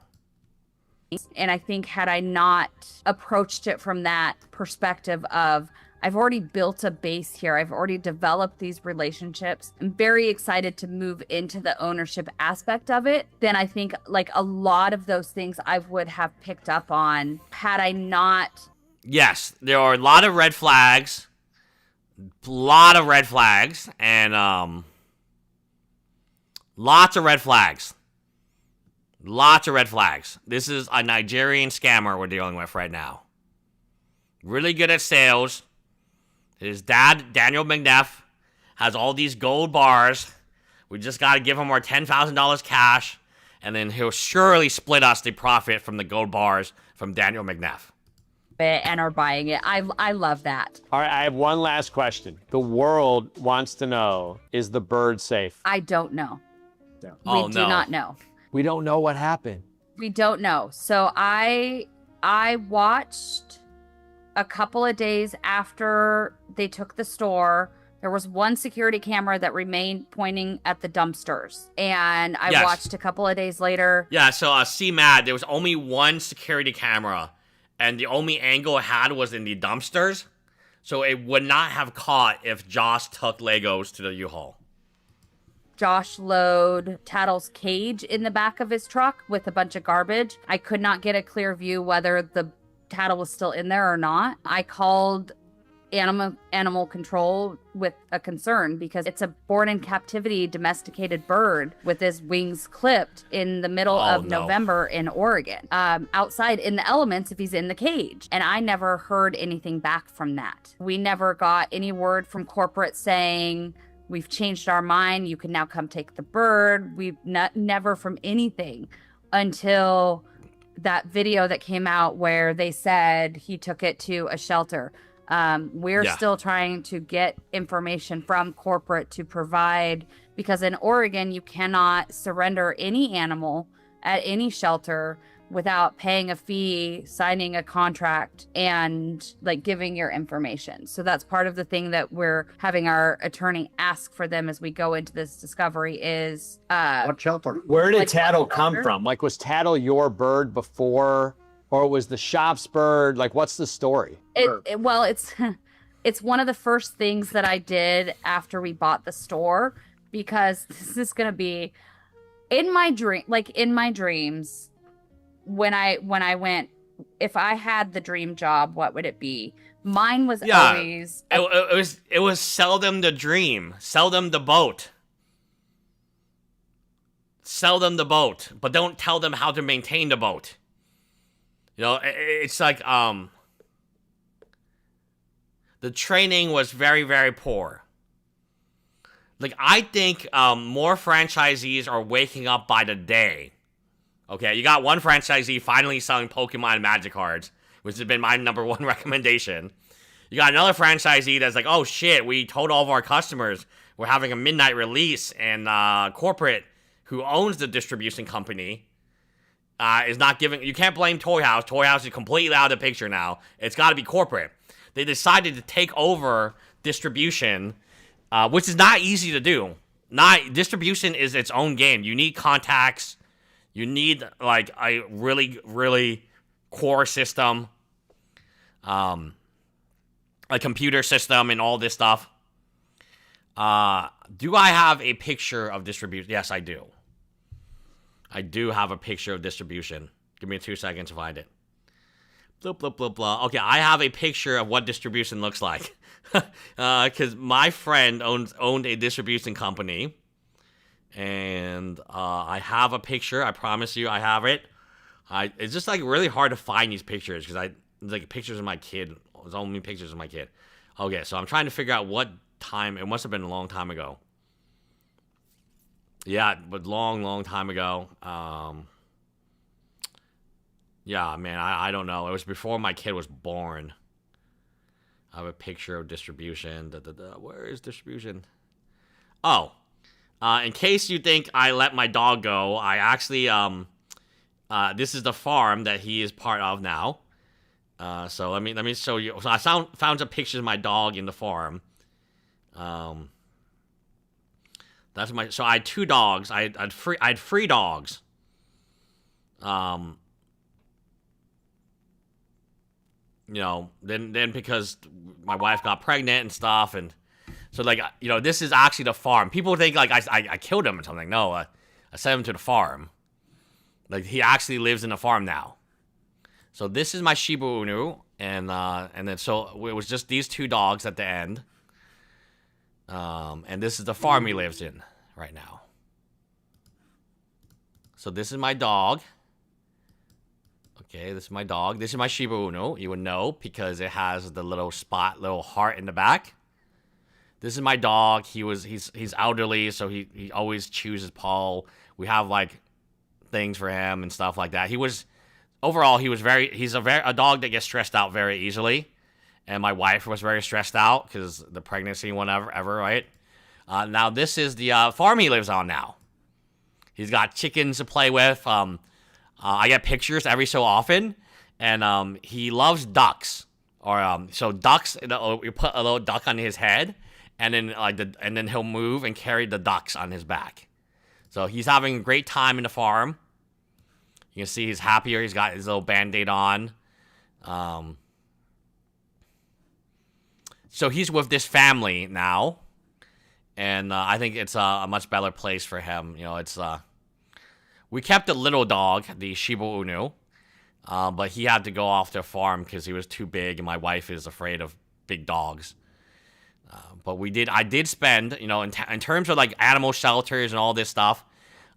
And I think had I not approached it from that perspective of, I've already built a base here, I've already developed these relationships, I'm very excited to move into the ownership aspect of it, then I think, like, a lot of those things I would have picked up on had I not. Yes, there are a lot of red flags. And lots of red flags. This is a Nigerian scammer we're dealing with right now. Really good at sales. His dad, Daniel McNeff, has all these gold bars. We just got to give him our $10,000 cash, and then he'll surely split us the profit from the gold bars from Daniel McNeff. And are buying it. I love that. All right, I have one last question. The world wants to know, is the bird safe? I don't know. No. We do not know. We don't know what happened. We don't know. So I watched a couple of days after they took the store. There was one security camera that remained pointing at the dumpsters. And I watched a couple of days later. Yeah, so C-Mad, there was only one security camera, and the only angle it had was in the dumpsters. So it would not have caught if Josh took Legos to the U-Haul. Josh load Tattle's cage in the back of his truck with a bunch of garbage. I could not get a clear view whether the Tattle was still in there or not. I called animal control with a concern because it's a born in captivity domesticated bird with his wings clipped in the middle of November in Oregon, outside in the elements if he's in the cage. And I never heard anything back from that. We never got any word from corporate saying, we've changed our mind, you can now come take the bird. We've never from anything until that video that came out where they said he took it to a shelter. We're still trying to get information from corporate to provide, because in Oregon, you cannot surrender any animal at any shelter without paying a fee, signing a contract, and like giving your information. So that's part of the thing that we're having our attorney ask for them as we go into this discovery is what shelter? Where did Tattle come from? Like, was Tattle your bird before, or was the shop's bird? Like, what's the story? Well, it's one of the first things that I did after we bought the store, because this is gonna be in my dreams. When I went, if I had the dream job, what would it be? Mine was always it was sell them the dream, sell them the boat, but don't tell them how to maintain the boat. You know, it's like the training was very, very poor. Like, I think more franchisees are waking up by the day. Okay, you got one franchisee finally selling Pokémon and Magic cards, which has been my #1 recommendation. You got another franchisee that's like, oh shit, we told all of our customers we're having a midnight release, and corporate, who owns the distribution company, is not giving. You can't blame Toy House. Toy House is completely out of the picture now. It's got to be corporate. They decided to take over distribution, which is not easy to do. Distribution is its own game. You need contacts. You need like a really, really core system, a computer system, and all this stuff. Do I have a picture of distribution? Yes, I do. I do have a picture of distribution. Give me 2 seconds to find it. Blah, blah, blah, blah. Okay, I have a picture of what distribution looks like. Because my friend owned a distribution company. And I have a picture. I promise you I have it. It's just like really hard to find these pictures because like pictures of my kid. There's only pictures of my kid. Okay, so I'm trying to figure out what time. It must have been a long time ago. Yeah, but long time ago. Yeah, man, I don't know. It was before my kid was born. I have a picture of distribution. Where is distribution? Oh. In case you think I let my dog go, I actually, this is the farm that he is part of now. So let me show you. So I found some pictures of my dog in the farm. So I had 2 dogs. I had 3 dogs. You know, then because my wife got pregnant and stuff, and so like, you know, this is actually the farm. People think like I killed him or something. No, I sent him to the farm. Like, he actually lives in the farm now. So this is my Shiba Inu, and then so it was just these 2 dogs at the end. And this is the farm he lives in right now. So this is my dog. Okay, this is my dog. This is my Shiba Inu. You would know because it has the little heart in the back. this is my dog. He's elderly, so he always chews his paw. We have like things for him and stuff like that. He's a dog that gets stressed out very easily. And my wife was very stressed out because the pregnancy, whatever, right? Now this is the farm he lives on now. He's got chickens to play with. I get pictures every so often, and he loves ducks. So ducks, you put a little duck on his head, and then he'll move and carry the ducks on his back. So he's having a great time in the farm. You can see he's happier. He's got his little Band-Aid on. So he's with this family now, and I think it's a much better place for him. We kept a little dog, the Shiba Inu, but he had to go off the farm because he was too big, and my wife is afraid of big dogs. But I did spend, in terms of like animal shelters and all this stuff,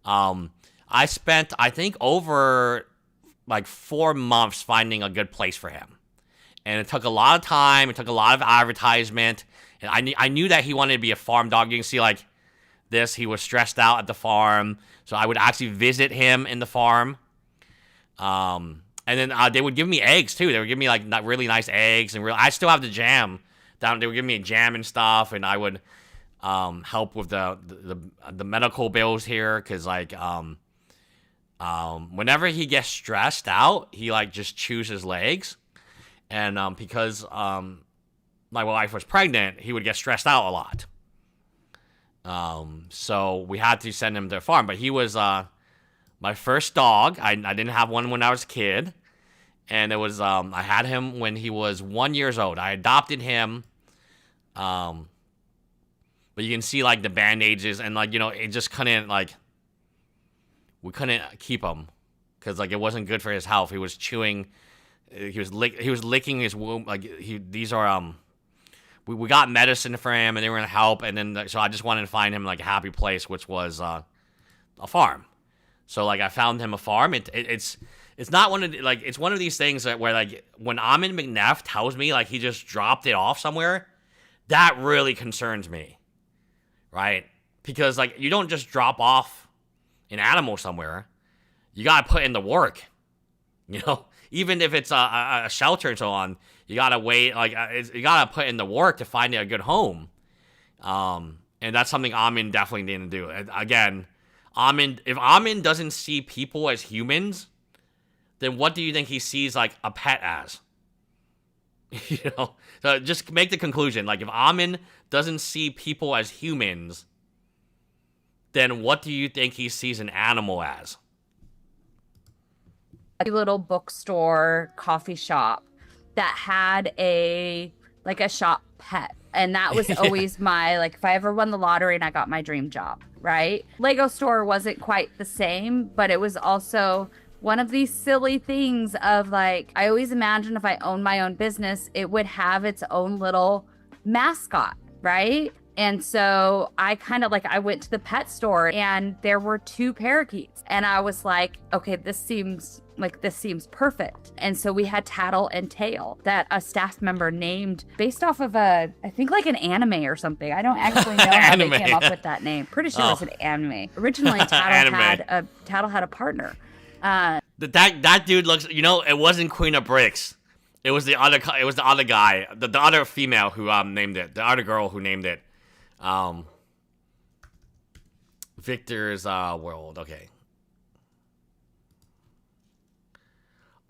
I spent, I think, over like 4 months finding a good place for him. And it took a lot of time. It took a lot of advertisement. And I knew that he wanted to be a farm dog. You can see like this. He was stressed out at the farm. So I would actually visit him in the farm. And then they would give me eggs too. They would give me like really nice eggs. And I still have the jam. They would give me a jam and stuff. And I would help with the medical bills here. Because like whenever he gets stressed out, he like just chews his legs. And because my wife was pregnant, he would get stressed out a lot. So we had to send him to the farm. But he was my first dog. I didn't have one when I was a kid. And it was I had him when he was 1 year old. I adopted him. But you can see like the bandages and like, it just couldn't like, we couldn't keep him. Because like it wasn't good for his health. He was chewing. He was licking his womb. Like these are we got medicine for him and they were gonna help. And then so I just wanted to find him like a happy place, which was a farm. So like I found him a farm. It's not one of like it's one of these things that where like when Amin McNeff tells me like he just dropped it off somewhere, that really concerns me, right? Because like you don't just drop off an animal somewhere. You gotta put in the work, Even if it's a shelter and so on, you gotta wait. Like you gotta put in the work to find a good home, and that's something Amin definitely didn't do. And again, if Amin doesn't see people as humans, then what do you think he sees like a pet as? So just make the conclusion. Like if Amin doesn't see people as humans, then what do you think he sees an animal as? A little bookstore, coffee shop that had a shop pet. And that was always my, like, if I ever won the lottery and I got my dream job, right? Lego store wasn't quite the same, but it was also one of these silly things of like, I always imagined if I owned my own business, it would have its own little mascot, right? And so I kind of I went to the pet store and there were 2 parakeets. And I was like, okay, this seems perfect. And so we had Tattle and Tail that a staff member named based off of I think like an anime or something. I don't actually know how they came up with that name. Pretty sure it was an anime. Originally, Tattle had a partner. That dude looks, it wasn't Queen of Bricks. It was the other guy, the other female who named it, the other girl who named it. Victor's World. Okay.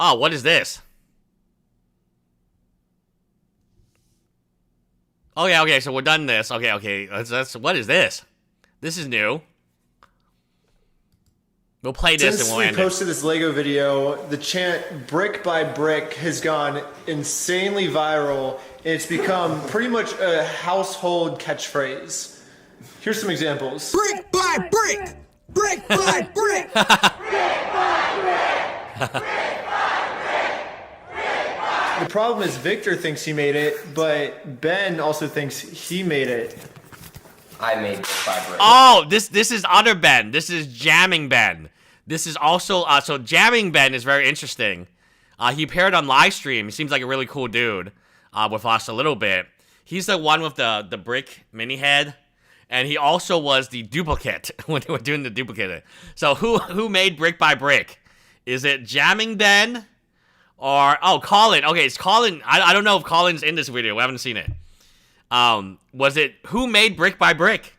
Oh, what is this? Okay, so we're done this. Okay. That's what is this? This is new. We'll play this and we'll end it. Since we posted this Lego video, the chant "brick by brick" has gone insanely viral. It's become pretty much a household catchphrase. Here's some examples. Brick by brick! Brick by brick! Brick by brick! The problem is Victor thinks he made it, but Ben also thinks he made it. I made brick by brick. Oh, this is other Ben. This is Jamming Ben. This is also so Jamming Ben is very interesting. He appeared on live stream. He seems like a really cool dude with us a little bit. He's the one with the brick mini head, and he also was the duplicate when they were doing the duplicate. So who made Brick by Brick? Is it Jamming Ben or Colin? Okay, it's Colin. I don't know if Colin's in this video. We haven't seen it. Was it who made Brick by Brick?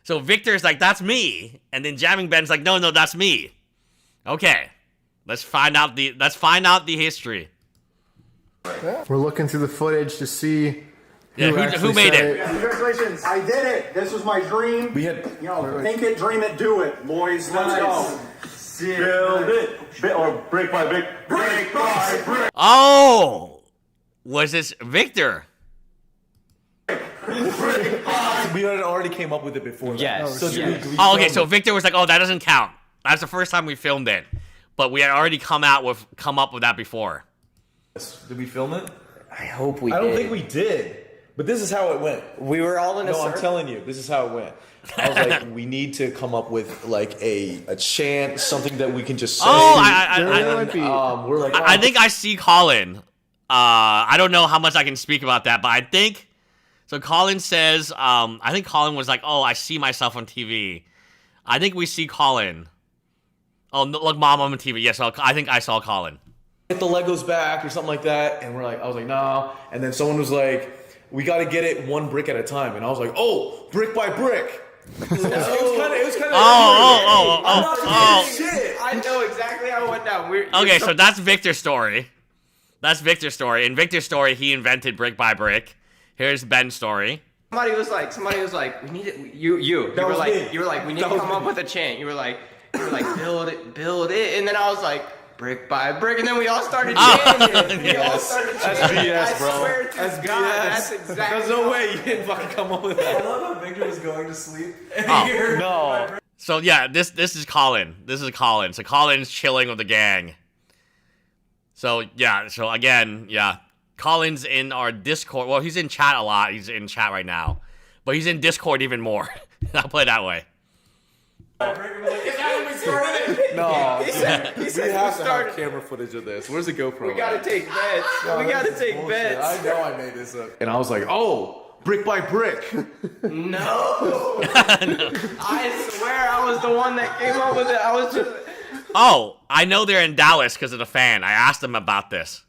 So Victor's like, that's me, and then Jamming Ben's like, no, that's me. Okay, let's find out the history. We're looking through the footage to see. Who made it? Congratulations! I did it. This was my dream. We had, think it, dream it, do it, boys. Let's go. Build it, or brick by brick, brick by brick. Oh, was this Victor? We had already came up with it before. Yes. Okay, so Victor was like, "Oh, that doesn't count. That's the first time we filmed it, but we had already come up with that before." Did we film it? I hope we did. I don't think we did, but this is how it went. We were all in a circle. No, I'm telling you, this is how it went. I was like, we need to come up with like a chant, something that we can just say. We're like, I think I see Colin. I don't know how much I can speak about that, but I think. So Colin says, I think Colin was like, oh, I see myself on TV. I think we see Colin. Oh, no, look, Mom, I'm on TV. Yes, I think I saw Colin. Get the Legos back or something like that. And I was like, no. And then someone was like, we got to get it one brick at a time. And I was like, oh, brick by brick. It was kind of. I know exactly how it went down. Okay, so that's Victor's story. That's Victor's story. In Victor's story, he invented brick by brick. Here's Ben's story. Somebody was like, we need it. You were like, we need to come up with a chant. You were like, build it, and then I was like, brick by brick, and then we all started chanting. That's BS, bro. I swear to that's God, BS. that's exactly. There's no way you didn't fucking come up with that. I love how Victor was going to sleep. No. So yeah, this is Colin. This is Colin. So Colin's chilling with the gang. So yeah. So again, yeah. Colin's in our Discord. Well, he's in chat a lot. He's in chat right now. But he's in Discord even more. I'll play it that way. No. He said we have to have camera footage of this. Where's the GoPro? We gotta take bets. We gotta take bets. I know I made this up. And I was like, oh, brick by brick. No. I swear I was the one that came up with it. I was just... Oh, I know they're in Dallas because of the fan. I asked them about this.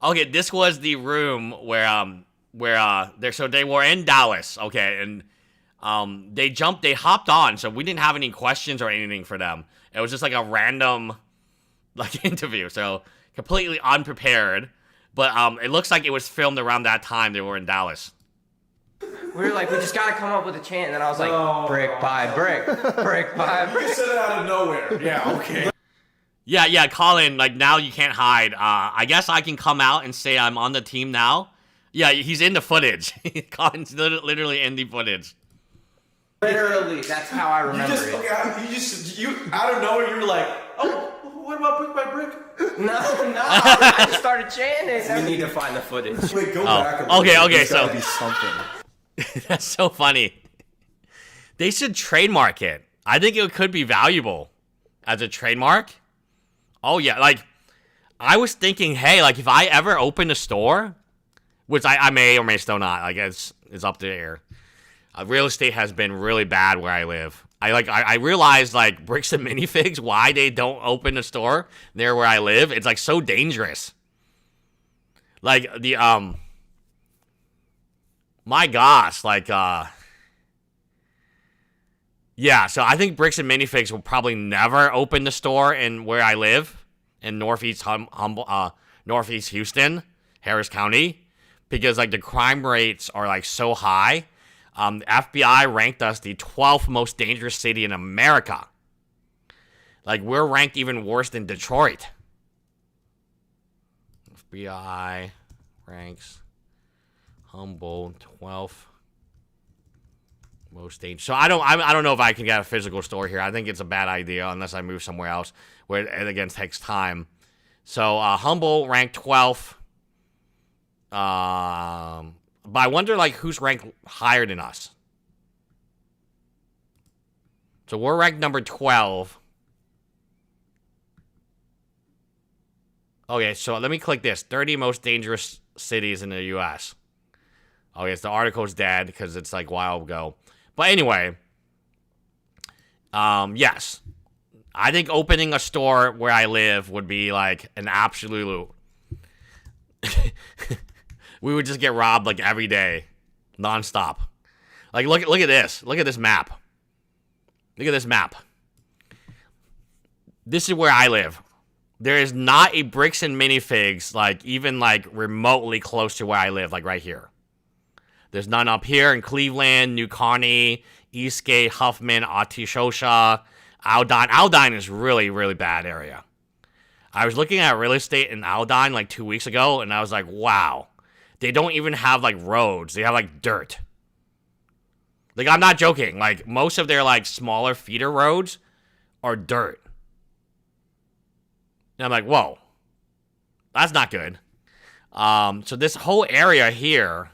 Okay, this was the room where they were in Dallas, okay, and they hopped on, so we didn't have any questions or anything for them. It was just like a random interview, so completely unprepared. But it looks like it was filmed around that time they were in Dallas. We were like, we just gotta come up with a chant, and then I was like, brick by brick, brick by brick. You said it out of nowhere. Yeah, okay. Yeah, Colin, now you can't hide. I guess I can come out and say I'm on the team now. Yeah, he's in the footage. Colin's literally in the footage. Literally, that's how I remember it. You out of nowhere, you were like, oh, what about brick by brick? No, I just started chanting. We need to find the footage. Wait, go back. Okay, so gotta be something. That's so funny. They should trademark it. I think it could be valuable as a trademark. Oh, yeah, I was thinking, hey, if I ever open a store, which I may or may still not, it's up to the air. Real estate has been really bad where I live. I realized, Bricks and Minifigs, why they don't open a store there where I live. It's, so dangerous. My gosh, yeah, so I think Bricks and Minifigs will probably never open the store in where I live, in Northeast Northeast Houston, Harris County, because the crime rates are so high. The FBI ranked us the 12th most dangerous city in America. We're ranked even worse than Detroit. FBI ranks Humboldt 12th. Most dangerous. So I don't know if I can get a physical store here. I think it's a bad idea unless I move somewhere else, where it again takes time. So Humboldt ranked 12th. But I wonder who's ranked higher than us. So we're ranked number 12. Okay, so let me click this. 30 most dangerous cities in the U.S. Oh, yes, the article's dead because it's like a while ago. But anyway, yes. I think opening a store where I live would be like an absolute... We would just get robbed like every day, nonstop. Like look at this. Look at this map. Look at this map. This is where I live. There is not a Bricks and Minifigs like even like remotely close to where I live, like right here. There's none up here in Cleveland, New Kearney, Eastgate, Huffman, Autishosha, Aldine. Aldine is really, really bad area. I was looking at real estate in Aldine like 2 weeks ago, and I was like, wow. They don't even have like roads. They have like dirt. Like, I'm not joking. Like, most of their like smaller feeder roads are dirt. And I'm like, whoa. That's not good. So this whole area here,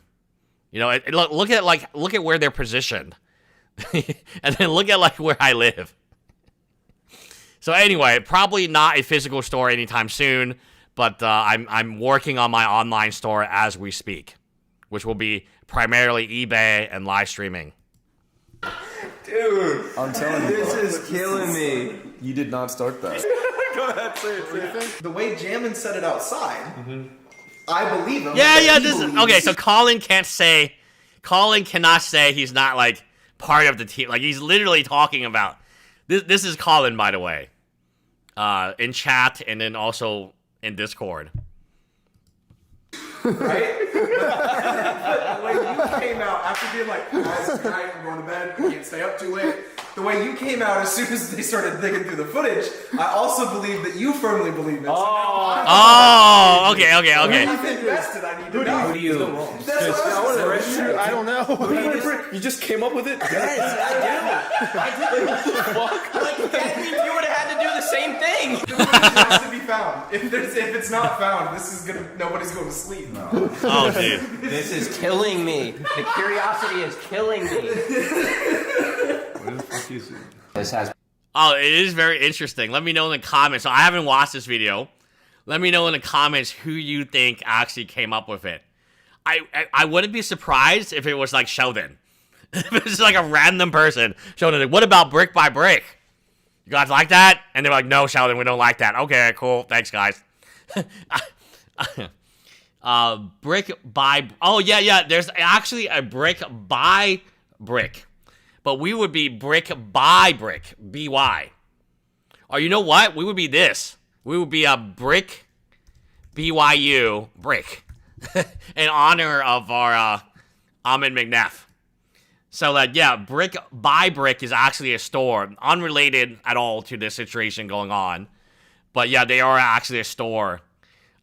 you know, look at where they're positioned. And then look at like where I live. So anyway, probably not a physical store anytime soon, but I'm working on my online store as we speak, which will be primarily eBay and live streaming. Dude, I'm telling you, this is killing me. You did not start that. Go ahead, say it. The way Jammin said it outside, I believe him. Yeah. Okay. So Colin cannot say he's not like part of the team. Like he's literally talking about this. This is Colin, by the way, in chat and then also in Discord. Right? The way you came out after being like, guys, tonight I'm going to bed, I can't stay up too late. The way you came out as soon as they started digging through the footage, I also believe that you firmly believe it. Okay. Who invested, I need to know. Who do you? That's what I was saying. I don't know. You just came up with it? Yes, I do. Like, that means you would have had to do the same thing. The footage has to be found. If it's not found, nobody's going to sleep. No. Oh, dude. This is killing me. The curiosity is killing me. What the fuck is it? This has. Oh, it is very interesting. Let me know in the comments. So I haven't watched this video. Let me know in the comments who you think actually came up with it. I wouldn't be surprised if it was like Sheldon. If it was like a random person. Sheldon, like, what about brick by brick? You guys like that? And they're like, no, Sheldon, we don't like that. Okay, cool. Thanks, guys. Brick by... Oh, yeah. There's actually a brick by brick. But we would be brick by brick. BY. Or you know what? We would be this. We would be a brick BYU brick. In honor of our Ahmed McNeff. So that, yeah, Brick by Brick is actually a store. Unrelated at all to this situation going on. But yeah, they are actually a store.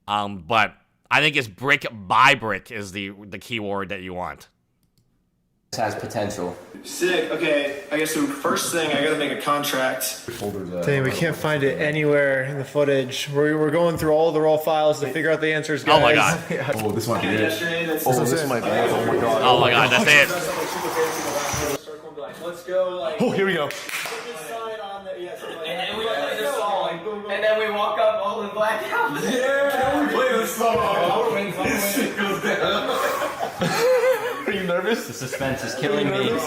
But I think it's Brick by Brick is the keyword that you want. This has potential. Sick. Okay, I guess so first thing, I gotta make a contract. Dang, we can't find it anywhere in the footage. We're going through all the raw files to figure out the answers, guys. Oh my god. Oh, this might be it. This might be it. Oh my god. Oh my god, that's it. Let's go, like... Oh, here we go. And then we walk up all in blackout. Yeah, we play this song. Are you nervous? The suspense is killing me. Wait.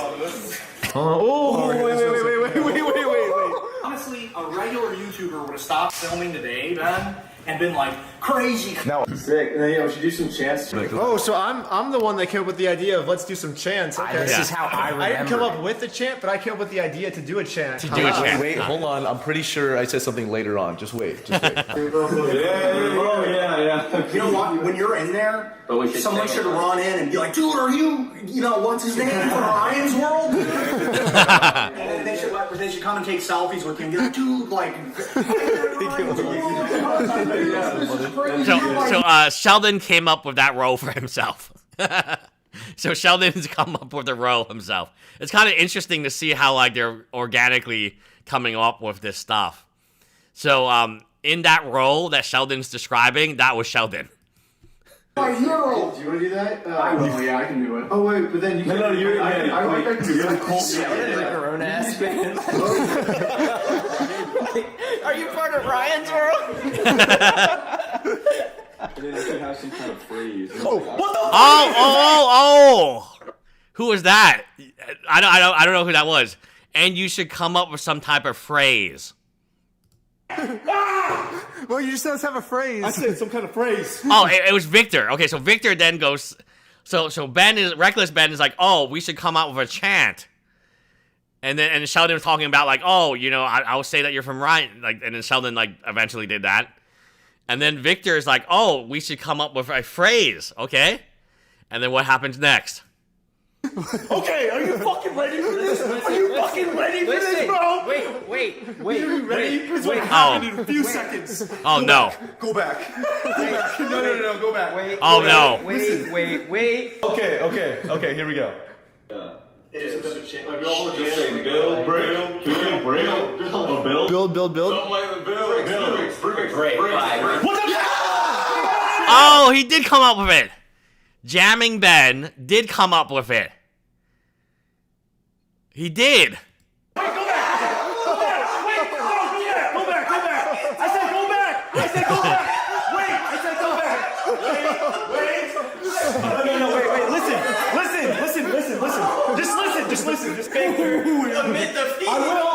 Honestly, a regular YouTuber would have stopped filming today, man, and been like, crazy. No. Sick. And then, we should do some chants. Oh, so I'm the one that came up with the idea of let's do some chants. Okay. This is how I remember. I didn't come up with the chant, but I came up with the idea to do a chant. Wait, hold on. I'm pretty sure I said something later on. Just wait. Yeah. You know what? When you're in there, someone should run in and be like, dude, are you what's his name from Ryan's World? And they should come and take selfies with him. Be like, dude, like... So Sheldon came up with that role for himself. So Sheldon's come up with the role himself. It's kind of interesting to see how like they're organically coming up with this stuff. So in that role that Sheldon's describing, that was Sheldon. My hero. Do you want to do that? I will. Yeah, I can do it. Oh wait, but then you. No, you're. I like that. You're cool. Sheldon is a grown ass man. Are you part of Ryan's World? then it should have some kind of phrase. Oh, what the? Oh! Who was that? I don't know who that was. And you should come up with some type of phrase. Well, you just don't have a phrase. I said some kind of phrase. Oh, it was Victor. Okay, so Victor then goes. So Reckless Ben is like, oh, we should come out with a chant. And Sheldon was talking about like, oh, you know, I'll say that you're from Ryan. Like, and then Sheldon like eventually did that. And then Victor is like, oh, we should come up with a phrase, okay? And then what happens next? Okay, are you fucking ready for this? Are you fucking ready for this, bro? Wait. Are you ready? This is what Oh. happened in a few seconds. Oh no. Go back. No, go back. Wait. Oh no. Wait. Okay, here we go. Build. Oh, he did come up with it. Jamming Ben did come up with it. He did. Go back. I said go back. Wait. Listen. Just listen. Just think through.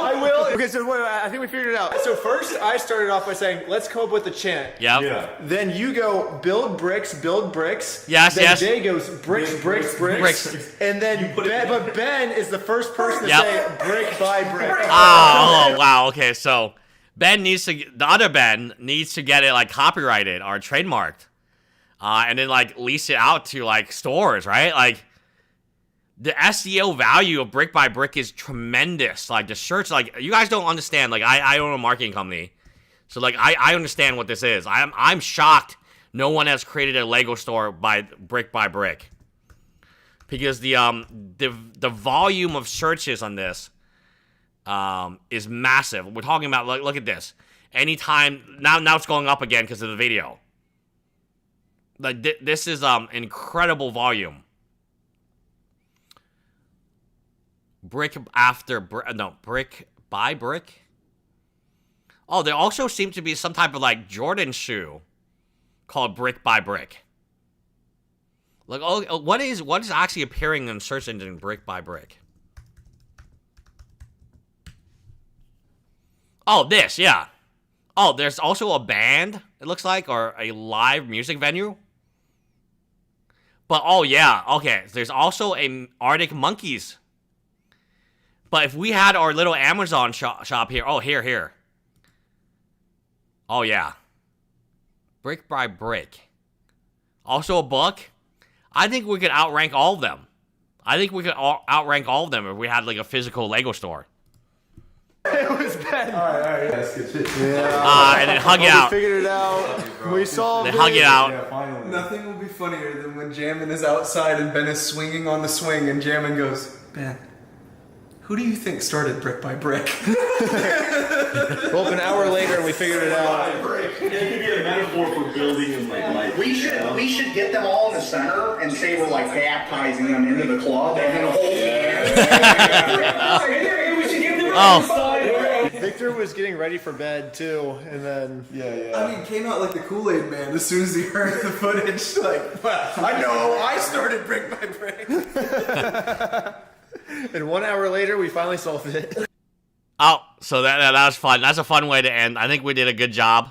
I will. Okay, so wait, I think we figured it out. So first, I started off by saying, let's come up with a chant. Yep. Yeah. Then you go, build bricks. Yes, then yes. Jay goes, bricks. And then Ben is the first person to say, brick by brick. Oh, wow. Okay, so the other Ben needs to get it like copyrighted or trademarked. And then like lease it out to like stores, right? Like the SEO value of brick by brick is tremendous. Like the shirts, like you guys don't understand. Like I own a marketing company. So like I understand what this is. I'm shocked no one has created a Lego store by brick, because the volume of searches on this is massive. We're talking about look at this. Anytime now it's going up again because of the video. Like this is incredible volume. Brick by brick. Oh, there also seems to be some type of like Jordan shoe called brick by brick. Like, oh, what is actually appearing in search engine brick by brick? Oh, this, yeah. Oh, there's also a band, it looks like, or a live music venue. But, oh, yeah, okay. There's also a Arctic Monkeys. But if we had our little Amazon shop here. Oh, here. Oh, yeah. Brick by brick. Also a book. I think we could outrank all of them. Outrank all of them if we had like a physical Lego store. It was Ben. All right. That's good shit. Yeah. And then hug it out. We figured it out. We solved it. Then hug it out. Yeah, finally. Nothing will be funnier than when Jammin is outside and Ben is swinging on the swing and Jammin goes, Ben, who do you think started brick by brick? Well, an hour later, we figured it out. It could be a metaphor for building and like life. We should get them all in the center and say we're like baptizing them into the club and then we should give them Victor was getting ready for bed too, and then I mean, came out like the Kool-Aid Man as soon as he heard the footage. Like, well, I know, I started brick by brick. And 1 hour later, we finally solved it. Oh, so that was fun. That's a fun way to end. I think we did a good job.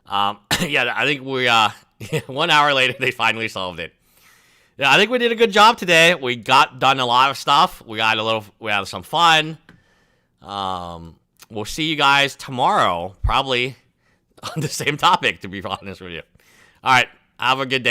Yeah, I think we 1 hour later they finally solved it. Yeah, I think we did a good job today. We got done a lot of stuff. We had some fun. We'll see you guys tomorrow, probably on the same topic, to be honest with you. All right, have a good day.